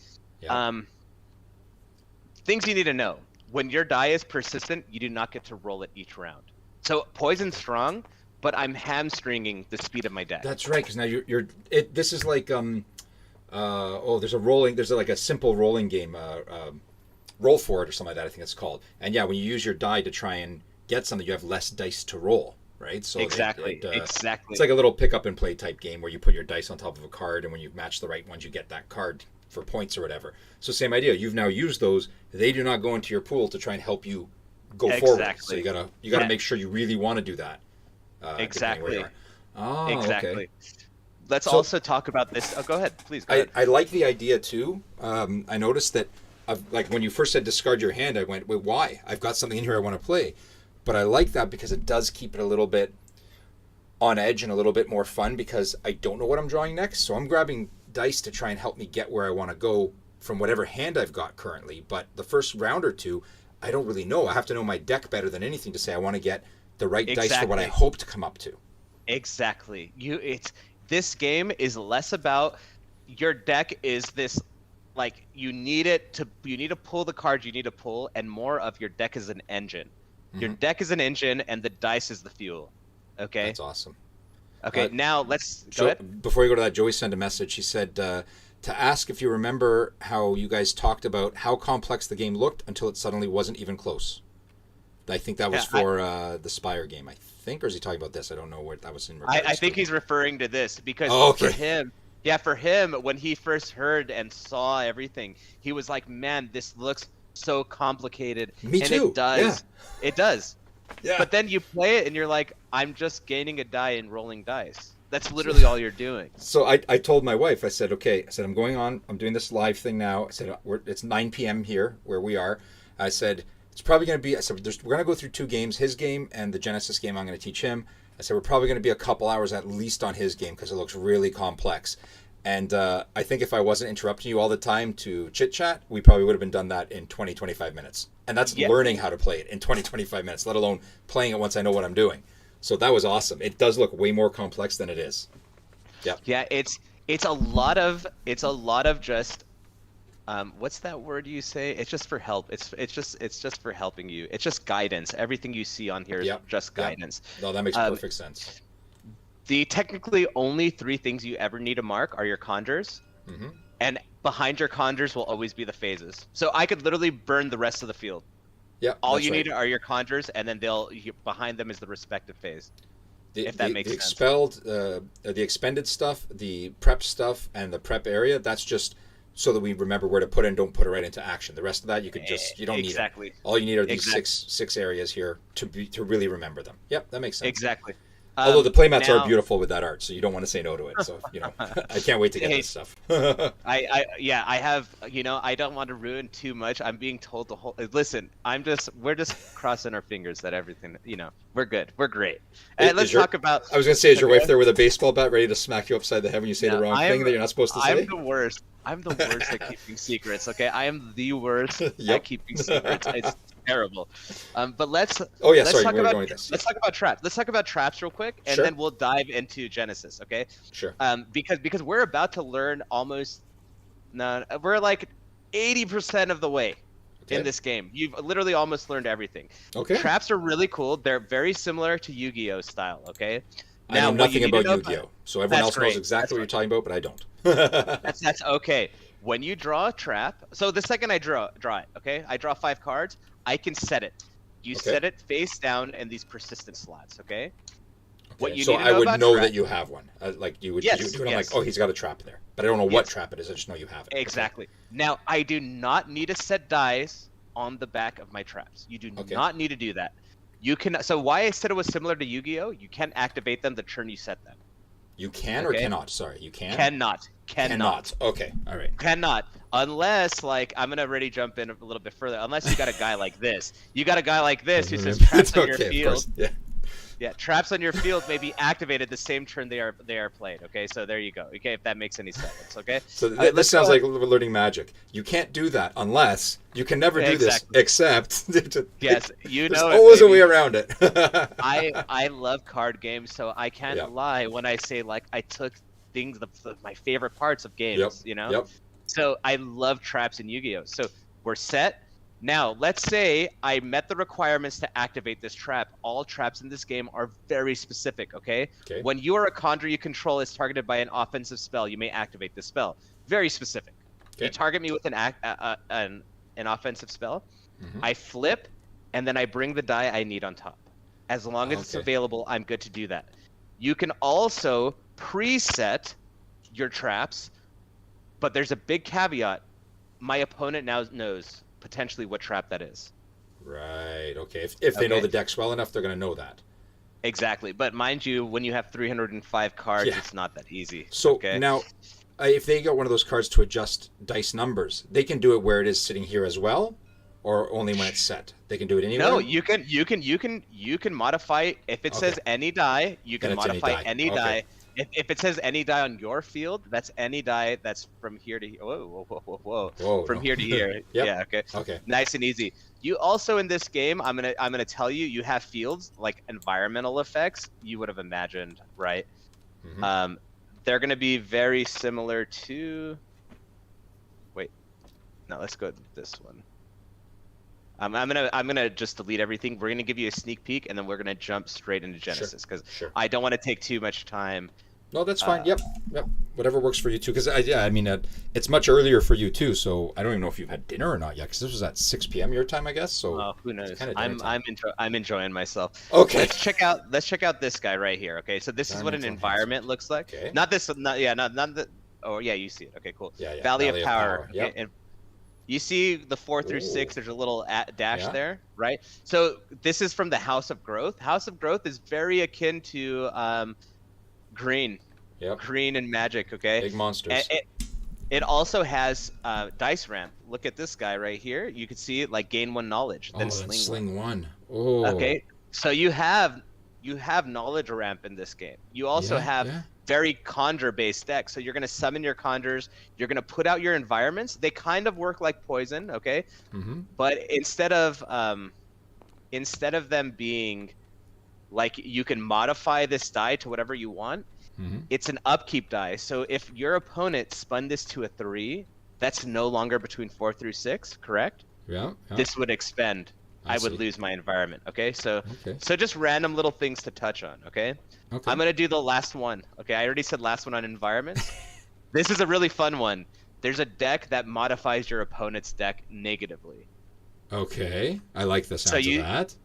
things you need to know: when your die is persistent, you do not get to roll it each round. So poison's strong, but I'm hamstringing the speed of my deck. That's right, because now this is like there's like a simple rolling game, roll for it or something like that, I think it's called. And yeah, when you use your die to try and get something, you have less dice to roll, right? So exactly. It's like a little pick up and play type game where you put your dice on top of a card, and when you match the right ones, you get that card for points or whatever. So same idea. You've now used those. They do not go into your pool to try and help you go forward. So you gotta make sure you really want to do that. Exactly. Oh, exactly. Okay. Let's also talk about this. Oh, go ahead, please. Go ahead. I like the idea too. I noticed that, like when you first said discard your hand, I went, wait, why? I've got something in here I want to play. But I like that because it does keep it a little bit on edge and a little bit more fun, because I don't know what I'm drawing next. So I'm grabbing dice to try and help me get where I want to go from whatever hand I've got currently. But the first round or two, I don't really know. I have to know my deck better than anything to say I want to get the right dice for what I Exactly. hope to come up to. Exactly. This game is less about your deck is this like you need to pull the cards you need to pull, and more of your deck is an engine. Your Hmm. deck is an engine and the dice is the fuel. Okay? That's awesome. Okay, now let's go ahead. Before you go to that, Joey sent a message. She said to ask if you remember how you guys talked about how complex the game looked until it suddenly wasn't even close. I think that was Yeah, for the Spire game, I think, or is he talking about this? I don't know what that was in regards I think to. he's referring to this because Oh, okay. for him, when he first heard and saw everything, he was like, "Man, this looks so complicated." Me And too. it does. Yeah. It does. Yeah. But then you play it and you're like, "I'm just gaining a die and rolling dice." That's literally all you're doing. So I told my wife, I said, okay, I said, I'm going on, I'm doing this live thing now. I said, it's 9 p.m. here where we are. I said, it's probably going to be, I said, we're going to go through 2 games, his game and the Genesis game I'm going to teach him. I said, we're probably going to be a couple hours at least on his game because it looks really complex. And I think if I wasn't interrupting you all the time to chit chat, we probably would have been done that in 20, 25 minutes. And that's Yeah. learning how to play it in 20, 25 minutes, let alone playing it once I know what I'm doing. So that was awesome. It does look way more complex than it is. Yep. Yeah, it's a lot of just what's that word you say? It's just for help. It's just for helping you. It's just guidance. Everything you see on here is Yep. just Yep. guidance. No, that makes perfect sense. The technically only 3 things you ever need to mark are your conjures, Hmm. and behind your conjures will always be the phases. So I could literally burn the rest of the field. Yeah, All that's you right. need are your conjures, and then behind them is the respective phase. The, if that the, makes the sense. expelled, the expended stuff, the prep stuff, and the prep area. That's just so that we remember where to put it and don't put it right into action. The rest of that, you don't need it. Exactly. All you need are these Exactly. six areas here to really remember them. Yep, that makes sense. Exactly. Although the playmats now- are beautiful with that art, so you don't want to say no to it. So I can't wait to get Hey, this stuff. I have, I don't want to ruin too much. I'm being told the whole. Listen, we're just crossing our fingers that everything, we're good, we're great. And let's talk about. I was gonna say, is your wife there with a baseball bat ready to smack you upside the head when you say the wrong thing that you're not supposed to say? I'm the worst. I'm the worst at keeping secrets. Okay, I am the worst Yep. at keeping secrets. It's terrible. But let's. Oh yeah, let's sorry, talk where are about, we going with this? Let's talk about traps. Let's talk about traps real quick, and Sure. then we'll dive into Genesis. Okay. Sure. Because we're about to learn almost. No, we're like 80% of the way Okay. in this game. You've literally almost learned everything. Okay. Traps are really cool. They're very similar to Yu-Gi-Oh style. Okay. I know what you nothing need to about know Yu-Gi-Oh, so everyone That's else great. knows exactly That's what you're talking about, but I don't. That's okay. When you draw a trap, so the second I draw it, okay, I draw 5 cards. I can set it. You Okay. set it face down in these persistent slots. Okay. What you so need to I know would about know trap- that you have one. Like you would Yes, do it. I'm yes. like, oh, he's got a trap there, but I don't know what Yes. trap it is. I just know you have it. Exactly. Now I do not need to set dice on the back of my traps. You do Okay. not need to do that. You can. So why I said it was similar to Yu-Gi-Oh, you can activate them the turn you set them. You can Okay. or cannot. Sorry, you can. Cannot. Okay. All right. Cannot. Unless, like, I'm gonna already jump in a little bit further. Unless you got a guy like this. You got a guy like this who says traps on your Okay, of field. course. Yeah. Yeah, traps on your field may be activated the same turn they are played. Okay, so there you go. Okay, if that makes any sense. Okay. So All right, this let's sounds go like we're learning magic. You can't do that unless you can never do Exactly. this except. Yes, you There's know it, always a baby. way around it. I love card games, so I can't Yeah. lie when I say like I took things my favorite parts of games. Yep. Yep. So I love traps in Yu-Gi-Oh. So we're set. Now, let's say I met the requirements to activate this trap. All traps in this game are very specific, okay? Okay. When you are a conjurer you control is targeted by an offensive spell, you may activate this spell. Very specific. Okay. You target me with an offensive spell, Mhm. I flip, and then I bring the die I need on top. As long as it's Okay. available, I'm good to do that. You can also preset your traps, but there's a big caveat. My opponent now knows potentially what trap that is. Right. Okay. If they know Okay. the decks well enough, they're going to know that. Exactly. But mind you, when you have 305 cards, Yeah. it's not that easy. So okay? now, if they got one of those cards to adjust dice numbers, they can do it where it is sitting here as well, or only when it's set. They can do it anywhere. No, you can modify if it Okay. says any die, you can Then it's any modify die. any Okay. die If it says any die on your field, that's any die that's from here to here. Whoa, whoa, whoa, whoa. Whoa, From no. here to here. Yep. Yeah, okay. Okay. Nice and easy. You also in this game, I'm gonna tell you, you have fields like environmental effects you would have imagined, right? Mm-hmm. They're gonna be very similar to. Wait, no, let's go with this one. I'm gonna just delete everything. We're gonna give you a sneak peek, and then we're gonna jump straight into Genesis because Sure. I don't want to take too much time. No, that's fine. Yep. Whatever works for you too. Because it's much earlier for you too. So I don't even know if you've had dinner or not yet. Because this was at 6 p.m. your time, I guess. So Who knows? Kind of I'm enjoying myself. Okay. Let's check out this guy right here. Okay, so this is what an environment looks like. Okay. Not this. Not the. Oh yeah, you see it. Okay, cool. Yeah. Valley of Power. Yep. Okay, and you see the 4 through 6. There's a little dash Yeah. there, right? So this is from the House of Growth. House of Growth is very akin to green. Yep. Green and Magic. Okay. Big monsters. It also has dice ramp. Look at this guy right here. You can see it like gain 1 knowledge, then sling one. Oh. Okay, so you have knowledge ramp in this game. You also have very conjure based decks. So you're gonna summon your conjures. You're gonna put out your environments. They kind of work like poison, okay? Mm-hmm. But instead of them being like you can modify this die to whatever you want, Mm-hmm. it's an upkeep die. So if your opponent spun this to a 3, that's no longer between 4 through 6, correct? Yeah. This would expend. I would see. lose my environment. Okay, so just random little things to touch on. Okay, I'm gonna do the last one. Okay, I already said last one on environments. This is a really fun one. There's a deck that modifies your opponent's deck negatively. Okay, I like the sounds of that.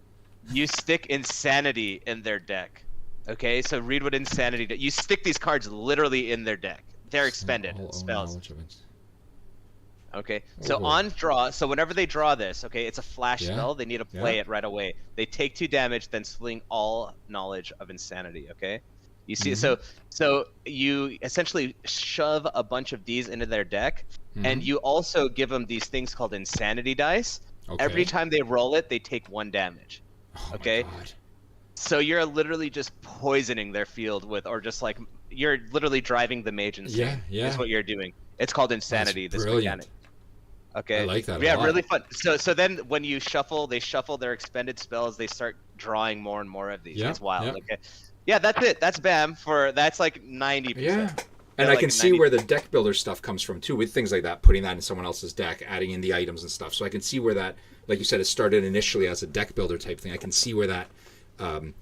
You stick insanity in their deck. Okay, so read what insanity does. You stick these cards literally in their deck. They're expended spells. Okay, so on draw, so whenever they draw this, okay, it's a flash spell. They need to play it right away. They take 2 damage, then sling all knowledge of insanity. Okay, you see, so you essentially shove a bunch of these into their deck, and you also give them these things called insanity dice. Every time they roll it, they take 1 damage. Okay, so you're literally just poisoning their field with, or just like you're literally driving the mage insane. Is what you're doing. It's called insanity. This mechanic. Okay. I like that. Yeah, really fun. So then when you shuffle, they shuffle their expended spells. They start drawing more and more of these. It's wild. Okay. Yeah, that's it. That's BAM that's like 90%. Yeah. And I can see where the deck builder stuff comes from too, with things like that, putting that in someone else's deck, adding in the items and stuff. So I can see where that, like you said, it started initially as a deck builder type thing. I can see where that, the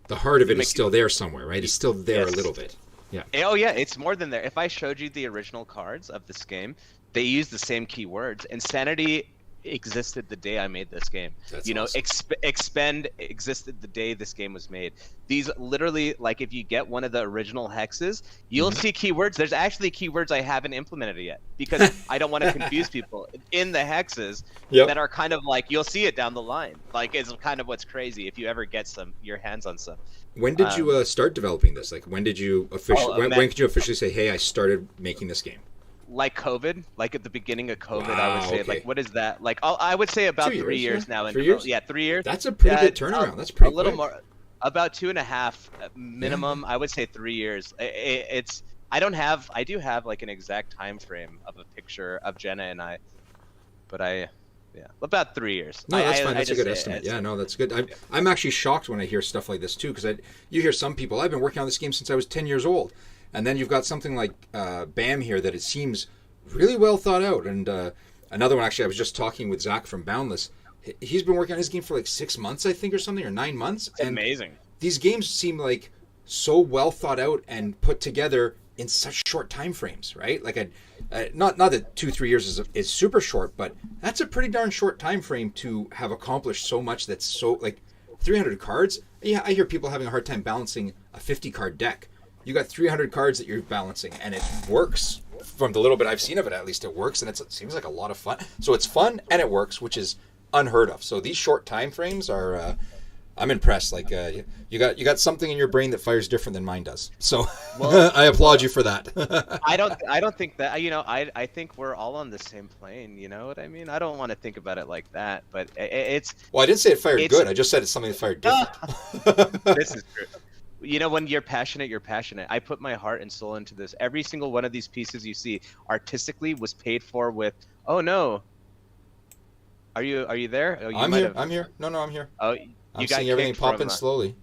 heart of it is still there somewhere, right? It's still there a little bit. Yeah. Oh yeah, it's more than there. If I showed you the original cards of this game, they use the same keywords. Insanity existed the day I made this game. That's you know, awesome. expend existed the day this game was made. These literally, like, if you get one of the original hexes, you'll see keywords. There's actually keywords I haven't implemented yet because I don't want to confuse people in the hexes that are kind of like, you'll see it down the line. Like, it's kind of what's crazy if you ever get your hands on some. When did you start developing this? Like, when did you officially? When could you officially say, "Hey, I started making this game"? Like COVID, like at the beginning of COVID, I would say. Like, what is that? Like, I would say about 3 years now. 3 years? Yeah, 3 years. That's a pretty good turnaround. That's pretty. A little quick. more, about 2.5 minimum. I would say 3 years. I do have like an exact time frame of a picture of Jenna and I, but about 3 years. No, that's fine. That's a good estimate. Yeah, no, that's good. I'm actually shocked when I hear stuff like this too, because you hear some people. I've been working on this game since I was 10 years old, and then you've got something like BAM here that it seems really well thought out. And another one, actually, I was just talking with Zach from Boundless. He's been working on his game for like 6 months, I think, or something, or 9 months. It's amazing. These games seem like so well thought out and put together in such short time frames, right? Like, not that 2-3 years is super short, but that's a pretty darn short time frame to have accomplished so much. That's so, like, 300 cards. Yeah, I hear people having a hard time balancing a 50 card deck. You got 300 cards that you're balancing, and it works. From the little bit I've seen of it, at least it works, and it seems like a lot of fun. So it's fun and it works, which is unheard of. So these short time frames are. I'm impressed. Like you got something in your brain that fires different than mine does. So I applaud you for that. I don't think that, I think we're all on the same plane. You know what I mean? I don't want to think about it like that, but it's. Well, I didn't say it fired good. I just said it's something that fired different. This is true. You know, when you're passionate, you're passionate. I put my heart and soul into this. Every single one of these pieces you see artistically was paid for with, oh no, are you there? Oh, you I'm might here. have. I'm here. No, I'm here. Oh, I'm you got seeing everything kicked pop from. in slowly.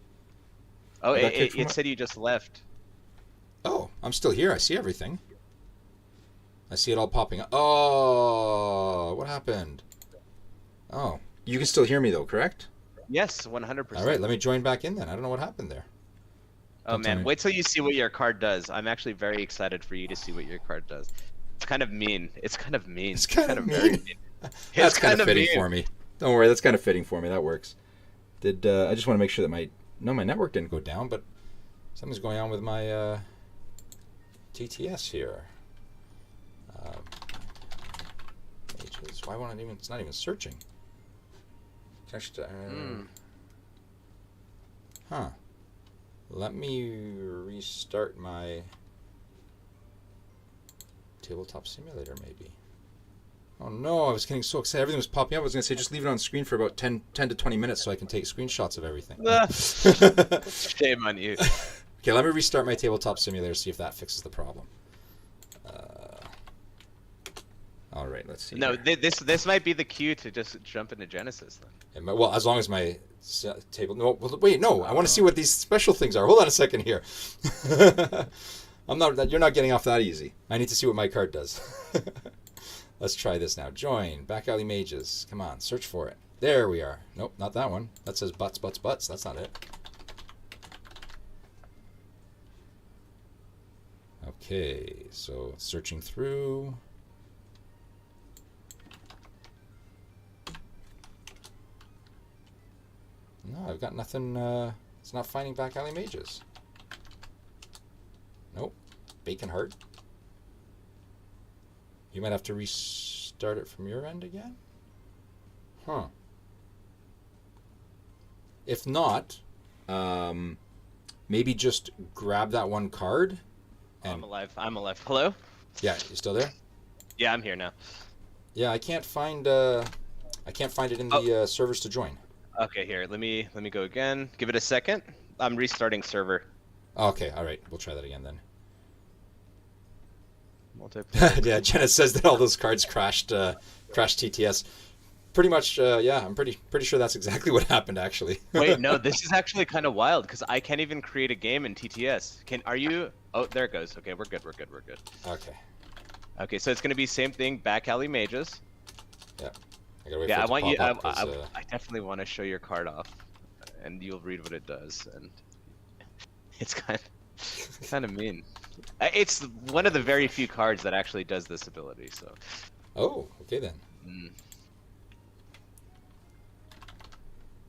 Oh, I got kicked from it what? said you just left. Oh, I'm still here. I see everything. I see it all popping up. Oh, what happened? Oh, you can still hear me though, correct? Yes, 100%. All right, let me join back in then. I don't know what happened there. Oh Don't tell man, me. wait till you see what your card does. I'm actually very excited for you to see what your card does. It's kind of mean. It's kind of mean. It's It's kind kind of of very mean. mean. That's It's kind kind of of fitting mean. for me. Don't worry, that's kind of fitting for me. That works. Did I just want to make sure that my network didn't go down, but something's going on with my TTS here. Um, pages. Why won't it even? It's not even searching. Actually, huh. Let me restart my tabletop simulator, maybe. Oh no, I was getting so excited. Everything was popping up. I was going to say just leave it on screen for about 10 to 20 minutes so I can take screenshots of everything. Ah, shame on you. Okay, let me restart my tabletop simulator, see if that fixes the problem. All right, let's see. No, here. this might be the cue to just jump into Genesis then. Well, as long as my table... No, wait, no. I want to see what these special things are. Hold on a second here. You're not getting off that easy. I need to see what my card does. Let's try this now. Join. Back Alley Mages. Come on, search for it. There we are. Nope, not that one. That says butts, butts, butts. That's not it. Okay, so searching through. No, I've got nothing. It's not finding Back Alley Mages. Nope. Bacon Heart. You might have to restart it from your end again? Huh. If not, maybe just grab that one card. And I'm alive. I'm alive. Hello? yeah, you still there? Yeah, I'm here now. Yeah, I can't find it in the servers to join. Okay, here. Let me go again. Give it a second. I'm restarting server. Okay, all right. We'll try that again then. Multiplayer. Yeah, Jenna says that all those cards crashed TTS. Pretty much, yeah. I'm pretty sure that's exactly what happened actually. Wait, no, this is actually kind of wild because I can't even create a game in TTS. Are you? Oh, there it goes. Okay, we're good. Okay. Okay, so it's gonna be same thing. Back Alley Mages. Yeah. I gotta wait Yeah, for I it to want you. pop up 'cause, I definitely want to show your card off, and you'll read what it does, and it's kind of mean. It's one of the very few cards that actually does this ability. So. Oh, okay then.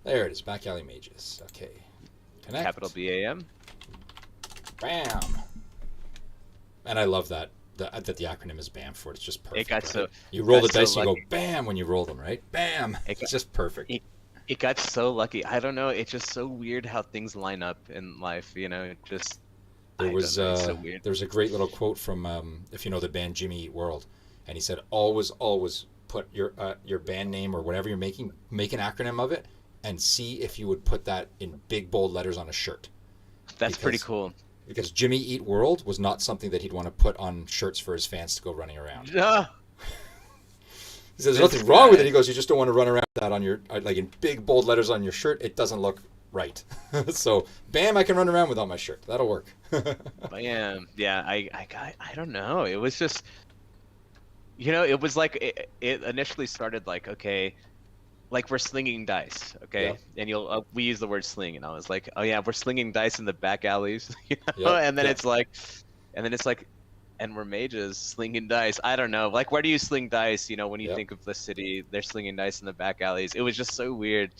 There it is. Back Alley Mages. Okay. Connect. Capital BAM. Bam. And I love that the acronym is BAM for it. It's just perfect. It got right? so. You roll the got so dice, you go lucky. BAM when you roll them, right? BAM. It's just perfect. It got so lucky. I don't know. It's just so weird how things line up in life. You know, it just. There was so weird. there was a great little quote from if you know the band Jimmy Eat World, and he said always put your band name or whatever you're making, make an acronym of it, and see if you would put that in big bold letters on a shirt. That's pretty cool. Because Jimmy Eat World was not something that he'd want to put on shirts for his fans to go running around. He says there's nothing wrong with it. He goes, you just don't want to run around with that on your like in big bold letters on your shirt. It doesn't look right. So bam, I can run around without my shirt. That'll work. Yeah, I don't know. It was just, it was like it initially started like, okay, like we're slinging dice, okay, Yeah. and we use the word sling, and I was like, oh yeah, we're slinging dice in the back alleys, Yeah, and then yeah. it's like, and we're mages slinging dice. I don't know, like where do you sling dice? When you Yeah. think of the city, they're slinging dice in the back alleys. It was just so weird.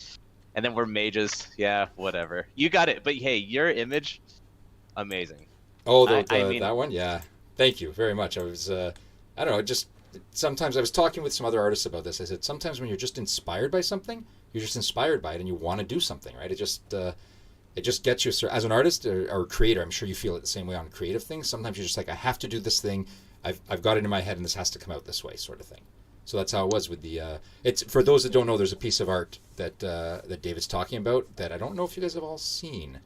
And then we're mages, yeah, whatever. You got it, but hey, your image, amazing. Oh, I mean, that one, yeah. Thank you very much. I was, I don't know, just sometimes I was talking with some other artists about this. I said sometimes when you're just inspired by something, you're just inspired by it and you want to do something, right? It just gets you as an artist or creator. I'm sure you feel it the same way on creative things. Sometimes you're just like, I have to do this thing. I've got it in my head and this has to come out this way, sort of thing. So that's how it was with the. It's for those that don't know. There's a piece of art that David's talking about that I don't know if you guys have all seen.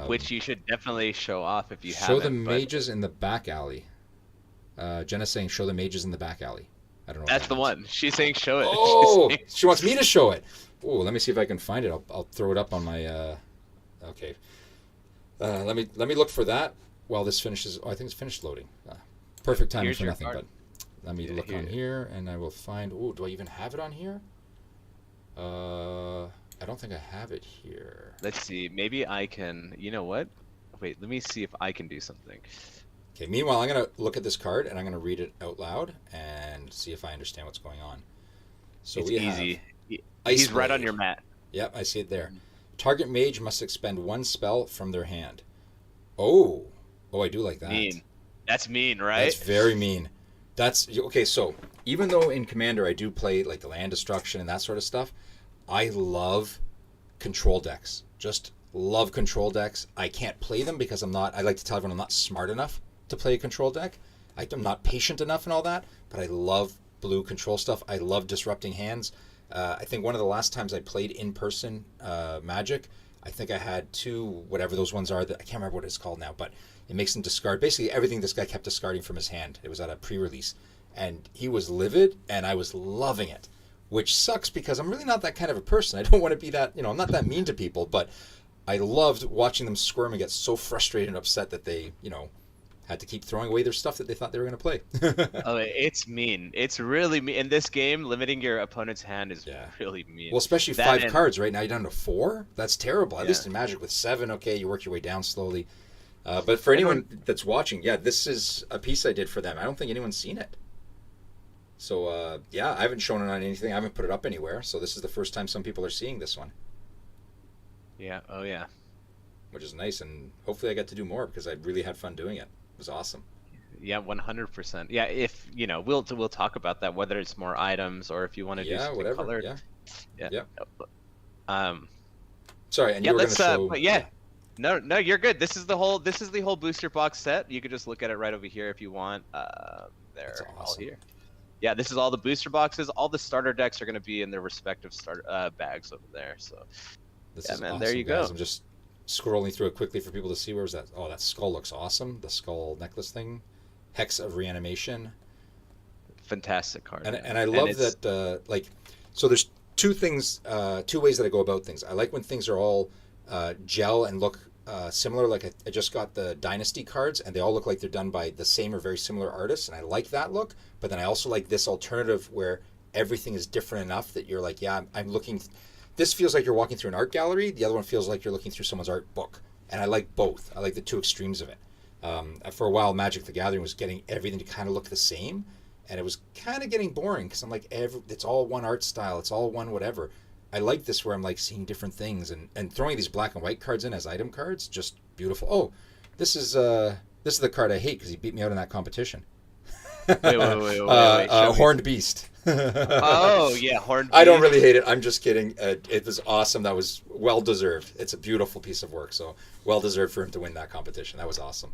Which you should definitely show off if you Show the haven't. But mages in the back alley. Jenna's saying show the mages in the back alley. I don't know what that's that the means. one. She's saying show it. She's Oh, saying, she wants me to show it. Oh, let me see if I can find it. I'll throw it up on my. Okay. Let me look for that while this finishes. Oh, I think it's finished loading. Perfect timing Here's for your nothing. card. But let me look on here, and I will find. Oh, do I even have it on here? I don't think I have it here. Let's see. Maybe I can. You know what? Wait. Let me see if I can do something. Okay. Meanwhile, I'm gonna look at this card and I'm gonna read it out loud and see if I understand what's going on. So It's we easy. have He's Ice right on Blade. your mat. Yep, I see it there. Target mage must expend one spell from their hand. Oh, I do like that. Mean. That's mean, right? That's very mean. That's okay. So even though in Commander I do play like the land destruction and that sort of stuff, I love control decks. Just love control decks. I can't play them because I'm not. I like to tell everyone I'm not smart enough to play a control deck. I'm not patient enough and all that. But I love blue control stuff. I love disrupting hands. I think one of the last times I played in person Magic, I think I had two whatever those ones are that I can't remember what it's called now, but it makes him discard basically everything this guy kept discarding from his hand. It was at a pre-release, and he was livid, and I was loving it, which sucks because I'm really not that kind of a person. I don't want to be that, I'm not that mean to people, but I loved watching them squirm and get so frustrated and upset that they, had to keep throwing away their stuff that they thought they were going to play. Oh, it's mean. It's really mean. In this game, limiting your opponent's hand is Yeah. really mean. Well, especially That 5 and- cards right now. You're down to 4. That's terrible. At Yeah. least in Magic with 7, okay, you work your way down slowly. But for anyone that's watching, yeah, this is a piece I did for them. I don't think anyone's seen it. So, yeah, I haven't shown it on anything. I haven't put it up anywhere. So this is the first time some people are seeing this one, Yeah. Oh, yeah. which is nice. And hopefully I get to do more because I really had fun doing it. It was awesome. Yeah, 100%. Yeah, if we'll talk about that, whether it's more items or if you want to do Yeah, something whatever. colored. Yeah. Yeah. Um. Sorry, and Yeah. you were going Let's. to show... But yeah. No, you're good. This is the whole booster box set. You could just look at it right over here if you want. That's They're all awesome. here. Yeah, this is all the booster boxes. All the starter decks are going to be in their respective bags over there. So This yeah, is man, awesome, there you guys. go. I'm just scrolling through it quickly for people to see. Where was that? Oh, that skull looks awesome. The skull necklace thing. Hex of Reanimation. Fantastic card. And, man. and I love it's- that, so there's two things, two ways that I go about things. I like when things are all gel and look similar. Like I just got the Dynasty cards, and they all look like they're done by the same or very similar artists, and I like that look. But then I also like this alternative where everything is different enough that you're like, yeah, I'm looking. This feels like you're walking through an art gallery. The other one feels like you're looking through someone's art book. And I like both. I like the two extremes of it. For a while, Magic the Gathering was getting everything to kind of look the same, and it was kind of getting boring because I'm like, it's all one art style, it's all one whatever. I like this where I'm like seeing different things and throwing these black and white cards in as item cards, just beautiful. Oh, this is the card I hate because he beat me out in that competition. Wait. Show me. Horned Beast. Oh yeah, Horned. I don't Beast. really hate it. I'm just kidding. It was awesome. That was well deserved. It's a beautiful piece of work. So well deserved for him to win that competition. That was awesome.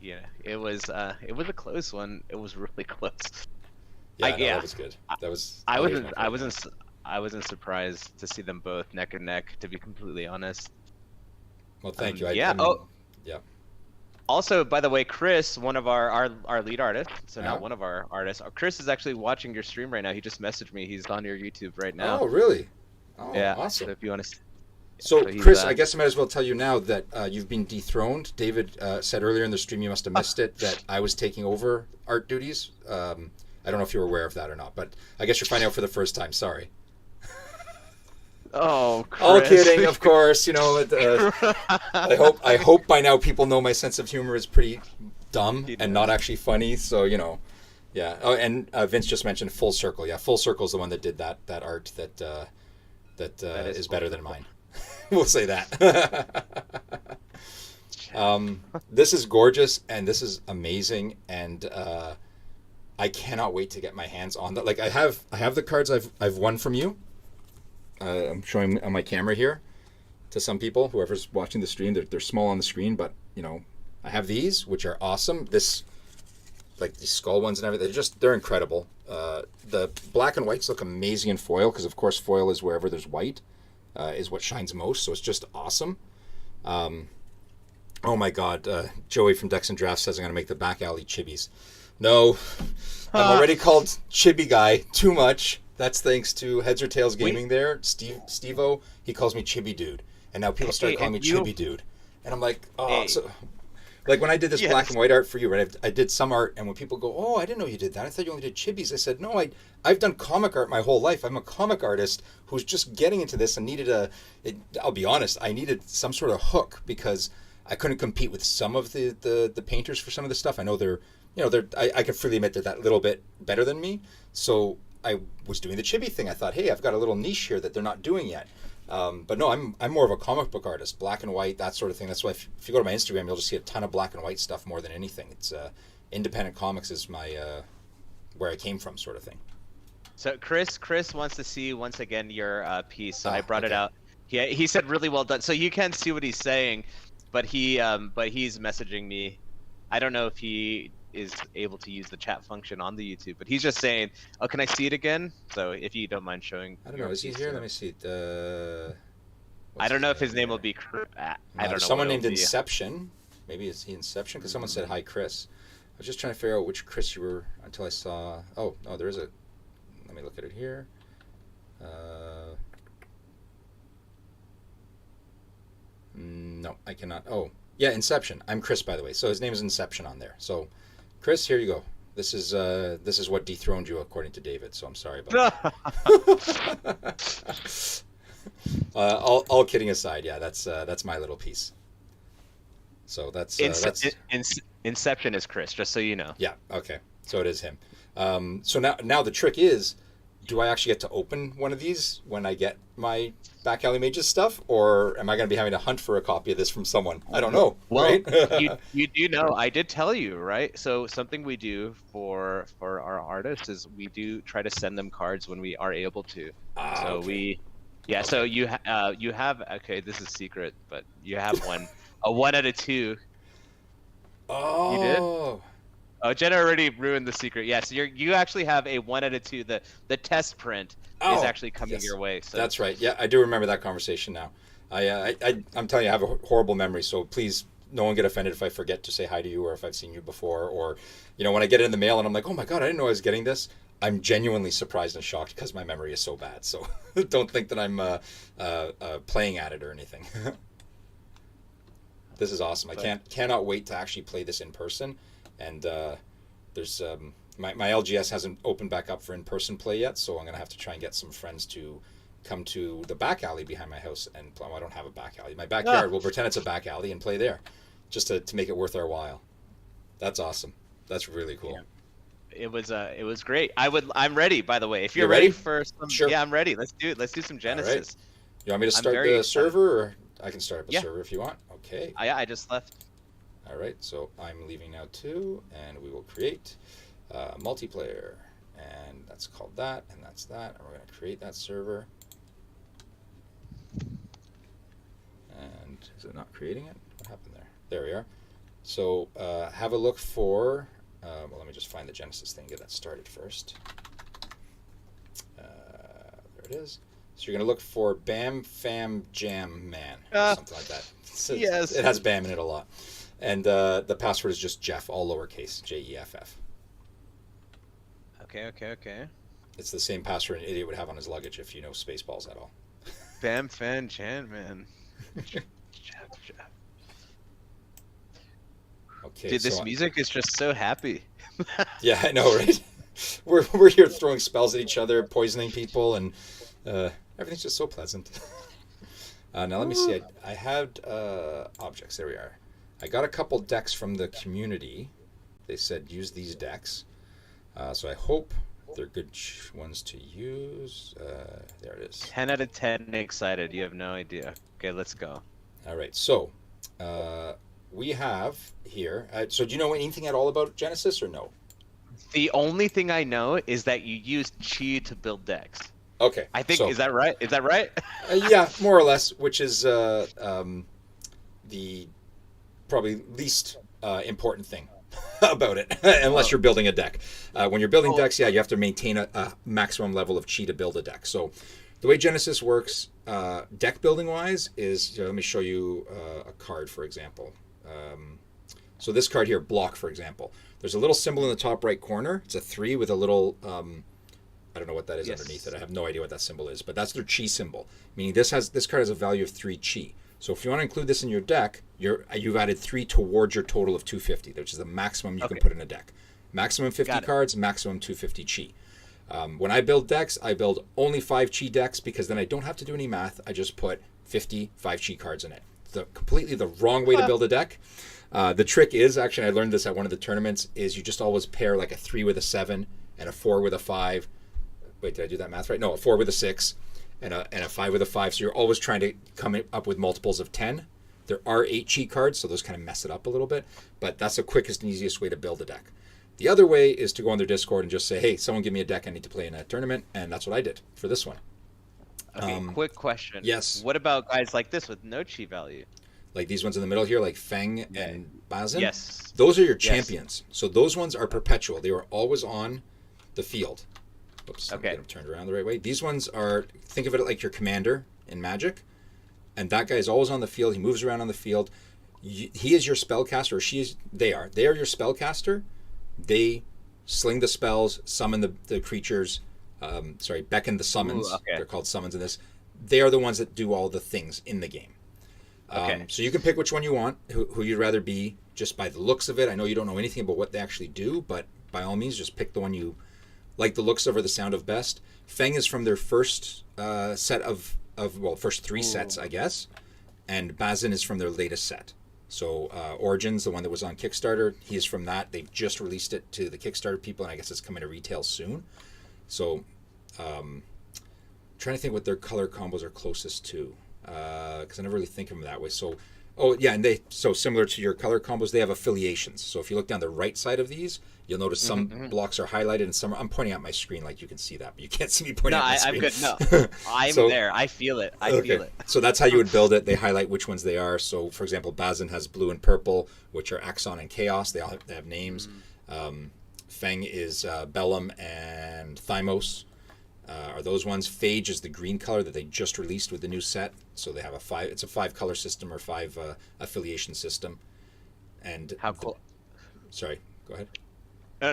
Yeah, it was a close one. It was really close. Yeah, yeah. That was good. That was. I that was wasn't my I favorite. wasn't I wasn't surprised to see them both neck and neck. To be completely honest. Well, thank you. Yeah. Yeah. Also, by the way, Chris, one of our lead artists, so Yeah. not one of our artists, Chris is actually watching your stream right now. He just messaged me. He's on your YouTube right now. Oh, really? Oh, yeah. awesome. So if you want to. So, he's, Chris, I guess I might as well tell you now that you've been dethroned. David said earlier in the stream, you must have missed it, that I was taking over art duties. I don't know if you were aware of that or not, but I guess you're finding out for the first time. Sorry. Oh, Chris. All kidding, of course. I hope by now people know my sense of humor is pretty dumb and not actually funny. So yeah. Oh, and Vince just mentioned Full Circle. Yeah, Full Circle is the one that did that art that is better than mine. We'll say that. This is gorgeous and this is amazing, and I cannot wait to get my hands on that. Like I have the cards I've won from you. I'm showing on my camera here to some people, whoever's watching the stream. They're small on the screen, but I have these, which are awesome. This, like these skull ones and everything, they're incredible. The black and whites look amazing in foil because, of course, foil is wherever there's white, is what shines most. So it's just awesome. Oh my God, Joey from Decks and Drafts says I'm gonna make the back alley chibis. No, I'm already called Chibi Guy too much. That's thanks to Heads or Tails Gaming there. Steve-O, he calls me Chibi Dude. And now people start calling me Chibi Dude. And I'm like, oh, so... Like when I did this black and white art for you, right? I did some art, and when people go, "Oh, I didn't know you did that. I thought you only did chibis." I said, "No, I've done comic art my whole life. I'm a comic artist who's just getting into this and needed I'll be honest, I needed some sort of hook because I couldn't compete with some of the painters for some of the stuff. I know I can freely admit they're that little bit better than me. So I was doing the chibi thing. I thought, hey, I've got a little niche here that they're not doing yet. But no, I'm more of a comic book artist, black and white, that sort of thing. That's why if you go to my Instagram, you'll just see a ton of black and white stuff more than anything. It's independent comics is my where I came from, sort of thing. So Chris wants to see once again your piece. So I brought it out. He said really well done. So you can't see what he's saying, but he's messaging me. I don't know if he is able to use the chat function on the YouTube, but he's just saying, "Oh, can I see it again?" So if you don't mind showing, I don't know. Is he here? Let me see. I don't know if his name will be. I don't know. Someone named Inception. Maybe is he Inception? Because someone said hi, Chris. I was just trying to figure out which Chris you were until I saw. Oh no, there is a. Let me look at it here. No, I cannot. Oh, yeah, Inception. I'm Chris, by the way. So his name is Inception on there. So, Chris, here you go. This is what dethroned you, according to David. So I'm sorry about that. All kidding aside, yeah, that's my little piece. So that's Inception is Chris, just so you know. Yeah. Okay. So it is him. So now the trick is, do I actually get to open one of these when I get my Back Alley Mages stuff, or am I going to be having to hunt for a copy of this from someone? I don't know. Well, right? you do know, I did tell you, right? So something we do for our artists is we do try to send them cards when we are able to. So okay. So you have, okay, this is secret, but you have a 1 out of 2. Oh. You did? Oh, Jenna already ruined the secret. Yeah, so you actually have a 1 out of 2. The test print is actually coming your way. So that's right. Yeah, I do remember that conversation now. I'm telling you, I have a horrible memory. So please, no one get offended if I forget to say hi to you or if I've seen you before, or when I get it in the mail and I'm like, oh my God, I didn't know I was getting this. I'm genuinely surprised and shocked because my memory is so bad. So don't think that I'm playing at it or anything. This is awesome. I cannot wait to actually play this in person. And there's my LGS hasn't opened back up for in-person play yet, so I'm gonna have to try and get some friends to come to the back alley behind my house and play. Well, I don't have a back alley. My backyard. We'll pretend it's a back alley and play there, just to make it worth our while. That's awesome. That's really cool. Yeah. It was great. I'm ready, by the way. If you're ready for some, sure. Yeah, I'm ready. Let's do it. Let's do some Genesis. Right. You want me to start the server, or I can start up a server if you want? Okay. I just left. All right, so I'm leaving now too, and we will create multiplayer, and that's called that, and that's that, and we're going to create that server. And is it not creating it? What happened there? There we are. So have a look for, well, let me just find the Genesis thing, get that started first. There it is. So you're going to look for Bam Fam Jam Man, or something like that. Yes. It has Bam in it a lot. And the password is just Jeff, all lowercase, Jeff. Okay. It's the same password an idiot would have on his luggage if you know Spaceballs at all. Bam Fan Chan, man. Jeff. Okay. Dude, this music is just so happy. Yeah, I know, right? We're here throwing spells at each other, poisoning people, and everything's just so pleasant. Now let me see. I had objects. There we are. I got a couple decks from the community. They said use these decks. So I hope they're good ones to use. There it is. 10 out of 10 excited. You have no idea. Okay, let's go. All right. So we have here. So do you know anything at all about Genesis or no? The only thing I know is that you use chi to build decks. Okay. I think, is that right? Is that right? Yeah, more or less, which is the probably least important thing about it, unless you're building a deck. When you're building decks, you have to maintain a maximum level of chi to build a deck. So The way Genesis works, deck building wise, is let me show you a card, for example. So this card here, block, for example. There's a little symbol in the top right corner. It's a 3 with a little, I don't know what that is underneath it. I have no idea what that symbol is, but that's their chi symbol. Meaning this card has a value of 3 chi. So if you want to include this in your deck, you've added 3 towards your total of 250, which is the maximum you can put in a deck. Maximum 50 cards, maximum 250 chi. When I build decks, I build only 5 chi decks because then I don't have to do any math. I just put 50 5 chi cards in it. It's completely the wrong way to build a deck. The trick is, actually, I learned this at one of the tournaments, is you just always pair like a 3 with a 7 and a 4 with a 5. Wait, did I do that math right? No, a 4 with a 6 and a 5 with a 5. So you're always trying to come up with multiples of 10. There are 8 cheat cards, so those kind of mess it up a little bit. But that's the quickest and easiest way to build a deck. The other way is to go on their Discord and just say, hey, someone give me a deck I need to play in a tournament. And that's what I did for this one. Okay, quick question. Yes. What about guys like this with no chi value? Like these ones in the middle here, like Feng and Bazin? Yes. Those are your champions. So those ones are perpetual. They are always on the field. Oops, okay. Get them turned around the right way. These ones are, think of it like your commander in Magic. And that guy is always on the field. He moves around on the field. He is your spellcaster, or they are your spellcaster. They sling the spells, summon the creatures, beckon the summons. Ooh, okay. They're called summons in this. They are the ones that do all the things in the game. So you can pick which one you want, who you'd rather be, just by the looks of it. I know you don't know anything about what they actually do, but by all means, just pick the one you like the looks of or the sound of best. Feng is from their first set first 3 sets, I guess, and Bazin is from their latest set. So Origins, the one that was on Kickstarter, he is from that. They've just released it to the Kickstarter people, and I guess it's coming to retail soon. So trying to think what their color combos are closest to. Because I never really think of them that way. So similar to your color combos, they have affiliations. So if you look down the right side of these, you'll notice some blocks are highlighted and some. I'm pointing at my screen like you can see that, but you can't see me pointing at my screen. I'm good. No, I'm there. I feel it. I feel it. So that's how you would build it. They highlight which ones they are. So for example, Bazin has blue and purple, which are Axon and Chaos. They have names. Feng is Bellum and Thymos. Are those ones. Phage is the green color that they just released with the new set. So they have it's a 5 color system or 5 affiliation system. And how cool. Sorry, go ahead.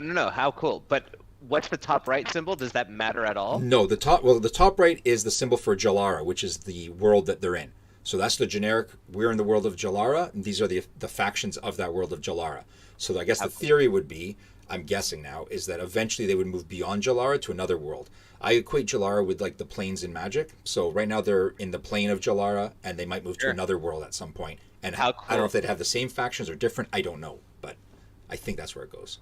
No, how cool. But what's the top right symbol? Does that matter at all? No, the top right is the symbol for Jalara, which is the world that they're in. So that's the generic, we're in the world of Jalara, and these are the factions of that world of Jalara. So I guess the theory would be, I'm guessing now, is that eventually they would move beyond Jalara to another world. I equate Jalara with like the planes in Magic. So right now they're in the plane of Jalara, and they might move to another world at some point. And how cool. I don't know if they'd have the same factions or different. I don't know, but I think that's where it goes.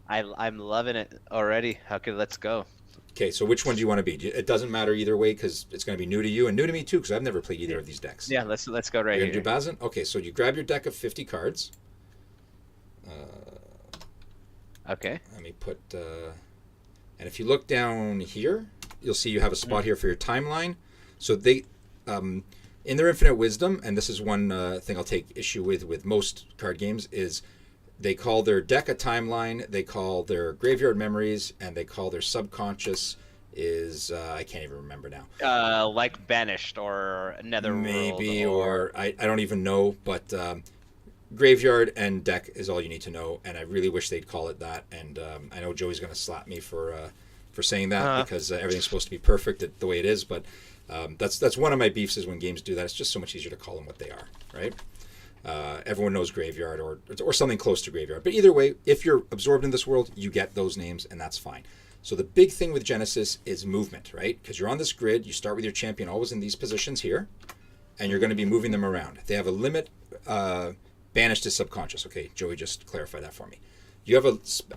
I'm loving it already. Let's go. Okay, so which one do you want to be? It doesn't matter either way because it's going to be new to you and new to me too because I've never played either of these decks. Yeah, let's go right You're here. You're going to do Bazin? Okay, so you grab your deck of 50 cards. Okay. Let me put... and if you look down here, you'll see you have a spot here for your timeline. So they... in their infinite wisdom, and this is one thing I'll take issue with most card games, is they call their deck a timeline, they call their graveyard memories, and they call their subconscious is I can't even remember now. Like Banished or Netherworld. Maybe, or I don't even know, but graveyard and deck is all you need to know, and I really wish they'd call it that. And I know Joey's going to slap me for saying that because everything's supposed to be perfect the way it is, but that's one of my beefs is when games do that. It's just so much easier to call them what they are, right? Everyone knows graveyard or something close to graveyard. But either way, if you're absorbed in this world, you get those names, and that's fine. So the big thing with Genesis is movement, right? Because you're on this grid, you start with your champion always in these positions here, and you're going to be moving them around. They have a limit, banished to subconscious. Okay, Joey just clarified that for me. You have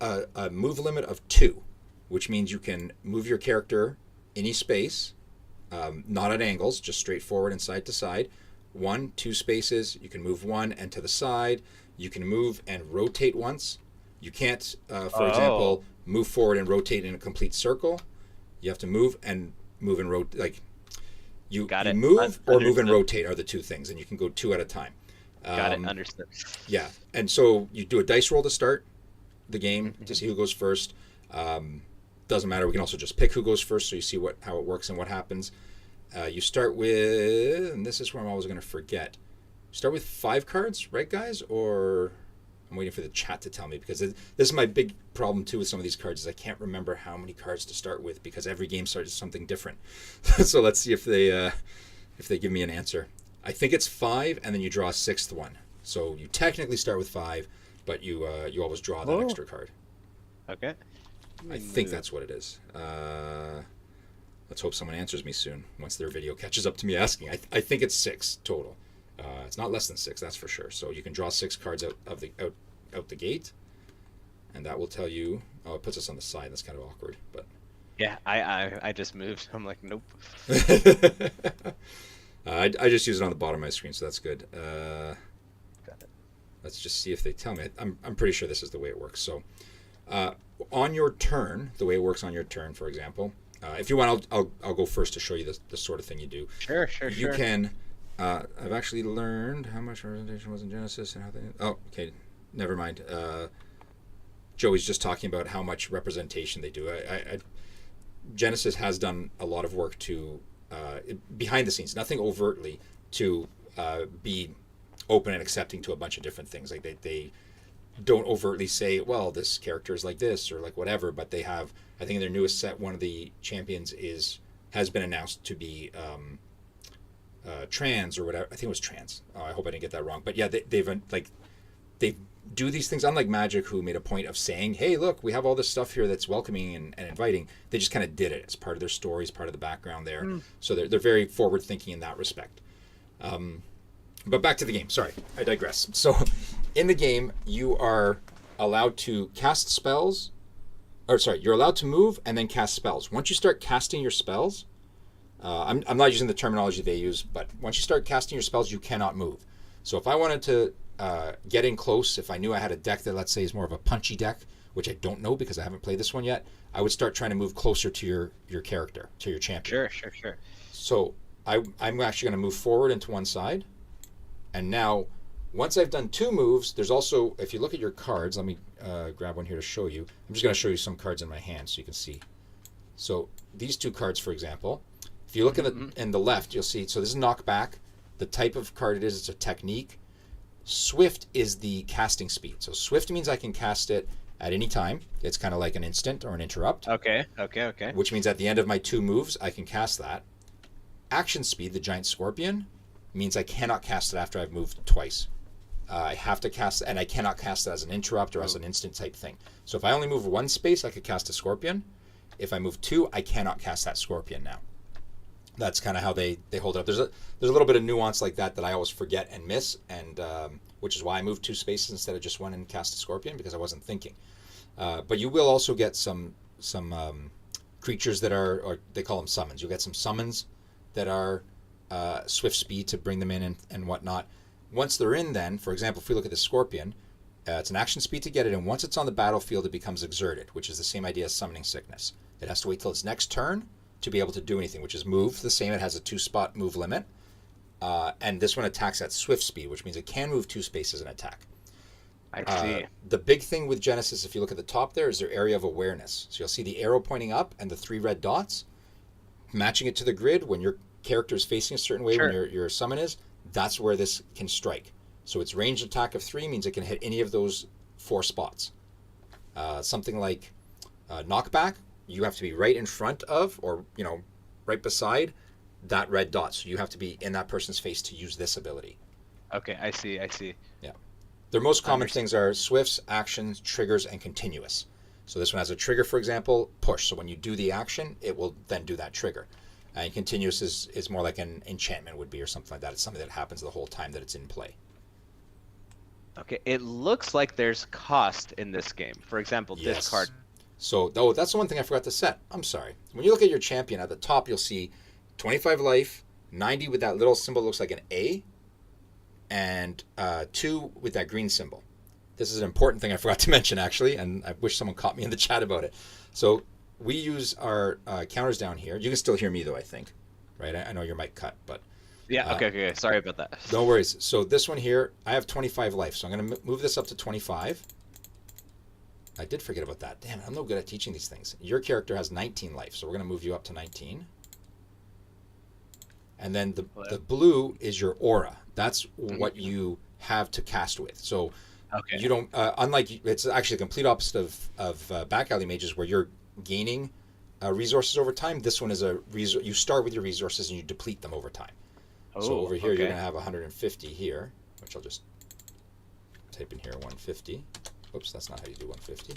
a move limit of 2, which means you can move your character any space, not at angles, just straight forward and side to side. 1, 2 spaces, you can move 1 and to the side. You can move and rotate once. You can't, for example, move forward and rotate in a complete circle. You have to move and rotate. Like you move or move and rotate are the 2 things, and you can go 2 at a time. Got it. Understood. Yeah, and so you do a dice roll to start the game to see who goes first. Doesn't matter. We can also just pick who goes first, so you see how it works and what happens. You start with, and this is where I'm always going to forget. Start with 5 cards, right, guys? Or I'm waiting for the chat to tell me, because this is my big problem too with some of these cards is I can't remember how many cards to start with because every game starts with something different. So let's see if they give me an answer. I think it's 5, and then you draw a 6th one. So you technically start with 5, but you always draw that extra card. Okay. I think that's what it is. Let's hope someone answers me soon once their video catches up to me asking. I think it's 6 total. It's not less than 6, that's for sure. So you can draw 6 cards out the gate, and that will tell you. Oh, it puts us on the side. That's kind of awkward, but. Yeah, I just moved. I'm like, nope. I just use it on the bottom of my screen, so that's good. Got it. Let's just see if they tell me. I'm pretty sure this is the way it works. So, on your turn, the way it works on your turn, for example, if you want, I'll go first to show you the sort of thing you do. Sure. You can. I've actually learned how much representation was in Genesis and how they. Oh, okay, never mind. Joey's just talking about how much representation they do. Genesis has done a lot of work to behind the scenes, nothing overtly, to be open and accepting to a bunch of different things. Like they don't overtly say, well, this character is like this or like whatever, but they have. I think in their newest set, one of the champions has been announced to be trans or whatever. I think it was trans. I hope I didn't get that wrong. But yeah, they do these things. Unlike Magic, who made a point of saying, hey, look, we have all this stuff here that's welcoming and inviting. They just kind of did it as part of their stories, part of the background there. So they're very forward thinking in that respect. But back to the game. Sorry, I digress. So in the game, you are allowed to cast spells. You're allowed to move and then cast spells. Once you start casting your spells, I'm not using the terminology they use, but once you start casting your spells, you cannot move. So if I wanted to get in close, if I knew I had a deck that, let's say, is more of a punchy deck, which I don't know because I haven't played this one yet, I would start trying to move closer to your character, to your champion. Sure. So I'm actually going to move forward into one side. And now, once I've done 2 moves, there's also, if you look at your cards, let me grab one here to show you. I'm just going to show you some cards in my hand so you can see. So these 2 cards, for example, if you look in the left, you'll see, so this is knockback. The type of card it is, it's a technique. Swift is the casting speed. So Swift means I can cast it at any time. It's kind of like an instant or an interrupt. Okay. Which means at the end of my 2 moves, I can cast that. Action speed, the giant scorpion, means I cannot cast it after I've moved twice. I have to cast, and I cannot cast it as an interrupt or as an instant type thing. So if I only move 1 space, I could cast a scorpion. If I move 2, I cannot cast that scorpion now. That's kind of how they hold it up. There's a little bit of nuance like that I always forget and miss, and which is why I moved 2 spaces instead of just 1 and cast a scorpion, because I wasn't thinking. But you will also get some creatures that are, or they call them summons. You'll get some summons that are swift speed to bring them in and whatnot. Once they're in, then, for example, if we look at the scorpion, it's an action speed to get it, and once it's on the battlefield, it becomes exerted, which is the same idea as summoning sickness. It has to wait till its next turn to be able to do anything, which is move the same. It has a 2-spot move limit. And this one attacks at swift speed, which means it can move 2 spaces and attack. I see. The big thing with Genesis, if you look at the top there, is their area of awareness. So you'll see the arrow pointing up and the 3 red dots, matching it to the grid. When your character is facing a certain way, when your summon is, that's where this can strike. So its ranged attack of 3 means it can hit any of those 4 spots. Something like knockback, you have to be right in front of, or right beside that red dot. So you have to be in that person's face to use this ability. Okay, I see. Yeah. Their most common things are swifts, actions, triggers, and continuous. So this one has a trigger, for example, push. So when you do the action, it will then do that trigger. And continuous is more like an enchantment would be, or something like that. It's something that happens the whole time that it's in play. Okay, it looks like there's cost in this game. For example, this card. So, that's the one thing I forgot to set. I'm sorry. When you look at your champion, at the top you'll see 25 life, 90 with that little symbol that looks like an A, and 2 with that green symbol. This is an important thing I forgot to mention, actually, and I wish someone caught me in the chat about it. So we use our counters down here. You can still hear me, though, I think. Right? I know your mic cut, but... Yeah, okay. Sorry about that. No worries. So this one here, I have 25 life, so I'm going to move this up to 25. I did forget about that. Damn it, I'm no good at teaching these things. Your character has 19 life, so we're going to move you up to 19. And then the Hello? the blue is your aura. That's what you have to cast with. So Okay. you don't unlike it's actually the complete opposite of back alley mages where you're gaining resources over time. This one is you start with your resources and you deplete them over time. So Oh, over here you're okay. going to have 150 here, which I'll just type in here 150. Oops, that's not how you do 150.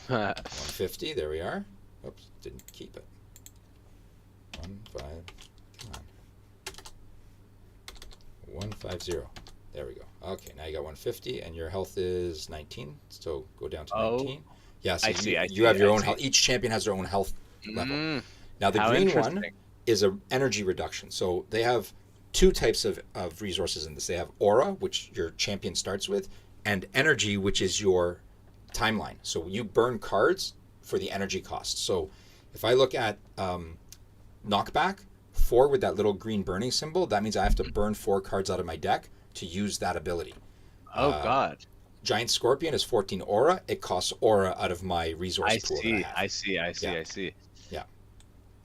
150, there we are. Oops, didn't keep it. 15, come on. 150. There we go. Okay, now you got 150, and your health is 19. So go down to Oh, 19. Yeah, so I see. I you see. have your I own see. health. Each champion has their own health level. Now the How green one interesting. is a energy reduction. So they have two types of resources in this. They have aura, which your champion starts with, and energy, which is your timeline. So you burn cards for the energy cost. So if I look at knockback, 4 with that little green burning symbol, that means I have to burn 4 cards out of my deck to use that ability. Oh God. Giant Scorpion is 14 aura. It costs aura out of my resource I pool that I see. have. I see. I see. Yeah, I see. yeah.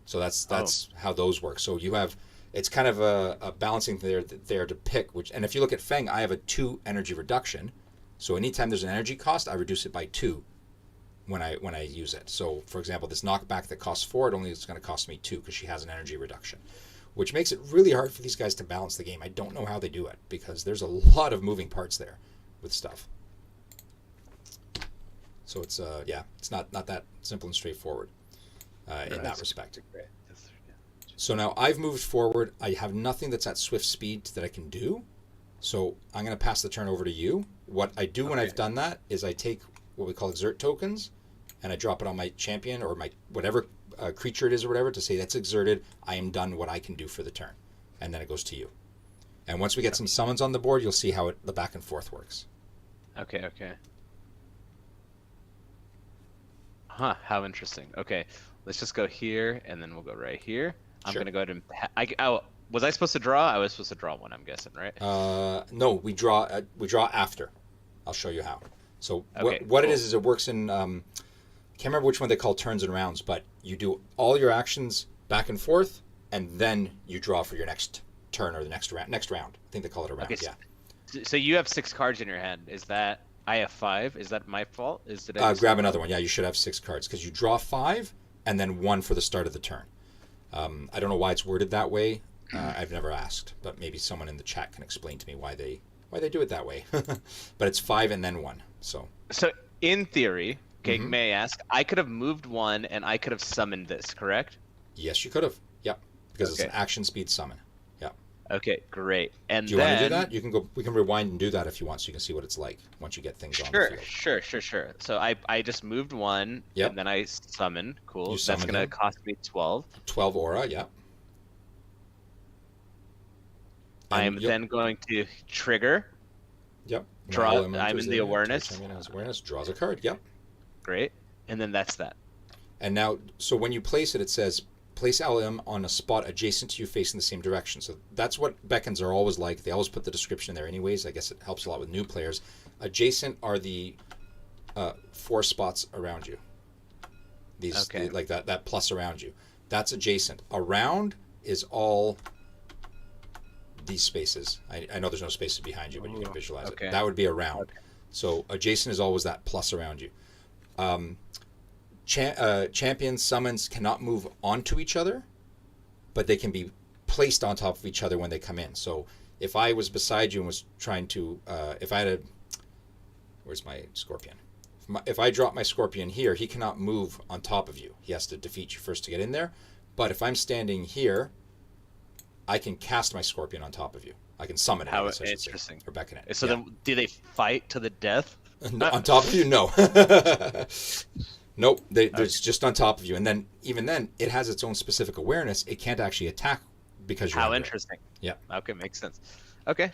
So that's Oh, how those work. So you have it's kind of a balancing there to pick which. And if you look at Feng, I have a 2 energy reduction. So anytime there's an energy cost, I reduce it by 2 when I use it. So for example, this knockback that costs 4, it only is going to cost me 2 because she has an energy reduction, which makes it really hard for these guys to balance the game. I don't know how they do it because there's a lot of moving parts there with stuff. So it's it's not that simple and straightforward in that respect. great. So now I've moved forward. I have nothing that's at swift speed that I can do. So I'm going to pass the turn over to you. What I do when I've done that is I take what we call exert tokens and I drop it on my champion or my whatever creature it is or whatever to say that's exerted. I am done what I can do for the turn. And then it goes to you. And once we get some summons on the board, you'll see how the back and forth works. Okay. Okay. Huh. How interesting. Okay. Let's just go here, and then we'll go right here. I'm Sure. gonna go ahead and. Was I supposed to draw? I was supposed to draw one. I'm guessing, right? No, we draw after. I'll show you how. So Okay. what it Cool. is it works in can't remember which one they call turns and rounds, but you do all your actions back and forth, and then you draw for your next turn or the next round. Next round, I think they call it a round. Okay. Yeah. So you have 6 cards in your hand. Is that I have 5? Is that my fault? Did I do Grab something another wrong? one. Yeah, you should have 6 cards because you draw 5 and then 1 for the start of the turn. I don't know why it's worded that way. I've never asked, but maybe someone in the chat can explain to me why they do it that way. But it's 5 and then 1. So So in theory, okay, Mhm. may I ask? I could have moved one, and I could have summoned this, correct? yes, you could have. Yep, because it's Okay. an action speed summon. Yeah. Okay, great. And Do you want to do then that? You can go. We can rewind and do that if you want, so you can see what it's like once you get things on the sure, field. sure. So I just moved one, Yep. and then I summon. Cool. You That's summoned gonna him. cost me 12. 12 aura. Yep. I And am you'll- then going to trigger. Yep. Draw. Now I'm in the awareness. Champion has awareness. Draws a card. Yep. Great. And then that's that. And now, so when you place it, it says place LM on a spot adjacent to you facing the same direction. So that's what beckons are always like. They always put the description there anyways. I guess it helps a lot with new players. Adjacent are the 4 spots around you. These Okay. like that plus around you. That's adjacent. Around is all these spaces. I know there's no spaces behind you, but you can Ooh, visualize okay. it. That would be around. Okay. So adjacent is always that plus around you. Champions summons cannot move onto each other, but they can be placed on top of each other when they come in. So if I was beside you and was trying to, if I had a, where's my scorpion? If I drop my scorpion here, he cannot move on top of you. He has to defeat you first to get in there. But if I'm standing here, I can cast my scorpion on top of you. I can summon it. How I guess I should say, interesting. or beckon it. So Yeah. then, do they fight to the death? On top of you, no. Nope, there's just on top of you, and then even then, it has its own specific awareness. It can't actually attack because you're How under it. interesting. Yeah. Okay, makes sense. Okay.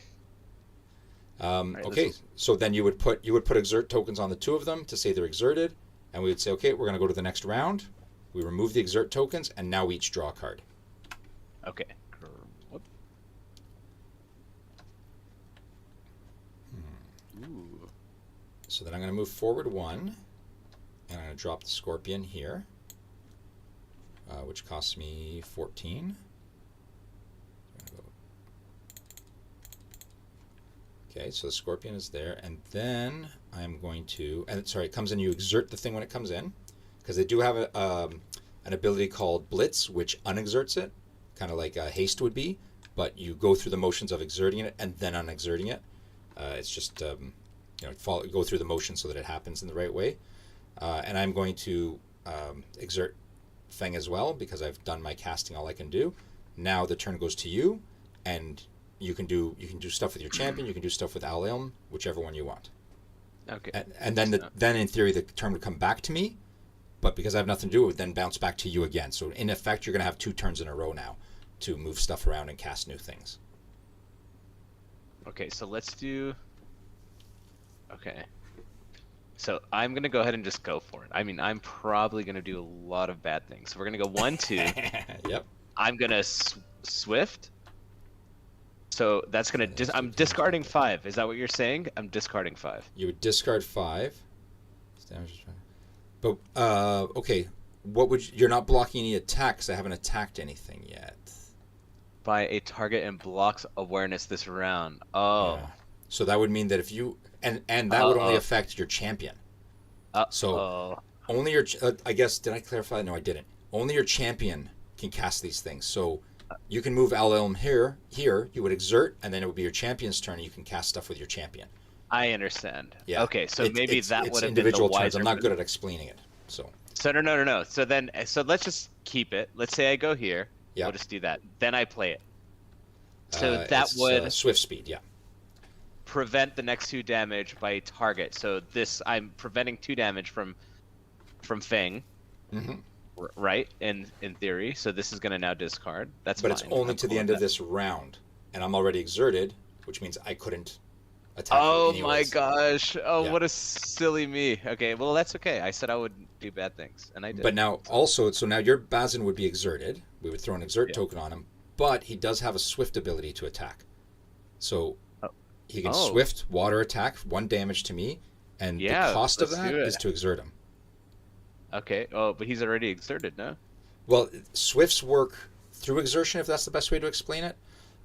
Right, Okay, so then you would put exert tokens on the 2 of them to say they're exerted, and we would say, okay, we're going to go to the next round. We remove the exert tokens, and now we each draw a card. Okay. Whoop. Ooh. So then I'm going to move forward 1, and I'm going to drop the scorpion here, which costs me 14. Okay, so the Scorpion is there, and then I'm going to, and sorry, it comes in, you exert the thing when it comes in, because they do have an ability called Blitz, which unexerts it, kind of like haste would be, but you go through the motions of exerting it and then unexerting it. It's just, go through the motion so that it happens in the right way. And I'm going to exert Feng as well, because I've done my casting all I can do. Now the turn goes to you, and you can do stuff with your champion, you can do stuff with Alilm, whichever one you want. Okay. And then in theory the turn would come back to me, but because I have nothing to do, it would then bounce back to you again. So in effect, you're going to have 2 turns in a row now to move stuff around and cast new things. Okay, so let's do. Okay. So I'm gonna go ahead and just go for it. I mean, I'm probably gonna do a lot of bad things. So we're gonna go 1, 2. Yep. I'm gonna Swift. So that's gonna. I'm discarding 5. Is that what you're saying? I'm discarding 5. You would discard 5. But okay, what would you're not blocking any attacks? I haven't attacked anything yet. By a target and blocks awareness this round. Oh. Yeah. So that would mean that if you and that would only affect your champion. So only your I guess, did I clarify? No, I didn't. Only your champion can cast these things. So you can move Alilm here. You would exert, and then it would be your champion's turn, and you can cast stuff with your champion. I understand. Yeah. Okay, so maybe that would have been individual the wiser. turns. I'm not good at explaining it. So no. So let's just keep it. Let's say I go here. Yeah. We'll just do that. Then I play it. So that would swift speed. Yeah. prevent the next 2 damage by a target. So this, I'm preventing 2 damage from Feng. Mm-hmm. Right, in theory. So this is going to now discard. That's but fine. It's only to the end of this round, and I'm already exerted, which means I couldn't attack. Oh you my anyways. gosh! Oh, Yeah. what a silly me. Okay, well that's okay. I said I would do bad things, and I did. But now also, so now your Bazin would be exerted. We would throw an exert Yeah. token on him, but he does have a swift ability to attack. So he can Oh. swift water attack, 1 damage to me, and the cost of that is to exert him. Okay. Oh, but he's already exerted, no? Well, swifts work through exertion, if that's the best way to explain it.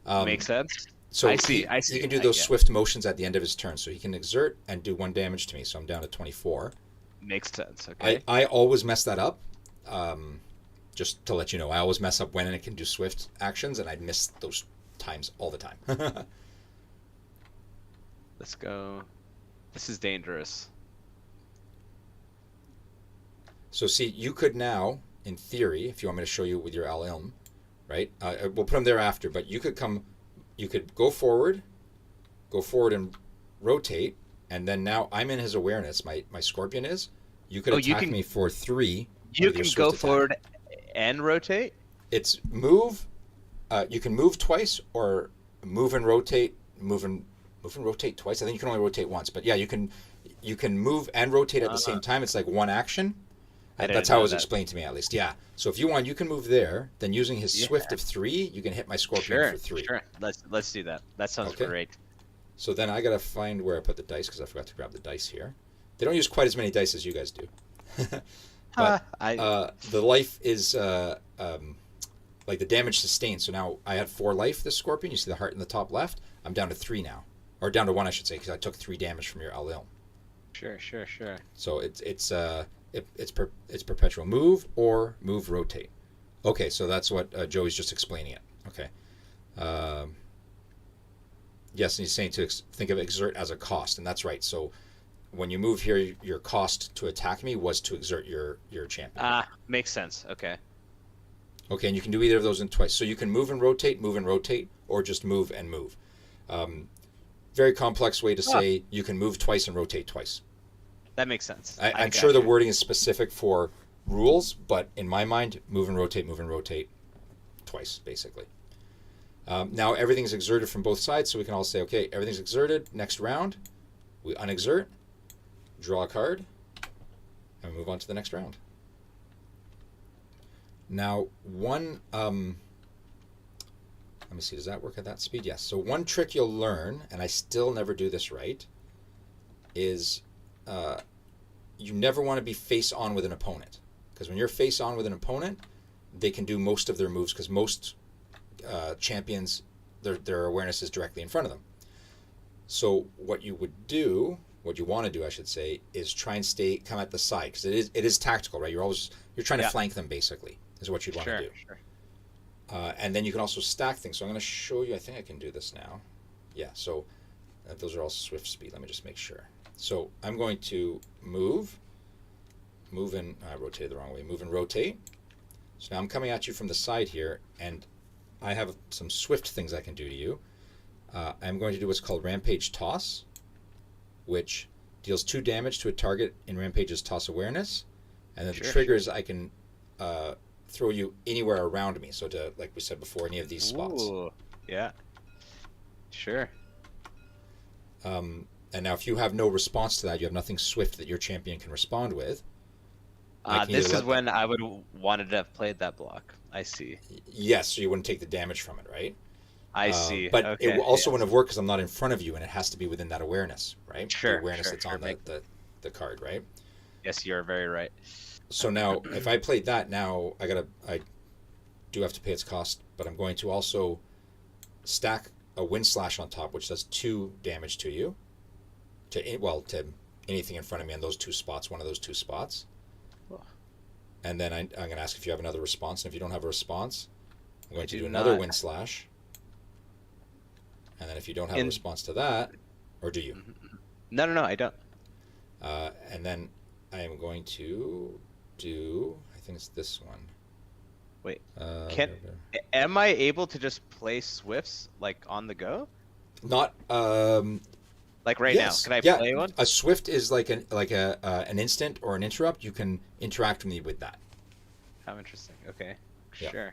Makes sense. So I see. He can do those swift motions at the end of his turn. So he can exert and do 1 damage to me. So I'm down to 24. Makes sense. Okay. I always mess that up. Just to let you know, I always mess up when it can do swift actions, and I miss those times all the time. Let's go. This is dangerous. So see, you could now, in theory, if you want me to show you with your Alilm, right? We'll put him there after, but you could go forward and rotate, and then now I'm in his awareness. My Scorpion is. You could attack me for 3. You can go forward and rotate? It's move. You can move twice, or move and rotate. Move and rotate twice. I think you can only rotate once, but yeah, you can move and rotate at the same time. It's like 1 action. That's how it was explained to me, at least. Yeah. So if you want, you can move there. Then using his swift of 3, you can hit my Scorpion for 3. Sure. Let's do that. That sounds great. So then I gotta find where I put the dice, because I forgot to grab the dice here. They don't use quite as many dice as you guys do. But the life is like the damage sustained. So now I had 4 life. This Scorpion. You see the heart in the top left. I'm down to 3 now, or down to 1, I should say, because I took 3 damage from your Alilm. Sure. So it's perpetual move or move rotate. Okay, so that's what Joey's just explaining it. Okay. Yes, and he's saying to think of exert as a cost, and that's right. So when you move here, your cost to attack me was to exert your champion. Makes sense. Okay. Okay, and you can do either of those in twice. So you can move and rotate, or just move and move. Very complex way to say you can move twice and rotate twice. That makes sense. I'm sure the wording is specific for rules, but in my mind, move and rotate twice, basically. Now everything's exerted from both sides, so we can all say, okay, everything's exerted. Next round, we unexert, draw a card, and we move on to the next round. Now, let me see, does that work at that speed? Yes. So one trick you'll learn, and I still never do this right, is you never want to be face on with an opponent, because when you're face on with an opponent, they can do most of their moves, because most champions, their awareness is directly in front of them. So what you would do, what you want to do, I should say, is try and come at the side because it is tactical, right? You're trying to Yeah. flank them basically is what you'd want to Sure. do. Sure. And then you can also stack things. So I'm going to show you. I think I can do this now. Yeah. So those are all swift speed. Let me just make sure. So I'm going to move and I rotated the wrong way. Move and rotate. So now I'm coming at you from the side here, and I have some swift things I can do to you. I'm going to do what's called Rampage Toss, which deals 2 damage to a target in Rampage's toss awareness, and then the triggers I can throw you anywhere around me. So to, like we said before, any of these spots. Ooh. Yeah. Sure. And now if you have no response to that, you have nothing swift that your champion can respond with. This is when I would wanted to have played that block. I see. Yes, so you wouldn't take the damage from it, right? I see. But okay. it also wouldn't have worked because I'm not in front of you, and it has to be within that awareness, right? Sure. The awareness sure, that's sure. on the card, right? Yes, you're very right. So now, if I played that, now I do have to pay its cost, but I'm going to also stack a wind slash on top, which does 2 damage to you, to anything in front of me on those 2 spots, one of those 2 spots. And then I'm going to ask if you have another response, and if you don't have a response, I'm going to do another wind slash. And then if you don't have a response to that, or do you? No, I don't. And then I am going to do, I think it's this one. Wait, am I able to just play Swifts like on the go? Not like right yes. now. Can I play one? A Swift is like an instant or an interrupt. You can interact with me with that. How interesting. Okay. Yeah. Sure.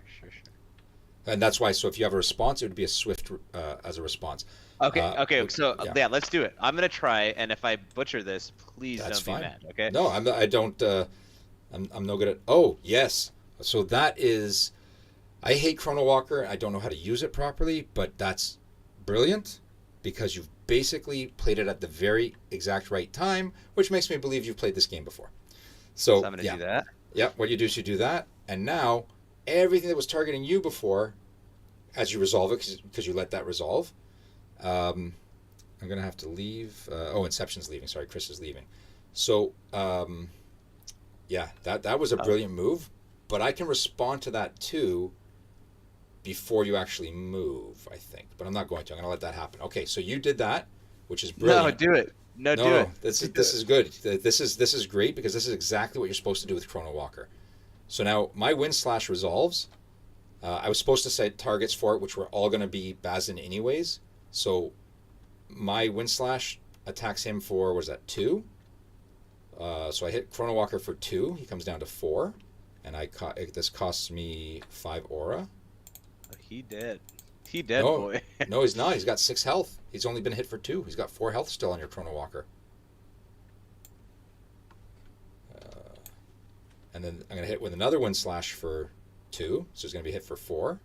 And that's why. So if you have a response, it would be a Swift as a response. Okay. So yeah, let's do it. I'm gonna try, and if I butcher this, please That's don't fine. be mad. Okay. No, I don't. I'm no good at. Oh yes. So that is. I hate Chrono Walker. I don't know how to use it properly, but that's brilliant because you've basically played it at the very exact right time, which makes me believe you've played this game before. So I'm gonna do that. Yeah. What you do is you do that, and now everything that was targeting you before, as you resolve it, because you let that resolve. I'm gonna have to leave. Inception's leaving. Sorry, Chris is leaving. So yeah, that was a brilliant move, but I can respond to that too before you actually move, I think. But I'm not going to. I'm going to let that happen. Okay, so you did that, which is brilliant. No, do it. No, do it. This is good. This is great because this is exactly what you're supposed to do with Chrono Walker. So now my wind slash resolves. I was supposed to set targets for it, which were all going to be Bazin anyways. So my wind slash attacks him for, what is that, 2? So I hit Chrono Walker for 2. He comes down to 4, and this costs me 5 aura. He dead, boy. No, he's not. He's got 6 health. He's only been hit for 2. He's got 4 health still on your Chrono Walker. And then I'm going to hit with another wind slash for 2, so he's going to be hit for 4.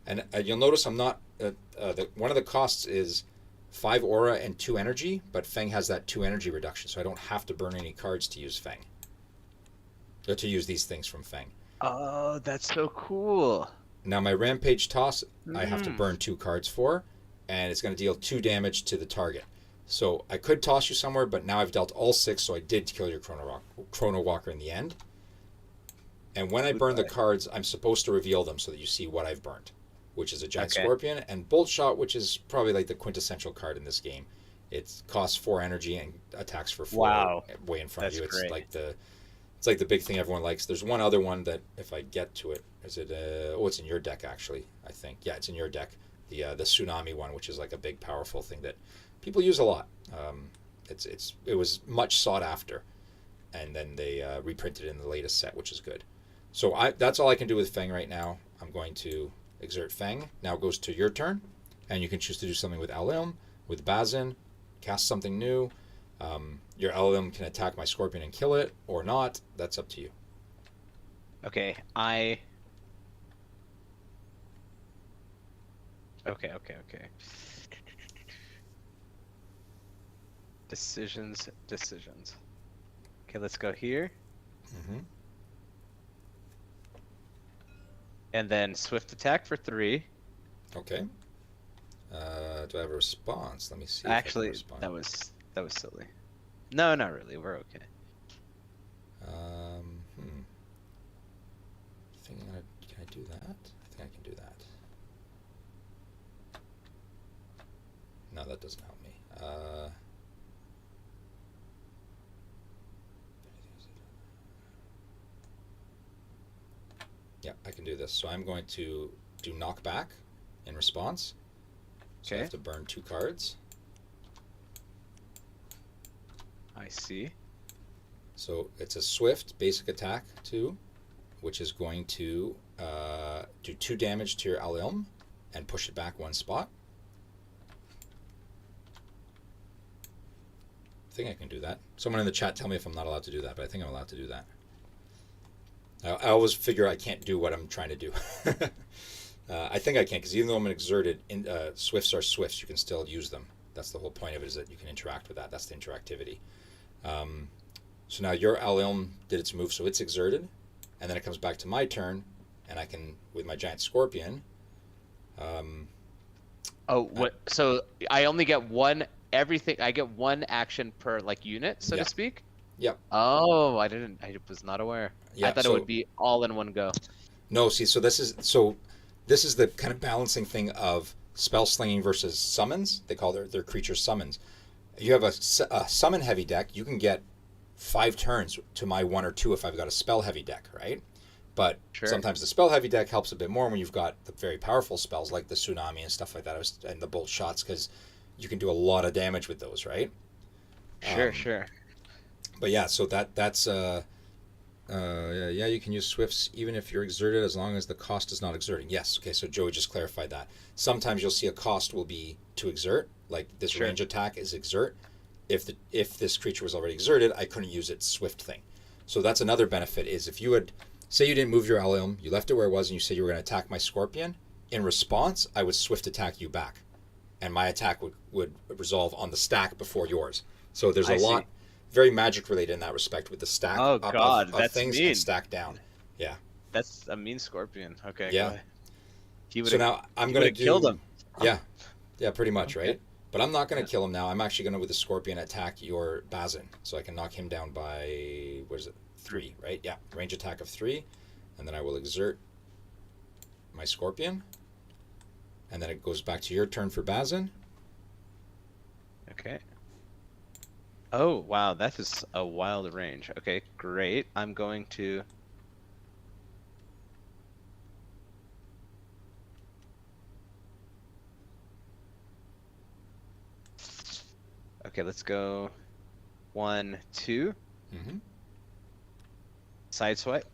And you'll notice I'm not. One of the costs is 5 aura and 2 energy, but Feng has that 2 energy reduction, so I don't have to burn any cards to use Feng. Or to use these things from Feng. Oh, that's so cool. Now my Rampage Toss, I have to burn 2 cards for, and it's going to deal 2 damage to the target. So I could toss you somewhere, but now I've dealt all 6, so I did kill your Chrono Walker in the end. And when I burn the cards, I'm supposed to reveal them so that you see what I've burned, which is a Giant Scorpion, and Bolt Shot, which is probably like the quintessential card in this game. It costs 4 energy and attacks for 4 way in front of you. It's great. It's like the big thing everyone likes. There's one other one that, if I get to it, is it? It's in your deck actually. I think it's in your deck. The Tsunami one, which is like a big, powerful thing that people use a lot. It was much sought after, and then they reprinted it in the latest set, which is good. So that's all I can do with Feng right now. I'm going to exert Feng. Now it goes to your turn, and you can choose to do something with Elim, with Bazin, cast something new. Your Elim can attack my Scorpion and kill it, or not. That's up to you. Okay, Okay. Decisions. Okay, let's go here. Mm-hmm. And then Swift attack for 3. Okay. Do I have a response? Let me see if I can Actually, respond. that was silly. No, not really. We're okay. Hmm. Can I do that? I think I can do that. No, that doesn't help me. Yeah, I can do this. So I'm going to do knockback in response. So I Okay. have to burn 2 cards. I see. So it's a swift basic attack 2, which is going to do 2 damage to your Alilm and push it back 1 spot. I think I can do that. Someone in the chat tell me if I'm not allowed to do that, but I think I'm allowed to do that. I always figure I can't do what I'm trying to do. I think I can, because even though I'm exerted, swifts are swifts. You can still use them. That's the whole point of it, is that you can interact with that. That's the interactivity. So now your Alilm did its move, so it's exerted, and then it comes back to my turn, and I can, with my giant scorpion. Oh, what? So I only get one everything. I get one action per like unit, so Yeah. to speak. Yep. Oh, I didn't. I was not aware. Yeah. I thought it would be all in one go. No, see, so this is the kind of balancing thing of spell slinging versus summons. They call their creatures summons. You have a summon heavy deck, you can get 5 turns to my 1 or 2 if I've got a spell heavy deck, right? But Sure. sometimes the spell heavy deck helps a bit more when you've got the very powerful spells like the tsunami and stuff like that, and the bolt shots, because you can do a lot of damage with those, right? Sure. But yeah, so that's yeah, you can use swifts even if you're exerted, as long as the cost is not exerting. Yes, okay, so Joey just clarified that. Sometimes you'll see a cost will be to exert, like this Sure. range attack is exert. If this creature was already exerted, I couldn't use its swift thing. So that's another benefit, is if you had, say you didn't move your Alilm, you left it where it was, and you said you were going to attack my scorpion, in response, I would swift attack you back. And my attack would resolve on the stack before yours. So there's a lot very magic related in that respect, with the stack Oh up God, of that's things mean. and stack down. Yeah. That's a mean scorpion. Okay. Yeah. Go ahead. He So now I'm going to do. killed him. Yeah. Yeah, pretty much, Okay. right? But I'm not going to kill him now. I'm actually going to, with the scorpion, attack your Bazin. So I can knock him down by, what is it? 3, right? Yeah. Range attack of 3. And then I will exert my scorpion. And then it goes back to your turn for Bazin. Okay. Oh wow, that is a wild range. Okay, great. I'm going to. Okay, let's go. 1, 2. Mm-hmm. Sideswipe.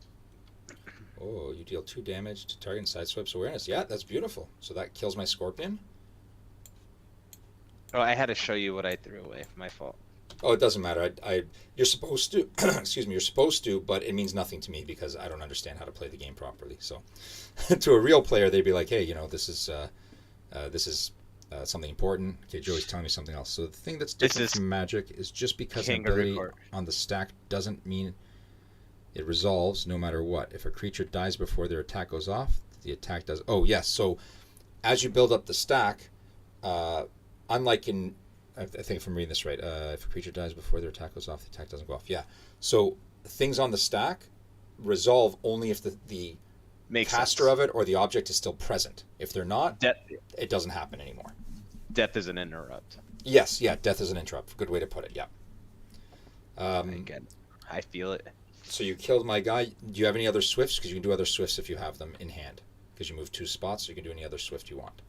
Oh, you deal 2 damage to target and sideswipes awareness. Yeah, that's beautiful. So that kills my scorpion. Oh, I had to show you what I threw away. My fault. Oh, it doesn't matter. You're supposed to. Excuse me. You're supposed to, but it means nothing to me because I don't understand how to play the game properly. So, to a real player, they'd be like, "Hey, this is something important." Okay, Joey's telling me something else. So the thing that's different from Magic is just because an ability on the stack doesn't mean it resolves no matter what. If a creature dies before their attack goes off, the attack does. Oh yes. So as you build up the stack, unlike in, I think if I'm reading this right, if a creature dies before their attack goes off, the attack doesn't go off. Yeah. So things on the stack resolve only if the caster of it or the object is still present. If they're not, it doesn't happen anymore. Death is an interrupt. Yes, yeah, death is an interrupt. Good way to put it, yeah. I feel it. So you killed my guy. Do you have any other swifts? Because you can do other swifts if you have them in hand. Because you move 2 spots, so you can do any other swift you want.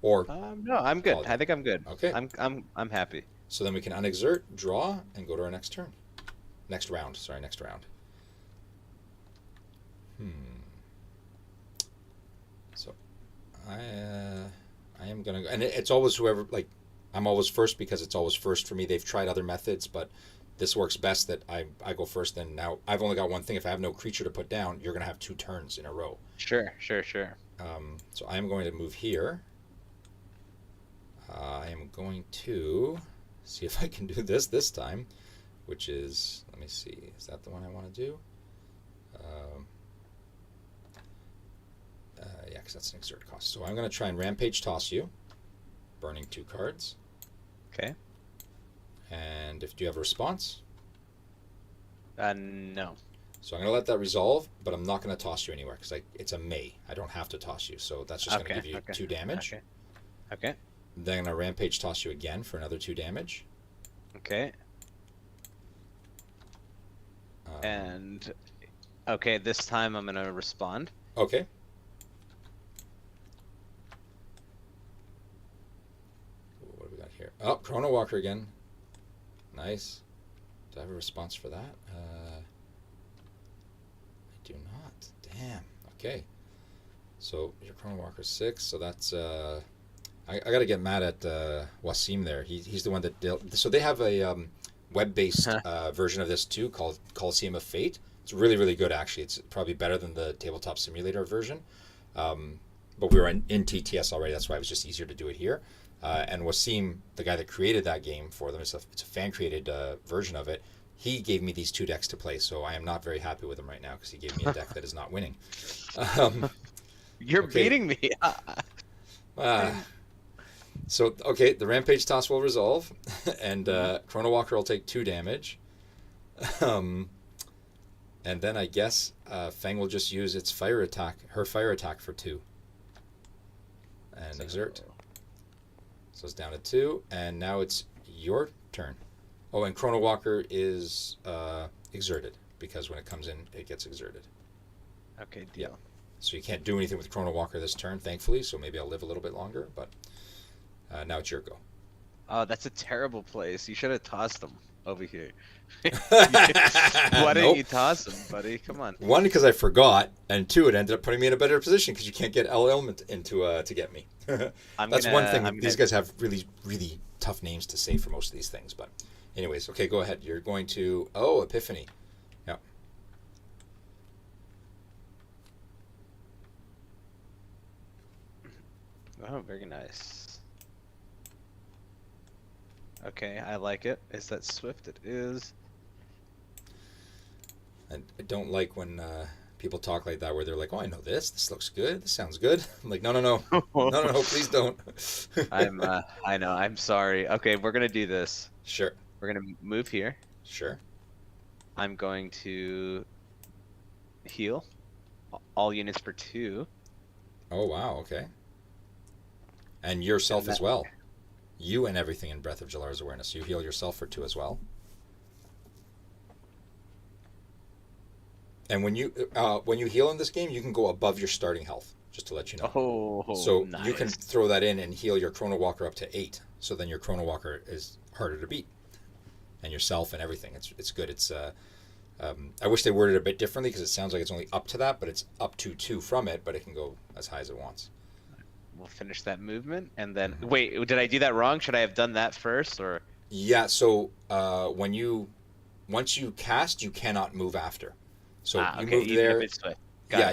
Or no, I'm good. I think I'm good. Okay. I'm happy. So then we can unexert, draw, and go to our next turn. Next round. So I am gonna go, and it's always whoever, like, I'm always first because it's always first for me. They've tried other methods, but this works best that I go first. And now I've only got one thing. If I have no creature to put down, you're gonna have 2 turns in a row. Sure. So I am going to move here. I am going to see if I can do this time, which is, let me see, is that the one I want to do? Yeah, because that's an exert cost. So I'm going to try and rampage toss you. burning 2 cards. Okay. And do you have a response? No. So I'm going to let that resolve, but I'm not going to toss you anywhere because it's a may. I don't have to toss you, so that's just going to give you 2 damage. Okay. Okay. Then I'm going to rampage toss you again for another 2 damage. Okay. And okay, this time I'm gonna respond. Okay. What do we got here? Oh, Chrono Walker again. Nice. Do I have a response for that? I do not. Damn. Okay. So your Chrono Walker 6. So that's I got to get mad at Wasim there. He's the one that dealt. So they have a web-based version of this too called Coliseum of Fate. It's really, really good actually. It's probably better than the Tabletop Simulator version. But we were in TTS already. That's why it was just easier to do it here. And Wasim, the guy that created that game for them, it's a fan-created version of it. He gave me these 2 decks to play, so I am not very happy with him right now because he gave me a deck that is not winning. You're beating me. So, okay, the Rampage toss will resolve, and Chrono Walker will take 2 damage. And then I guess Feng will just use its fire attack, her fire attack for 2. And exert. So it's down to 2, and now it's your turn. Oh, and Chrono Walker is exerted, because when it comes in, it gets exerted. Okay, deal. Yeah. So you can't do anything with Chrono Walker this turn, thankfully, so maybe I'll live a little bit longer, but now it's your go. Oh, that's a terrible place. You should have tossed them over here. Why didn't you toss them, buddy? Come on. 1, because I forgot, and 2, it ended up putting me in a better position because you can't get L element into to get me. That's one thing. These guys have really, really tough names to say for most of these things, but anyways, okay, go ahead. You're going to Epiphany. Yeah. Oh, very nice. Okay, I like it. Is that Swift? It is. I don't like when people talk like that, where they're like, "Oh, I know this. This looks good. This sounds good." I'm like, no, please don't. I know. I'm sorry. Okay, we're gonna do this. Sure. We're gonna move here. Sure. I'm going to heal all units for 2. Oh wow. Okay. And yourself as well. You and everything in Breath of Jalar's awareness. You heal yourself for 2 as well. And when you heal in this game, you can go above your starting health, just to let you know. Oh, so nice. You can throw that in and heal your Chrono Walker up to 8. So then your Chrono Walker is harder to beat, and yourself and everything. It's good. It's I wish they worded it a bit differently because it sounds like it's only up to that, but it's up to 2 from it, but it can go as high as it wants. We'll finish that movement, and then wait. Did I do that wrong? Should I have done that first, or? Yeah. So once you cast, you cannot move after. So you move there. If it's swift.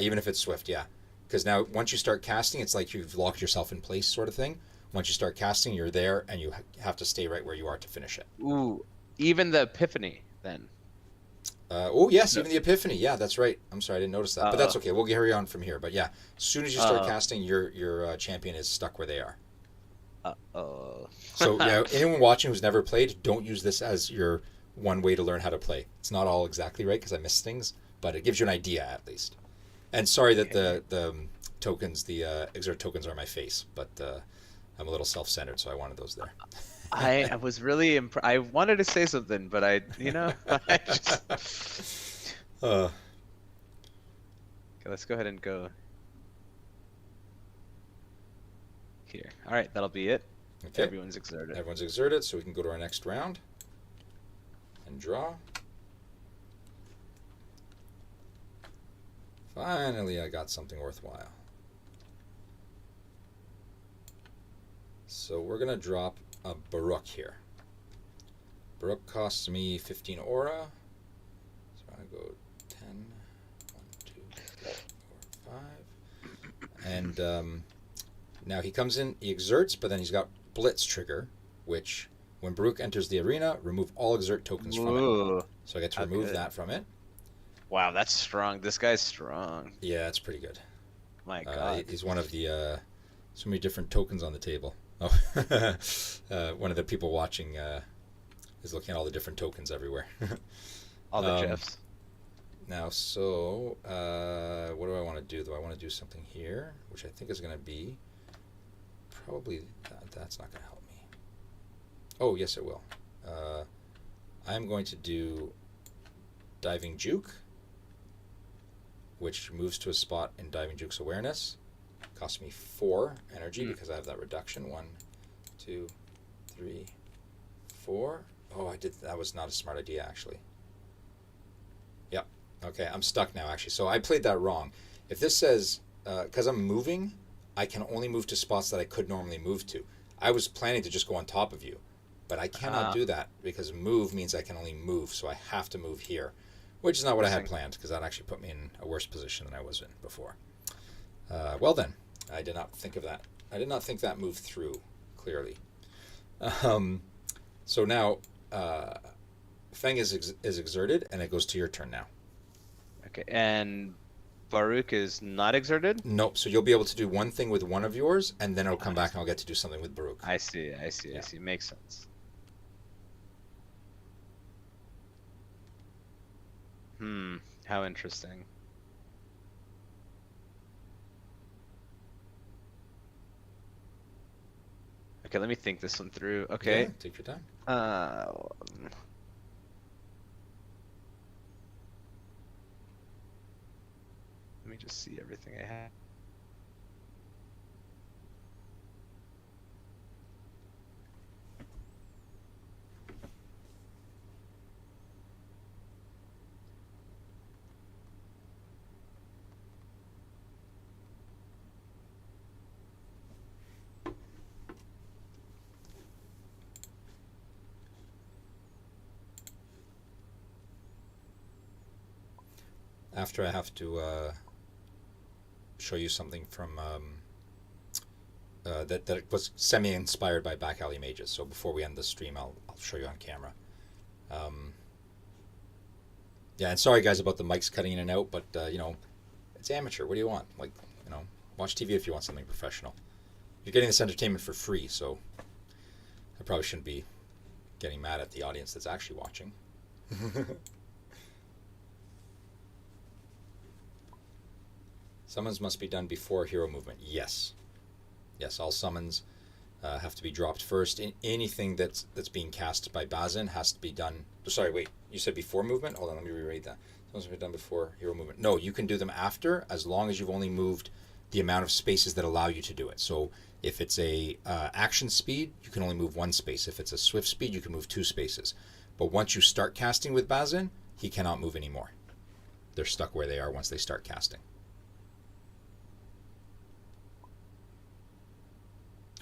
Even if it's swift, yeah. Because now once you start casting, it's like you've locked yourself in place, sort of thing. Once you start casting, you're there, and you have to stay right where you are to finish it. Ooh, even the Epiphany then. Oh yes, even the Epiphany. Yeah, that's right. I'm sorry, I didn't notice that, but that's okay. We'll carry on from here. But yeah, as soon as you start casting, your champion is stuck where they are. So yeah, anyone watching who's never played, don't use this as your one way to learn how to play. It's not all exactly right because I missed things, but it gives you an idea at least. And sorry that the tokens, the exert tokens, are my face, but I'm a little self-centered, so I wanted those there. I was really I wanted to say something, but I just. Okay, let's go ahead and go here. All right, that'll be it. Okay. Everyone's exerted, so we can go to our next round and draw. Finally, I got something worthwhile. So we're going to drop a Baruch here. Baruch costs me 15 aura. So I'm going to go 10, 1, 2, 3, 4, 5. And now he comes in, he exerts, but then he's got Blitz trigger, which when Baruch enters the arena, remove all exert tokens from it. So I get to remove that from it. Wow, that's strong. This guy's strong. Yeah, it's pretty good. My God. He's one of the so many different tokens on the table. Oh, one of the people watching is looking at all the different tokens everywhere. All the Jeffs. Now, so what do I want to do? Do I want to do something here, which I think is going to be probably that's not going to help me. Oh, yes, it will. I'm going to do Diving Juke, which moves to a spot in Diving Juke's awareness. Costs me 4 energy because I have that reduction. 1, 2, 3, 4. Oh, I did. That was not a smart idea, actually. Yep. Okay, I'm stuck now, actually. So I played that wrong. If this says, because I'm moving, I can only move to spots that I could normally move to. I was planning to just go on top of you, but I cannot do that because move means I can only move, so I have to move here, which is not what I had planned because that actually put me in a worse position than I was in before. Well then, I did not think of that. I did not think that moved through clearly. So now, Feng is exerted, and it goes to your turn now. Okay, and Baruch is not exerted? Nope. So you'll be able to do one thing with one of yours, and then it'll come back, and I'll get to do something with Baruch. I see. I Yeah. see. Makes sense. How interesting. Okay, let me think this one through. Okay. Yeah, take your time. Let me just see everything I have. After I have to show you something from that was semi-inspired by Back Alley Mages. So before we end the stream, I'll show you on camera. Yeah, and sorry guys about the mics cutting in and out, but it's amateur. What do you want? Like, watch TV if you want something professional. You're getting this entertainment for free, so I probably shouldn't be getting mad at the audience that's actually watching. Summons must be done before hero movement. Yes. Yes, all summons have to be dropped first. Anything that's being cast by Bazin has to be done. Sorry, wait. You said before movement? Hold on, let me reread that. Summons must be done before hero movement. No, you can do them after as long as you've only moved the amount of spaces that allow you to do it. So if it's a action speed, you can only move 1 space. If it's a swift speed, you can move 2 spaces. But once you start casting with Bazin, he cannot move anymore. They're stuck where they are once they start casting.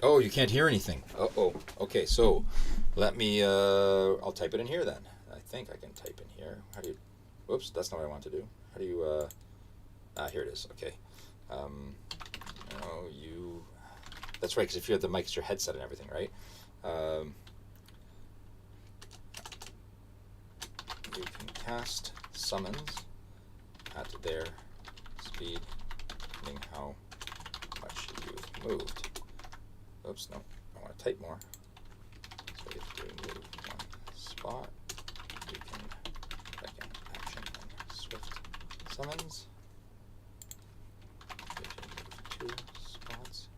Oh, you can't hear anything. Uh-oh. Okay, so let me, I'll type it in here then. I think I can type in here. How do you, whoops, that's not what I want to do. How do you, here it is. Okay. That's right, because if you have the mic, it's your headset and everything, right? You can cast summons at their speed, depending how much you've moved. Oops, no, I want to type more. So if you move 1 spot, you can second action and swift summons. If you move 2 spots,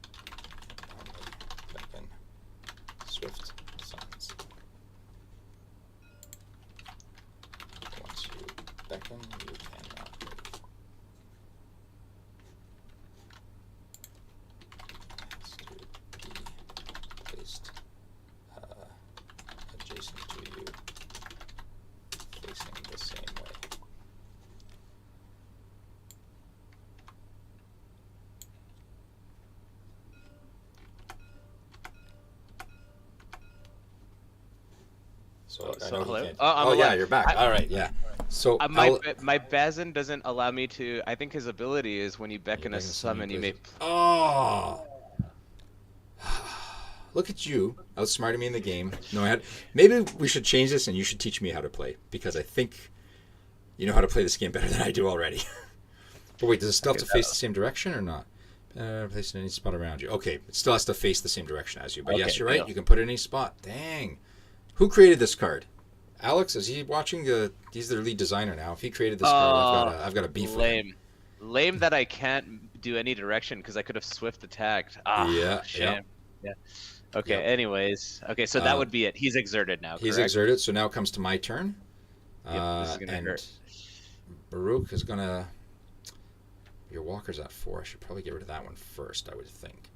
only second swift summons. Once you beckon, you cannot move. Has to be placed adjacent to you, facing the same way. So I know hello? he can't. I'm Oh yeah, alive. you're back. All right, yeah. So My Bazin doesn't allow me to. I think his ability is when you beckon a beckon a summon, summon, you may. Oh, look at you outsmarting me in the game. No, maybe we should change this, and you should teach me how to play because I think you know how to play this game better than I do already. But wait, does it still have to face the same direction or not? Place it in any spot around you. Okay, it still has to face the same direction as you. But yes, Okay, you're right. deal. You can put it in any spot. Dang. Who created this card? Alex, is he watching? He's their lead designer now. If he created this card, I've got a beef with him. Lame. Lame that I can't do any direction because I could have swift attacked. Yeah, shame. Yeah. Okay, Yep. anyways. Okay, so that would be it. He's exerted now, correct? He's exerted, so now it comes to my turn. Yep, this is gonna and hurt. Baruch is gonna. Your walker's at 4. I should probably get rid of that one first, I would think.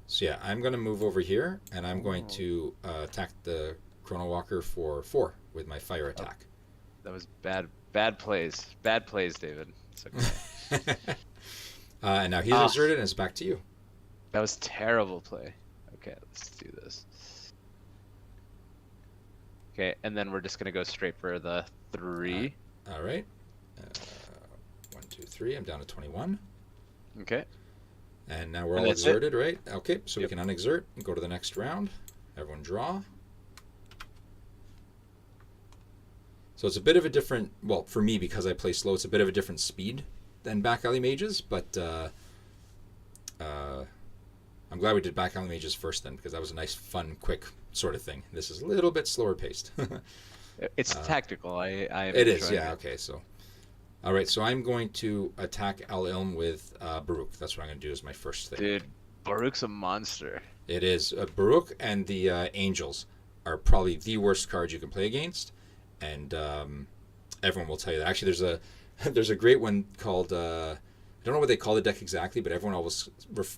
So yeah, I'm gonna move over here, and I'm going to attack the Chrono Walker for 4 with my fire attack. That was bad plays. Bad plays, David. It's okay. And now he's exerted, and it's back to you. That was terrible play. Okay, let's do this. Okay, and then we're just gonna go straight for the 3. All right. 1, 2, 3. I'm down to 21. Okay. And now we're And all that's it? exerted, right? Okay, so Yep. we can unexert and go to the next round. Everyone draw. So it's a bit of a different, well, for me, because I play slow, it's a bit of a different speed than back alley mages, but I'm glad we did back alley mages first then, because that was a nice, fun, quick sort of thing. This is a little bit slower paced. It's tactical. I am It is, enjoying yeah, it. okay, so. All right, so I'm going to attack Al Ilm with Baruch. That's what I'm going to do as my first thing. Dude, Baruch's a monster. It is. Baruch and the Angels are probably the worst cards you can play against, and everyone will tell you that. Actually, there's a great one called I don't know what they call the deck exactly, but everyone always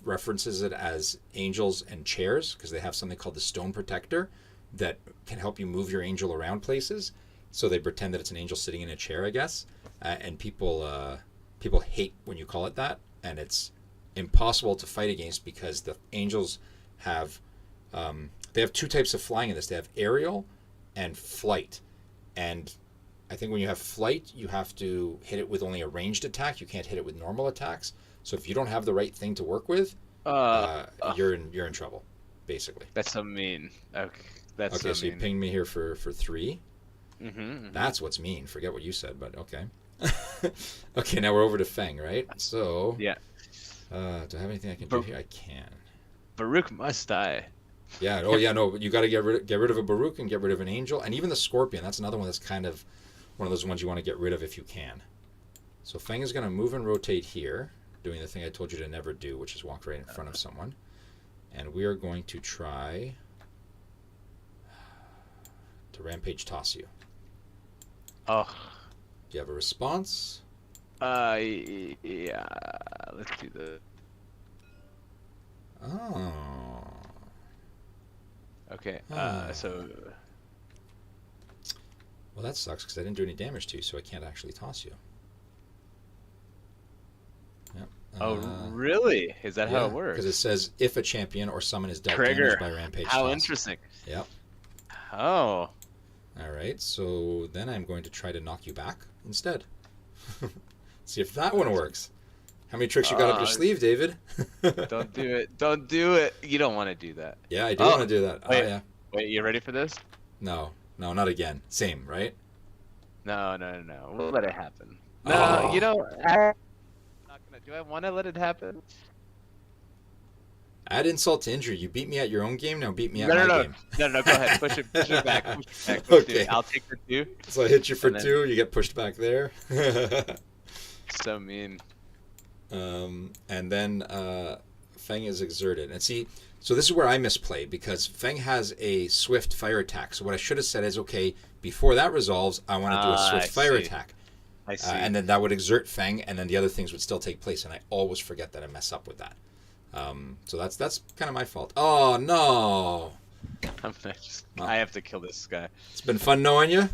references it as Angels and Chairs because they have something called the Stone Protector that can help you move your angel around places. So they pretend that it's an angel sitting in a chair, I guess, and people hate when you call it that, and it's impossible to fight against because the angels have they have 2 types of flying in this. They have aerial and flight, and I think when you have flight, you have to hit it with only a ranged attack. You can't hit it with normal attacks. So if you don't have the right thing to work with, you're in trouble, basically. That's so mean. Okay, that's Okay, so you mean. pinged me here for 3. Mm-hmm. That's what's mean. Forget what you said, but okay. Okay, now we're over to Feng, right? So Yeah. do I have anything I can do here? I can. Baruch must die. Yeah. Oh, yeah. No, you got to get rid of a Baruch and get rid of an Angel, and even the Scorpion. That's another one that's kind of one of those ones you want to get rid of if you can. So Feng is going to move and rotate here, doing the thing I told you to never do, which is walk right in front of someone. And we are going to try to Rampage toss you. Oh. Do you have a response? Yeah. Let's do the. Oh. Okay. So. Well, that sucks because I didn't do any damage to you, so I can't actually toss you. Yep. Oh, really? Is that how it works? Because it says if a champion or summon is dealt Trigger. damage by Rampage How toss. interesting. Yep. Oh. All right, so then I'm going to try to knock you back instead. See if that one works. How many tricks you got up your sleeve, David? Don't do it. Don't do it. You don't want to do that. Yeah, I do want to do that. Wait. Oh, yeah. Wait, you ready for this? No, not again. Same, right? No. We'll let it happen. No, Oh. you know, I'm not gonna. Do I want to let it happen? Add insult to injury. You beat me at your own game, now beat me at No. my game. No. Go ahead. Push it back. Push it back. Okay. I'll take the 2. So I hit you for And then- 2, you get pushed back there. So mean. And then Feng is exerted. And see, so this is where I misplay because Feng has a swift fire attack. So what I should have said is, okay, before that resolves, I want to do a swift fire attack. I see. And then that would exert Feng, and then the other things would still take place. And I always forget that I mess up with that. So that's kind of my fault. Oh, no. I'm gonna I have to kill this guy. It's been fun knowing you.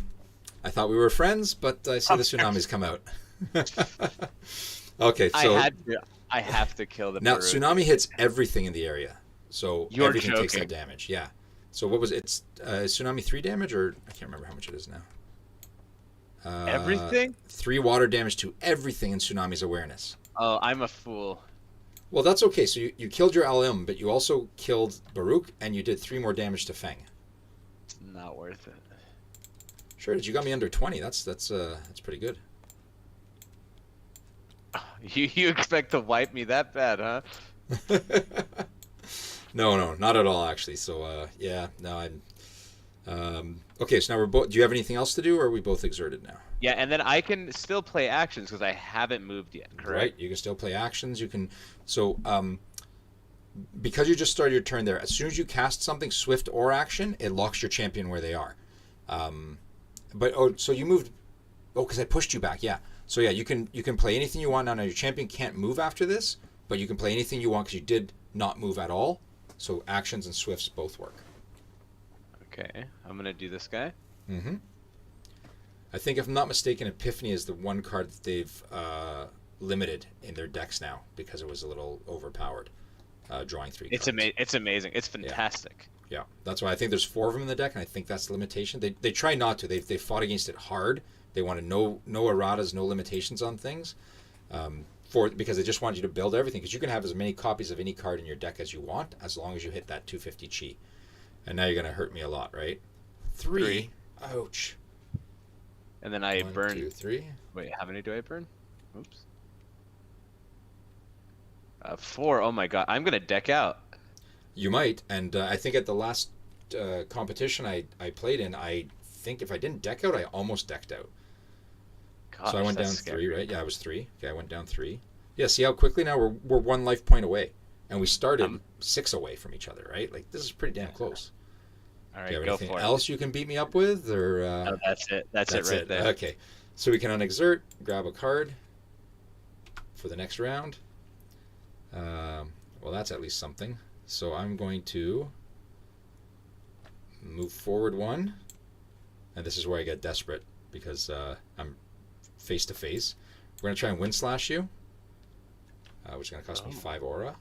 I thought we were friends, but I see the tsunamis come out. Okay, so I have to kill the. now Baruch. tsunami hits everything in the area, so You're everything takes joking. that damage. Yeah. So what was it? It's tsunami 3 damage, or I can't remember how much it is now. Everything? 3 water damage to everything in tsunami's awareness. Oh, I'm a fool. Well, that's okay. So you killed your LM, but you also killed Baruch, and you did 3 more damage to Feng. It's not worth it. Sure, you got me under 20. That's pretty good. You expect to wipe me that bad, huh? No, not at all actually. So yeah, no, I'm okay. So now we're both. Do you have anything else to do, or are we both exerted now? Yeah, and then I can still play actions because I haven't moved yet. Right. Correct. You can still play actions. You can. So because you just started your turn there, as soon as you cast something swift or action, it locks your champion where they are. Um, but oh, so you moved. Oh, because I pushed you back. Yeah. So yeah, you can play anything you want now. Now your champion can't move after this, but you can play anything you want because you did not move at all. So actions and swifts both work. Okay, I'm gonna do this guy. Mm-hmm. I think, if I'm not mistaken, Epiphany is the one card that they've limited in their decks now because it was a little overpowered, drawing 3 cards. It's amazing. It's fantastic. Yeah, that's why I think there's 4 of them in the deck, and I think that's the limitation. They try not to. They fought against it hard. They wanted no erratas, no limitations on things, because they just want you to build everything. Because you can have as many copies of any card in your deck as you want, as long as you hit that 250 chi. And now you're gonna hurt me a lot, right? 3. Ouch. And then I 1, burn. 2, 3. Wait, how many do I burn? Oops. 4. Oh my god, I'm gonna deck out. You might, and I think at the last competition I played in, I think if I didn't deck out, I almost decked out. Gosh, So I went down that's 3, scary. right? Yeah, I was 3. Okay, I went down 3. Yeah, see how quickly now we're 1 life point away, and we started 6 away from each other, right? Like, this is pretty damn close. All Do you right, have go anything for else you can beat me up with, or? it. Oh, that's it. That's it right there. Okay, so we can unexert, grab a card for the next round. Well, that's at least something. So I'm going to move forward 1, and this is where I get desperate because I'm face to face. We're going to try and wind slash you, which is going to cost me 5 aura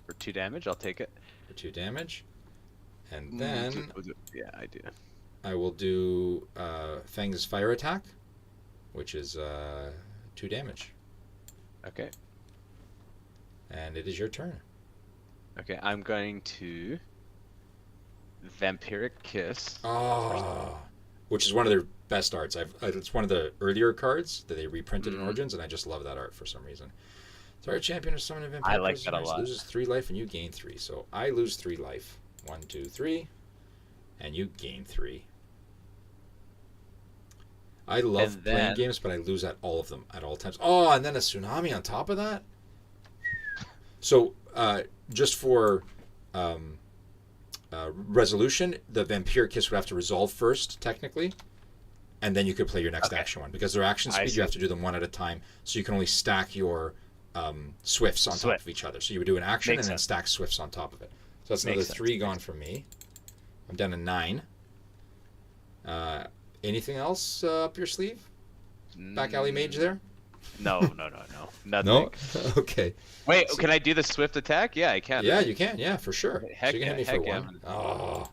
For 2 damage, I'll take it. for 2 damage. And then Yeah, I do. I will do Fang's fire attack, which is 2 damage. Okay. And it is your turn. Okay, I'm going to Vampiric Kiss. Oh, which is one of their best arts. It's one of the earlier cards that they reprinted in Origins, and I just love that art for some reason. Target champion or summon a vampire. I like that a lot. Loses 3 life and you gain 3. So I lose 3 life. 1, 2, 3, and you gain 3. I love playing games, but I lose at all of them at all times. Oh, and then a tsunami on top of that. So just for resolution, the Vampire Kiss would have to resolve first, technically, and then you could play your next action one. Because they're action speed, you have to do them one at a time, so you can only stack your Swifts on top of each other. So you would do an action and then stack Swifts on top of it. So that's another 3 gone from me. I'm down to 9. Anything else up your sleeve? Back alley mage there? No. Nothing. No? Okay. Wait, can I do the swift attack? Yeah, I can. Yeah, you can. Yeah, for sure. Heck so you can hit me yeah, for heck 1. Oh.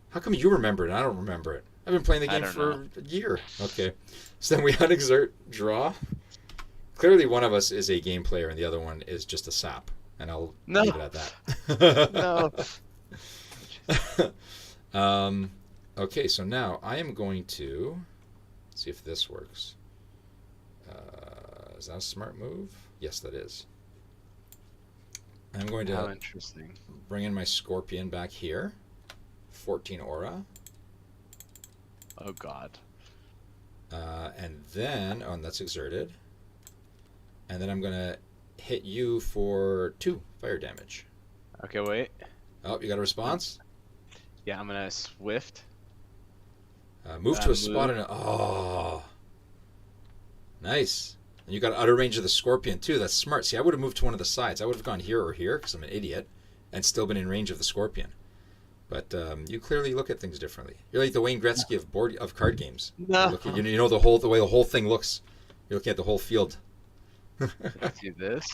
How come you remember it and I don't remember it? I've been playing the game for a year. Okay. So then we unexert, draw. Clearly one of us is a game player and the other one is just a sap. And I'll leave it at that. No. Okay, so now I am going to see if this works. Is that a smart move? Yes, that is. I'm going to How interesting. bring in my Scorpion back here. 14 aura. Oh god. And then, and that's exerted. And then I'm going to hit you for 2 fire damage. Okay, wait. Oh, you got a response? Yeah, I'm gonna swift. Move to a spot and oh, nice. And you got utter range of the Scorpion too. That's smart. See, I would have moved to one of the sides. I would have gone here or here because I'm an idiot, and still been in range of the Scorpion. But you clearly look at things differently. You're like the Wayne Gretzky of card games. No. You know the way the whole thing looks. You're looking at the whole field. Let's do this.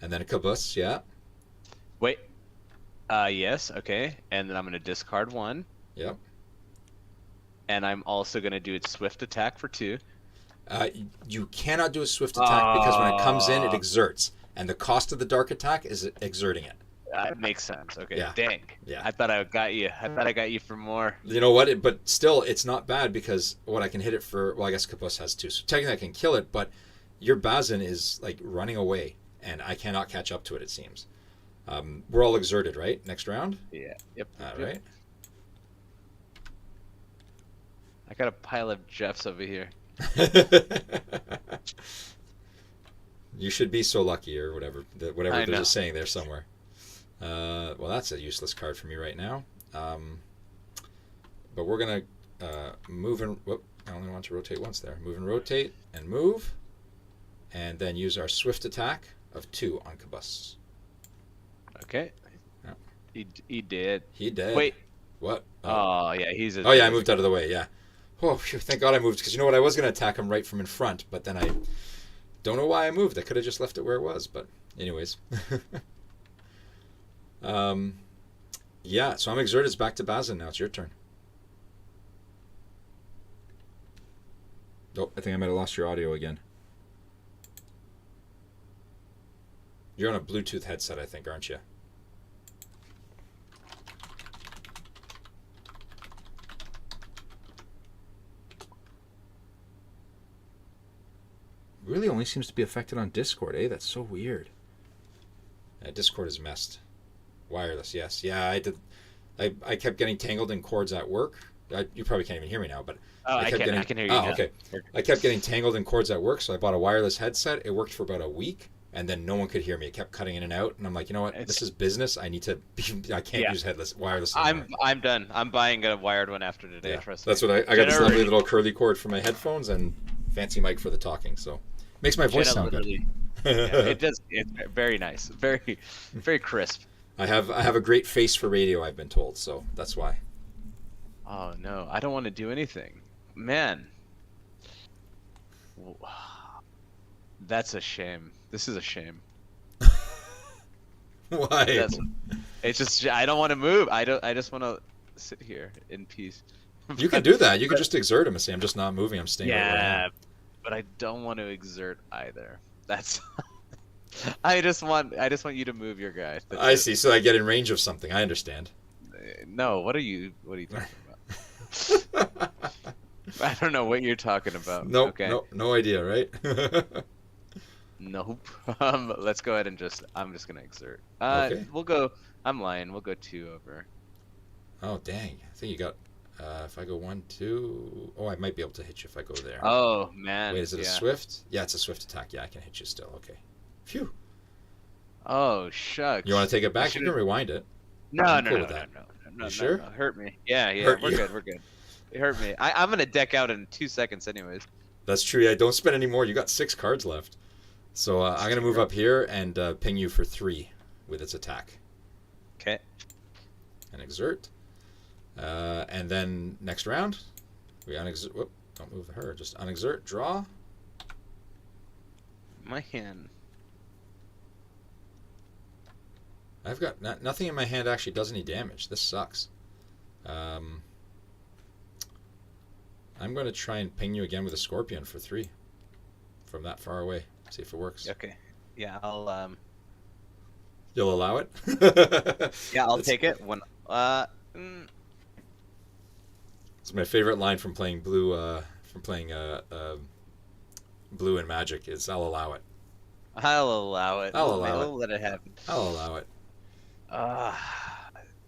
And then a caboose, yeah. Wait. Yes. Okay. And then I'm gonna discard 1. Yep. And I'm also gonna do its swift attack for 2. You cannot do a swift attack because when it comes in, it exerts, and the cost of the dark attack is exerting it. That makes sense. Okay. Yeah. Dang. Yeah. I thought I got you. I thought I got you for more. You know what? But still, it's not bad because what I can hit it for. Well, I guess Caboose has 2, so technically I can kill it. But your Bazin is like running away. and I cannot catch up to it, it seems. We're all exerted, right? Next round? Yeah. Yep. All yep. right. I got a pile of Jeffs over here. You should be so lucky, or whatever. Whatever I there's know. a saying there somewhere. Well, that's a useless card for me right now. But we're gonna move and whoop. I only want to rotate once there. Move and rotate and move, and then use our swift attack of 2 on Combust. Okay. Yeah. He did. He did. Wait. What? Oh yeah, he's a. Oh yeah, I moved out of the way. Yeah. Oh, phew, thank God I moved, because you know what? I was gonna attack him right from in front, but then I don't know why I moved. I could have just left it where it was, but anyways. Yeah. So I'm exerted. It's back to Bazin now. It's your turn. Oh, I think I might have lost your audio again. You're on a Bluetooth headset, I think, aren't you? Really only seems to be affected on Discord, eh? That's so weird. Yeah, Discord is messed. Wireless, yes. Yeah, I did. I kept getting tangled in cords at work. You probably can't even hear me now, but Oh, I can hear you now. Okay. I kept getting tangled in cords at work, so I bought a wireless headset. It worked for about a week, and then no one could hear me. It kept cutting in and out, and I'm like, you know what? This is business. I need to. I can't use wireless. Anymore. I'm done. I'm buying a wired one after today. Yeah, trust that's me. what I got. This lovely little curly cord for my headphones and fancy mic for the talking. So makes my voice sound good. Yeah, it does. It's very nice. Very, very crisp. I have a great face for radio, I've been told, so that's why. Oh no, I don't want to do anything, man. That's a shame. This is a shame. Why? It's just I don't want to move. I just want to sit here in peace. You can do that. You can just exert him and say, "I'm just not moving. I'm staying right where I am." But I don't want to exert either. That's. I just want you to move your guy. I see. So I get in range of something. I understand. No, what are you talking about? I don't know what you're talking about. Nope. Okay. Nope. No idea, right? Nope. Let's go ahead and I'm just gonna exert. Okay. We'll go. I'm lying. We'll go 2 over. Oh dang! I think you got. If I go 1, 2. Oh, I might be able to hit you if I go there. Oh man. Wait, is it a swift? Yeah, it's a swift attack. Yeah, I can hit you still. Okay. Phew. Oh shucks. You want to take it back? You can rewind it. No. You sure? No. Hurt me. Yeah. Hurt We're you? good. We're good. It hurt me. I'm gonna deck out in 2 seconds, anyways. That's true. Yeah, don't spend any more. You got 6 cards left. So I'm gonna move up here and ping you for 3 with its attack. Okay. And exert. And then next round, we unexert. Whoop! Don't move her. Just unexert. Draw. My hand. I've got nothing in my hand actually does any damage. This sucks. I'm going to try and ping you again with a scorpion for 3 from that far away. See if it works. Okay. Yeah, I'll You'll allow it? Yeah, I'll take it. It's my favorite line from playing Blue. Blue and Magic is I'll allow it. I'll allow it. I'll allow it. We'll let it happen. I'll allow it.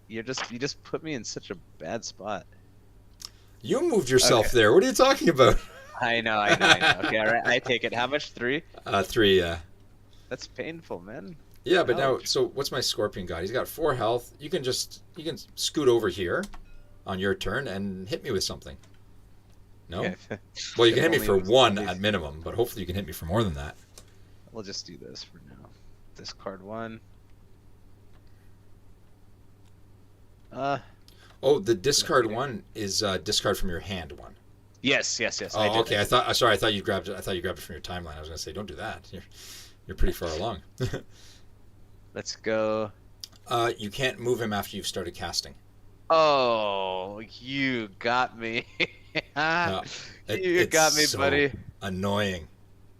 You just put me in such a bad spot. You moved yourself Okay. there. What are you talking about? I know. Okay, all right. I take it. How much? 3? 3. Yeah. That's painful, man. Yeah, but now, Ouch. so what's my scorpion got? He's got 4 health. You can scoot over here on your turn and hit me with something. No? Okay. Well, you can hit me Only for with 1 these. at minimum, but hopefully you can hit me for more than that. We'll just do this for now. Discard 1. Oh, the discard 1 is discard from your hand 1. Yes. Oh, okay. I thought you grabbed it. I thought you grabbed it from your timeline. I was going to say, don't do that. You're pretty far along. Let's go. You can't move him after you've started casting. Oh, you got me. No, You got me, so buddy. Annoying.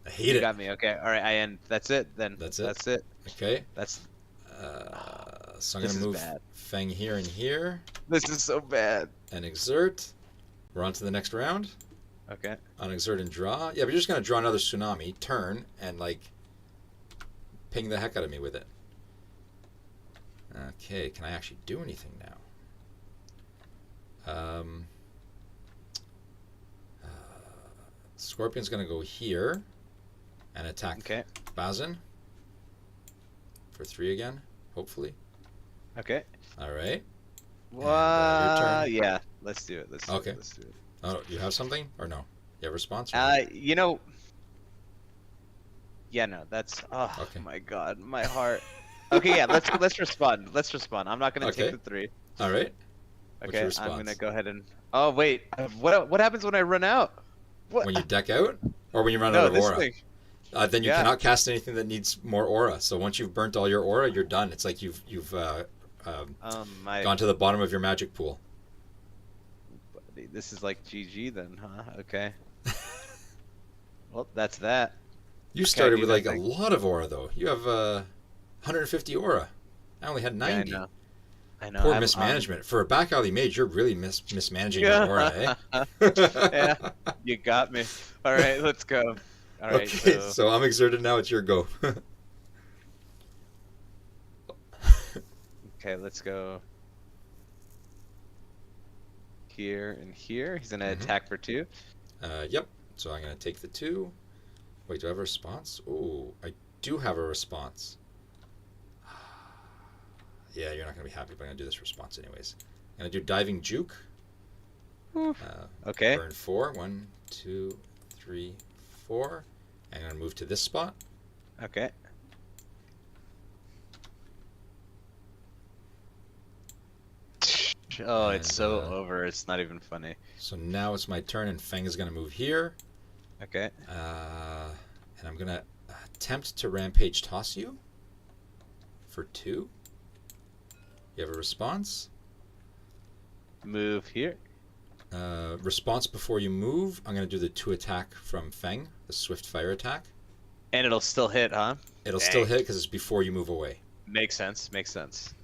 I hate You it. got me. Okay. All right. I end. That's it. Then. That's it? That's it. Okay. That's. So I'm This going to is move bad. Feng here and here This is so bad. and exert. We're on to the next round. Okay. On exert and draw. Yeah, but you're just going to draw another tsunami, turn, and ping the heck out of me with it. Okay, can I actually do anything now? Scorpion's going to go here and attack Bazin for 3 again, hopefully. Okay. All right. What? Your turn. Yeah, let's do it. Let's do Okay. it. Let's do it. Oh, you have something or no? You have a response? You know. Yeah, no, that's. Oh Okay. my God, my heart. Okay, yeah, let's respond. Let's respond. I'm not gonna take the 3. All right. What's your Okay, I'm response? gonna go ahead and. Oh wait, what happens when I run out? What? When you deck out, or when you run No, out of this aura? thing. Then you Yeah. cannot cast anything that needs more aura. So once you've burnt all your aura, you're done. It's like you've My. gone to the bottom of your magic pool. This is like GG then, huh? Okay. Well, that's that. You started do with that like thing. a lot of aura though. You have 150 aura. I only had 90. Yeah, I know. Poor mismanagement. For a back alley mage, you're really mismanaging your aura, eh? Yeah, you got me. All right, let's go. All right. Okay, so I'm exerted now. It's your go. Okay, let's go. Here and here. He's gonna attack for 2. Yep. So I'm going to take the 2. Wait, do I have a response? Oh, I do have a response. Yeah, you're not going to be happy, but I'm going to do this response anyways. I'm going to do Diving Juke. Okay. Burn 4. 1, 2, 3, 4. I'm going to move to this spot. Okay. Oh, And, it's so over. It's not even funny. So now it's my turn, and Feng is going to move here. Okay. And I'm going to attempt to Rampage Toss you for 2. You have a response? Move here. Response before you move, I'm going to do the 2 attack from Feng, the Swift Fire attack. And it'll still hit, huh? It'll Dang. still hit because it's before you move away. Makes sense. Makes sense.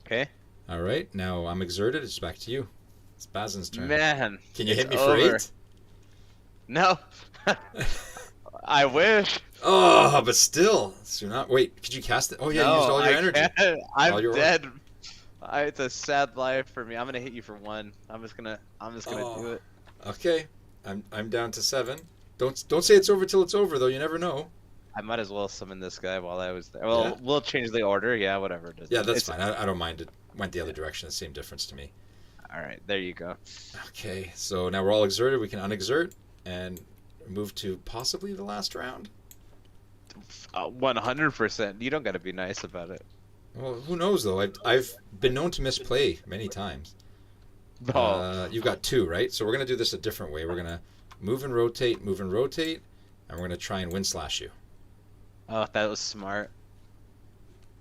Okay. All right, now I'm exerted. It's back to you. It's Bazin's turn. Man. Can you it's hit me over. for 8? No. I wish. Oh, but still. So not. Wait, could you cast it? Oh yeah, No, you used all your I energy. can't. I'm All your aura. dead. It's a sad life for me. I'm gonna hit you for 1. I'm just gonna do it. Okay, I'm down to 7. Don't say it's over till it's over though. You never know. I might as well summon this guy while I was there. Well, Yeah. we'll change the order. Yeah, whatever it is. Yeah, that's fine. I don't mind. It went the other direction. The same difference to me. All right, there you go. Okay, so now we're all exerted. We can unexert and move to possibly the last round. 100%. You don't got to be nice about it. Well, who knows though? I've been known to misplay many times. You've got 2, right? So we're gonna do this a different way. We're gonna move and rotate, and we're gonna try and wind slash you. Oh, that was smart.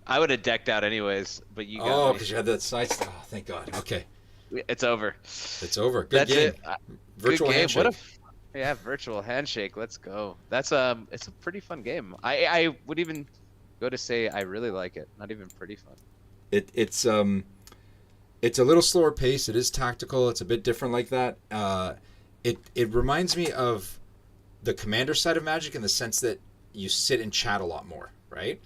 I would have decked out anyways, but you got Oh, me. because you had that side. Oh, thank God. Okay, It's over. it's over. Good That's game. it. Virtual Good game. handshake. Yeah, virtual handshake. Let's go. It's a pretty fun game. I would even go to say I really like it. Not even pretty fun. It's a little slower pace. It is tactical. It's a bit different like that. It reminds me of the commander side of Magic in the sense that you sit and chat a lot more, right?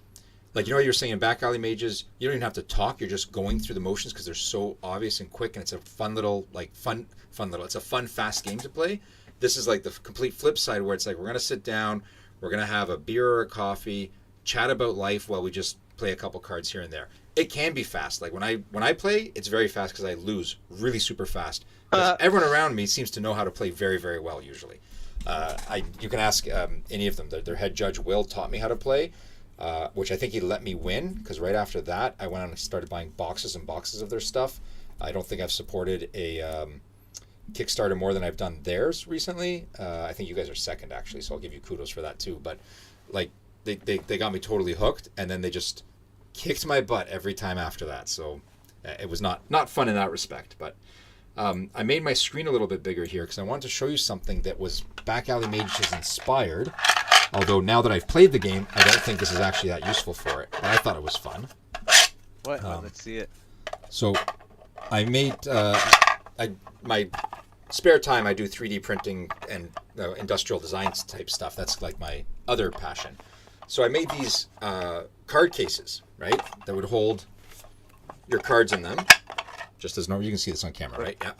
Like, you know what you're saying in back alley mages, you don't even have to talk. You're just going through the motions because they're so obvious and quick, and it's a fun little, it's a fun, fast game to play. This is like the complete flip side where it's like, we're going to sit down, we're going to have a beer or a coffee, chat about life while we just play a couple cards here and there. It can be fast. Like when I play, it's very fast because I lose really super fast. Everyone around me seems to know how to play very, very well usually. You can ask any of them. Their head judge Will taught me how to play, which I think he let me win because right after that I went on and started buying boxes and boxes of their stuff. I don't think I've supported a Kickstarter more than I've done theirs recently. I think you guys are second actually, so I'll give you kudos for that too. But like they got me totally hooked, and then they just kicked my butt every time after that. So it was not fun in that respect. But I made my screen a little bit bigger here because I wanted to show you something that was Back Alley Mages inspired. Although now that I've played the game, I don't think this is actually that useful for it. But I thought it was fun. What? Let's see it. So I made my spare time. I do 3D printing and industrial design type stuff. That's like my other passion. So I made these card cases, right, that would hold your cards in them, just as normal. You can see this on camera, right? Yeah.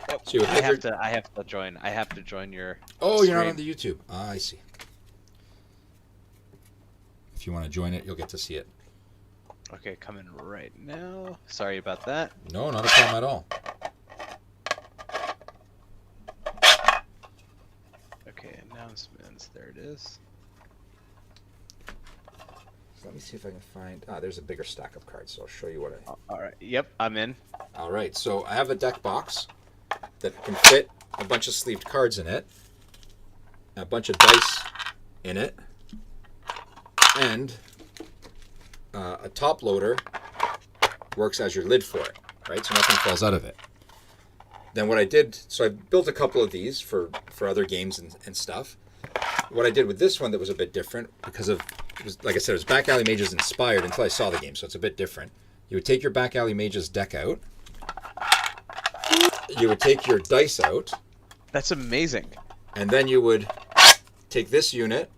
Yep. So you would I have have your... to. I have to join. I have to join your. Oh, you're not on stream. the YouTube. Ah, I see. If you want to join it, you'll get to see it. Okay, coming right now. Sorry about that. No, not a problem at all. Okay, announcements. There it is. So let me see if I can find... Ah, there's a bigger stack of cards, so I'll show you what I... All right. Yep, I'm in. All right, so I have a deck box that can fit a bunch of sleeved cards in it, a bunch of dice in it, and a top loader works as your lid for it, right? So nothing falls out of it. Then what I did, so I built a couple of these for other games and stuff. What I did with this one that was a bit different, because of, it was, like I said, it was Back Alley Mages inspired until I saw the game, so it's a bit different. You would take your Back Alley Mages deck out. You would take your dice out. That's amazing. And then you would take this unit,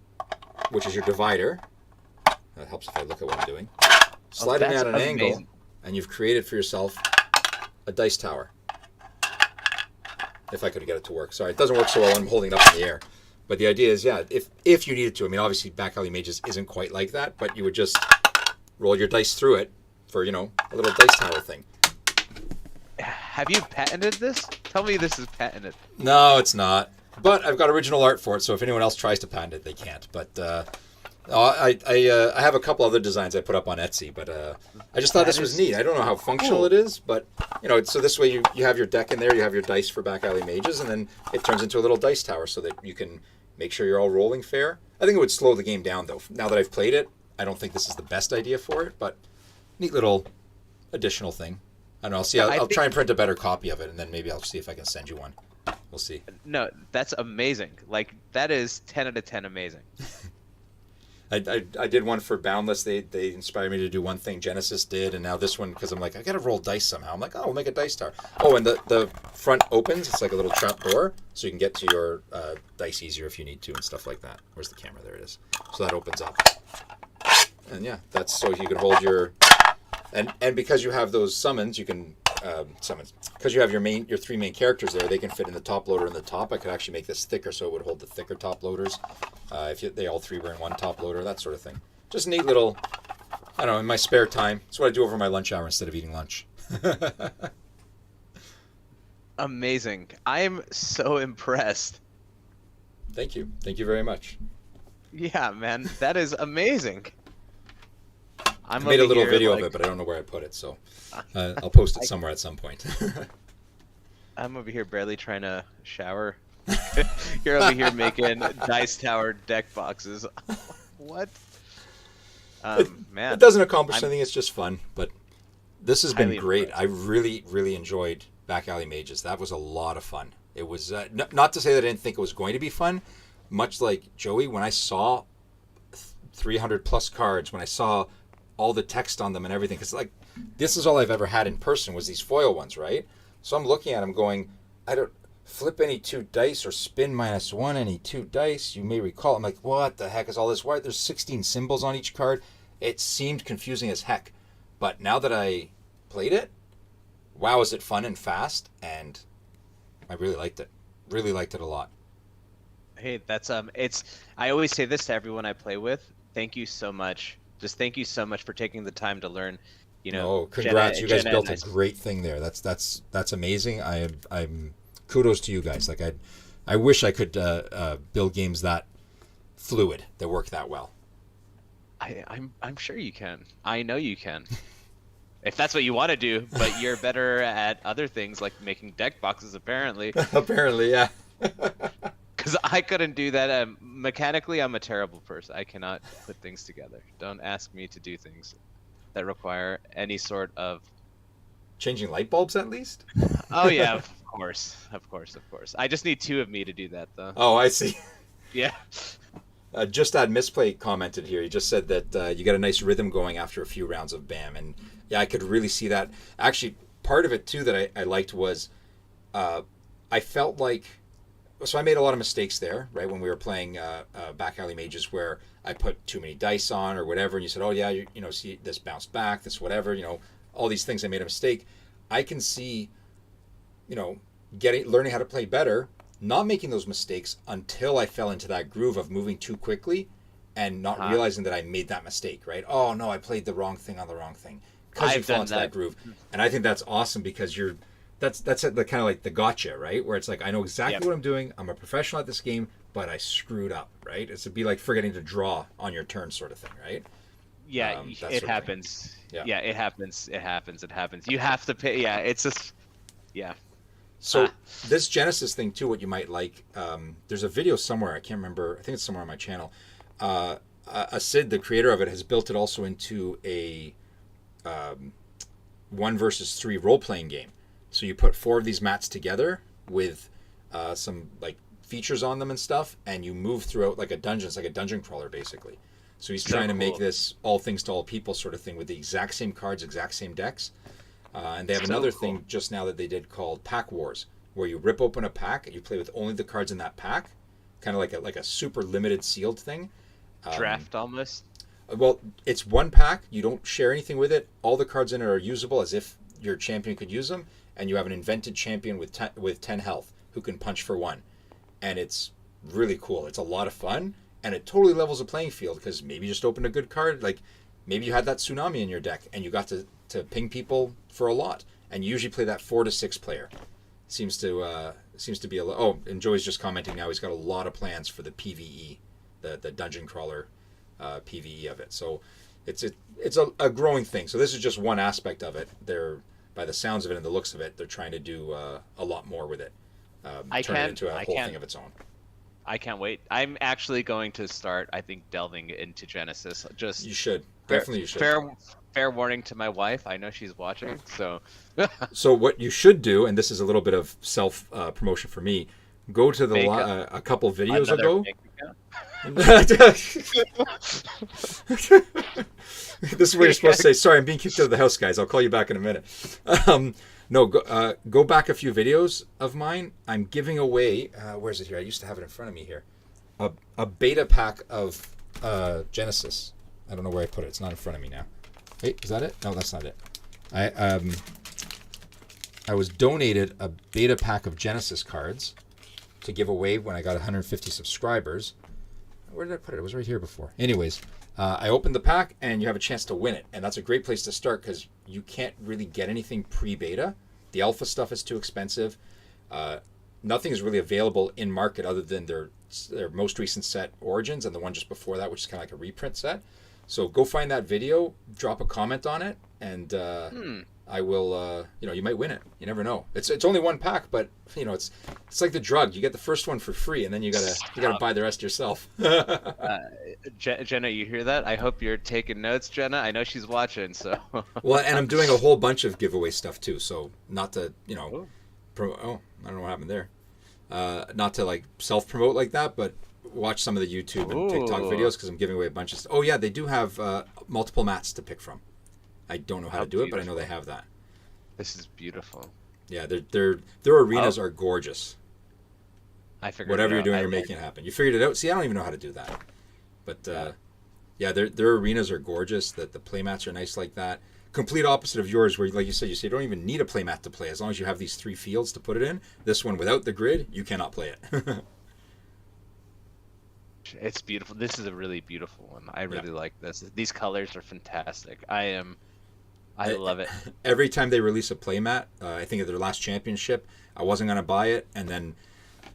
which is your divider. That helps if I look at what I'm doing. Slide it at an angle, and you've created for yourself a dice tower. If I could get it to work. Sorry, it doesn't work so well when I'm holding it up in the air. But the idea is, yeah, if you needed to, I mean, obviously Back Alley Mages isn't quite like that, but you would just roll your dice through it for, you know, a little dice tower thing. Have you patented this? Tell me this is patented. No, it's not. But I've got original art for it, so if anyone else tries to patent it, they can't. But I have a couple other designs I put up on Etsy, but I just thought this was neat. I don't know how functional it is, but you know, so this way you have your deck in there, you have your dice for Back Alley Mages, and then it turns into a little dice tower so that you can make sure you're all rolling fair. I think it would slow the game down, though. Now that I've played it, I don't think this is the best idea for it, but neat little additional thing. I don't know. I'll see. I'll try and print a better copy of it, and then maybe I'll see if I can send you one. We'll see. No, that's amazing. Like, that is 10 out of 10 amazing. I did one for Boundless. They inspired me to do one thing. Genesis did, and now this one, because I'm like, I got to roll dice somehow. I'm like, oh, we'll make a dice tower. Oh, and the front opens. It's like a little trap door, so you can get to your dice easier if you need to and stuff like that. Where's the camera? There it is. So that opens up. And yeah, that's so you can hold your... And because you have those summons, you can... summons. Because you have your three main characters there, they can fit in the top loader in the top. I could actually make this thicker so it would hold the thicker top loaders. They all three were in one top loader, that sort of thing. Just a neat little, I don't know, in my spare time. It's what I do over my lunch hour instead of eating lunch. Amazing. I'm so impressed. Thank you. Thank you very much. Yeah, man. That is amazing. I made a little video of it, but I don't know where I put it, so I'll post it somewhere at some point. I'm over here barely trying to shower. You're over here making dice tower deck boxes. What? Man. It doesn't accomplish anything, it's just fun, but this has been great. Impressed. I really, really enjoyed Back Alley Mages. That was a lot of fun. It was, not to say that I didn't think it was going to be fun, much like Joey, when I saw 300 plus cards, when I saw all the text on them and everything, because like this is all I've ever had in person was these foil ones, right? So I'm looking at them going, I don't flip any 2 dice or spin -1 any 2 dice. You may recall. I'm like, what the heck is all this? Why there's 16 symbols on each card? It seemed confusing as heck, but now that I played it, wow, is it fun and fast, and I really liked it. Really liked it a lot. Hey, that's I always say this to everyone I play with. Thank you so much. Just thank you so much for taking the time to learn. You know, oh, congrats! You guys Jenna built a great thing there. That's amazing. I'm kudos to you guys. Like I wish I could build games that fluid that work that well. I'm sure you can. I know you can. If that's what you want to do, but you're better at other things like making deck boxes, apparently. Apparently, yeah. Because I couldn't do that. Mechanically, I'm a terrible person. I cannot put things together. Don't ask me to do things that require any sort of... Changing light bulbs, at least? Oh, yeah, of course. Of course, of course. I just need 2 of me to do that, though. Oh, I see. Yeah. Just Add Misplay commented here. He just said that you got a nice rhythm going after a few rounds of BAM. And yeah, I could really see that. Actually, part of it, too, that I liked was I felt like... so I made a lot of mistakes there, right? When we were playing back alley mages, where I put too many dice on or whatever, and you said, "Oh yeah, you know, see this bounced back, this whatever," you know, all these things. I made a mistake. I can see, you know, learning how to play better, not making those mistakes until I fell into that groove of moving too quickly, and not realizing that I made that mistake. Right? Oh no, I played the wrong thing on the wrong thing because you I've fall done into that groove. And I think that's awesome because that's the kind of like the gotcha, right? Where it's like I know exactly what I'm doing. I'm a professional at this game, but I screwed up, right? It's to be like forgetting to draw on your turn, sort of thing, right? Yeah, it happens. Yeah, it happens. It happens. You have to pay. Yeah, it's just. Yeah. So this Genesis thing too, what you might like, there's a video somewhere, I can't remember, I think it's somewhere on my channel. Sid, the creator of it, has built it also into a 1 versus 3 role-playing game. So you put 4 of these mats together with some like features on them and stuff, and you move throughout like a dungeon. It's like a dungeon crawler basically. So he's trying to make this all things to all people sort of thing with the exact same cards, exact same decks. And they have another thing just now that they did called Pack Wars, where you rip open a pack and you play with only the cards in that pack, kind of like a super limited sealed thing. Draft almost. Well, it's one pack. You don't share anything with it. All the cards in it are usable as if your champion could use them, and you have an invented champion with 10 health who can punch for 1, and it's really cool. It's a lot of fun, and it totally levels the playing field because maybe you just opened a good card, like maybe you had that tsunami in your deck and you got to ping people for a lot, and you usually play that 4 to 6 player. Seems to be and Joey's just commenting now. He's got a lot of plans for the PVE, the dungeon crawler PVE of it. So it's a growing thing. So this is just one aspect of it. They're, by the sounds of it and the looks of it, they're trying to do a lot more with it. Turn it into a whole thing of its own. I can't wait. I'm actually going to start, I think, delving into Genesis. Just you should. Definitely you should. Fair warning to my wife. I know she's watching, so. So what you should do, and this is a little bit of self promotion for me, go to the a couple videos ago. This is where you're supposed to say, "Sorry, I'm being kicked out of the house, guys. I'll call you back in a minute." No, go back a few videos of mine. I'm giving away. Where is it here? I used to have it in front of me here. A beta pack of Genesis. I don't know where I put it. It's not in front of me now. Wait, is that it? No, that's not it. I was donated a beta pack of Genesis cards to give away when I got 150 subscribers. Where did I put it? It was right here before. Anyways, I opened the pack and you have a chance to win it. And that's a great place to start because you can't really get anything pre-beta. The alpha stuff is too expensive. Nothing is really available in market other than their most recent set, Origins, and the one just before that, which is kind of like a reprint set. So go find that video, drop a comment on it, and I will. You might win it. You never know. It's only one pack, but it's like the drug. You get the first one for free, and then you gotta buy the rest yourself. Jenna, you hear that? I hope you're taking notes, Jenna. I know she's watching. So. Well, and I'm doing a whole bunch of giveaway stuff too. So not to I don't know what happened there. Not to like self promote like that, but watch some of the YouTube and TikTok videos because I'm giving away a bunch of stuff. Oh yeah, they do have multiple mats to pick from. I don't know how to do it, but I know they have that. This is beautiful. Yeah, their arenas are gorgeous. I figured whatever you're doing, you're making it happen. You figured it out. See, I don't even know how to do that, but yeah, their arenas are gorgeous. That the playmats are nice like that. Complete opposite of yours, where like you said, you don't even need a playmat to play as long as you have these 3 fields to put it in. This one without the grid, you cannot play it. It's beautiful. This is a really beautiful one. I really like this. These colors are fantastic. I love it. Every time they release a playmat, I think at their last championship, I wasn't going to buy it. And then,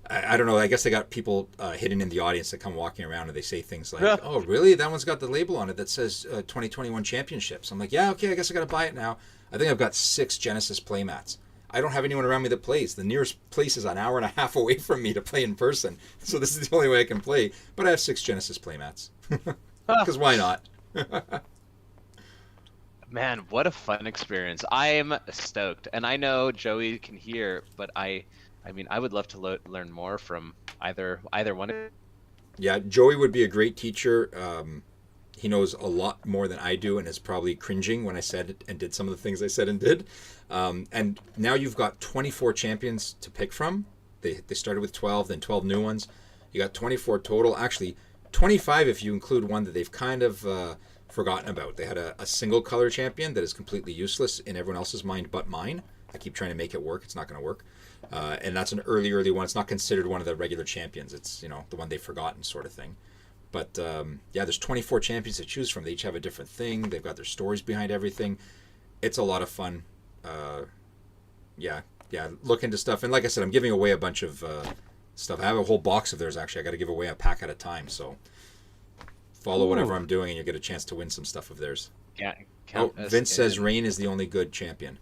I don't know, I guess they got people hidden in the audience that come walking around and they say things like, "Oh, really? That one's got the label on it that says 2021 championships." I'm like, yeah, okay, I guess I got to buy it now. I think I've got 6 Genesis playmats. I don't have anyone around me that plays. The nearest place is an hour and a half away from me to play in person. So this is the only way I can play. But I have 6 Genesis playmats. Because why not? Man, what a fun experience. I'm stoked. And I know Joey can hear, but I mean, I would love to learn more from either one. Yeah, Joey would be a great teacher. He knows a lot more than I do and is probably cringing when I said it and did some of the things I said and did. And now you've got 24 champions to pick from. They started with 12, then 12 new ones. You got 24 total. Actually, 25 if you include one that they've kind of forgotten about. They had a single color champion that is completely useless in everyone else's mind but mine. I keep trying to make it work. It's not going to work. And that's an early one. It's not considered one of the regular champions. It's, the one they've forgotten sort of thing. But there's 24 champions to choose from. They each have a different thing. They've got their stories behind everything. It's a lot of fun. Look into stuff. And like I said, I'm giving away a bunch of stuff. I have a whole box of theirs, actually. I got to give away a pack at a time. So follow whatever I'm doing, and you'll get a chance to win some stuff of theirs. Yeah. Vince says Rain is the only good champion.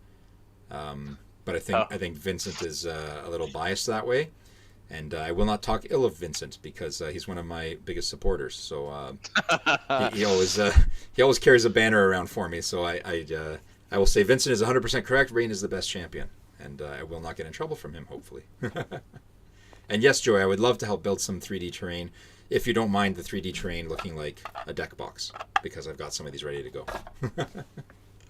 But I think Vincent is a little biased that way. And I will not talk ill of Vincent because he's one of my biggest supporters. So he always carries a banner around for me. So I will say Vincent is 100% correct. Rain is the best champion, and I will not get in trouble from him, hopefully. And yes, Joey, I would love to help build some 3D terrain, if you don't mind the 3D terrain looking like a deck box, because I've got some of these ready to go.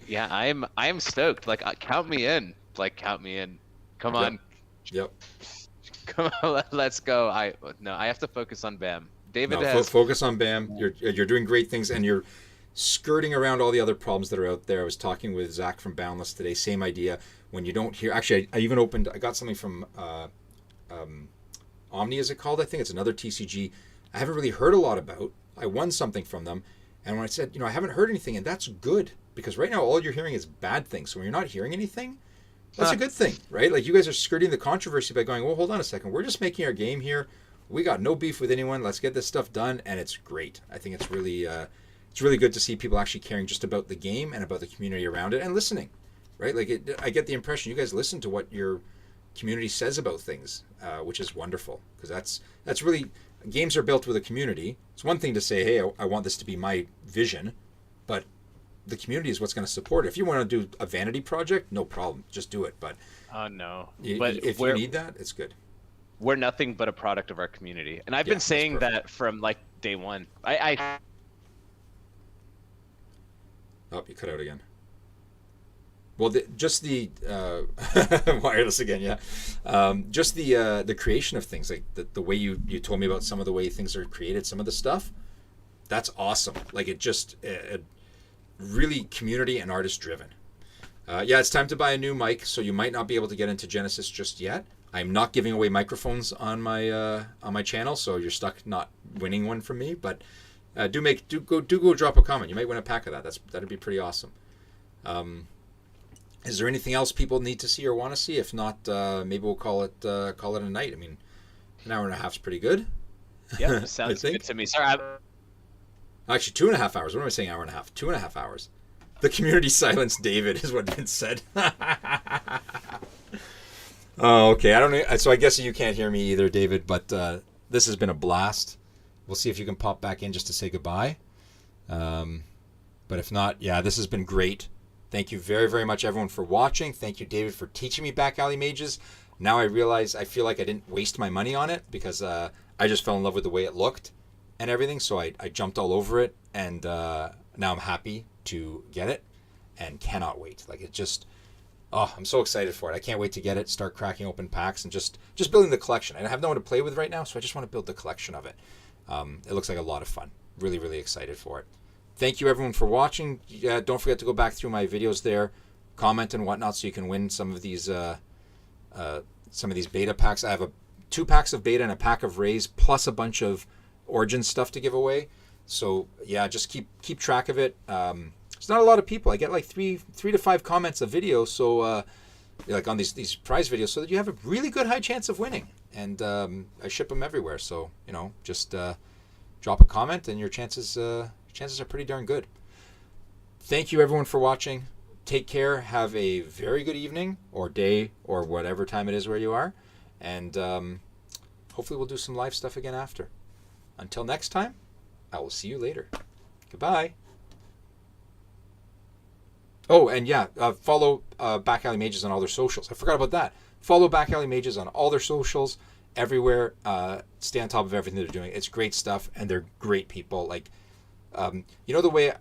Yeah, I am stoked. Like, count me in. Count me in. Come on. Yep. Come on, let's go. I have to focus on BAM. David has focus on BAM. You're doing great things, and you're skirting around all the other problems that are out there. I was talking with Zach from Boundless today. Same idea. When you don't hear, actually, I got something from Omni, is it called? I think it's another TCG. I haven't really heard a lot about. I won something from them, and when I said, I haven't heard anything, and that's good, because right now all you're hearing is bad things. So when you're not hearing anything, that's a good thing, right? Like, you guys are skirting the controversy by going, well, hold on a second. We're just making our game here. We got no beef with anyone. Let's get this stuff done, and it's great. I think it's really good to see people actually caring just about the game and about the community around it and listening, right? Like, I get the impression you guys listen to what your community says about things, which is wonderful, because that's really, games are built with a community. It's one thing to say, hey, I want this to be my vision, but the community is what's going to support it. If you want to do a vanity project, no problem, just do it. But no. But if you need that, it's good. We're nothing but a product of our community, and I've been saying that from day one. I Oh, you cut out again. Well, just the wireless again, yeah. Just the creation of things, like the way you told me about some of the way things are created, some of the stuff. That's awesome. Like, it just really community and artist driven. It's time to buy a new mic, so you might not be able to get into Genesis just yet. I'm not giving away microphones on my channel, so you're stuck not winning one from me. But do go drop a comment. You might win a pack of that. That'd be pretty awesome. Is there anything else people need to see or want to see? If not, maybe we'll call it a night. I mean, an hour and a half is pretty good. Yeah, sounds good to me. Sorry. Actually, 2.5 hours. What am I saying? Hour and a half. 2.5 hours. The community silenced David is what Vince said. Oh, okay. I don't know. So I guess you can't hear me either, David. But this has been a blast. We'll see if you can pop back in just to say goodbye. But if not, this has been great. Thank you very, very much, everyone, for watching. Thank you, David, for teaching me Back Alley Mages. Now I feel like I didn't waste my money on it, because I just fell in love with the way it looked and everything. So I jumped all over it, and now I'm happy to get it and cannot wait. Like, it just, I'm so excited for it. I can't wait to get it, start cracking open packs, and just building the collection. And I have no one to play with right now, so I just want to build the collection of it. It looks like a lot of fun. Really, really excited for it. Thank you, everyone, for watching. Don't forget to go back through my videos there, comment and whatnot, so you can win some of these beta packs. I have 2 packs of beta and a pack of Rays, plus a bunch of Origin stuff to give away. So just keep track of it. It's not a lot of people. I get like 3 to 5 comments a video, so like on these prize videos, so that you have a really good high chance of winning. And I ship them everywhere, so just drop a comment, and your chances are pretty darn good. Thank you, everyone, for watching. Take care. Have a very good evening or day or whatever time it is where you are. And hopefully we'll do some live stuff again after. Until next time, I will see you later. Goodbye. Oh, and follow Back Alley Mages on all their socials. I forgot about that. Follow Back Alley Mages on all their socials, everywhere. Stay on top of everything they're doing. It's great stuff, and they're great people. Like, the way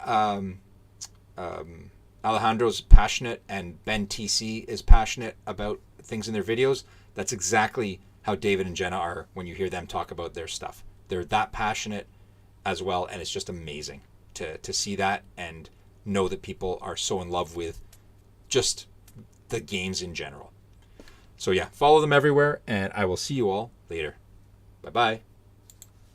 Alejandro's passionate and Ben TC is passionate about things in their videos, that's exactly how David and Jenna are when you hear them talk about their stuff. They're that passionate as well, and it's just amazing to see that and know that people are so in love with just the games in general. So yeah, follow them everywhere, and I will see you all later. Bye-bye.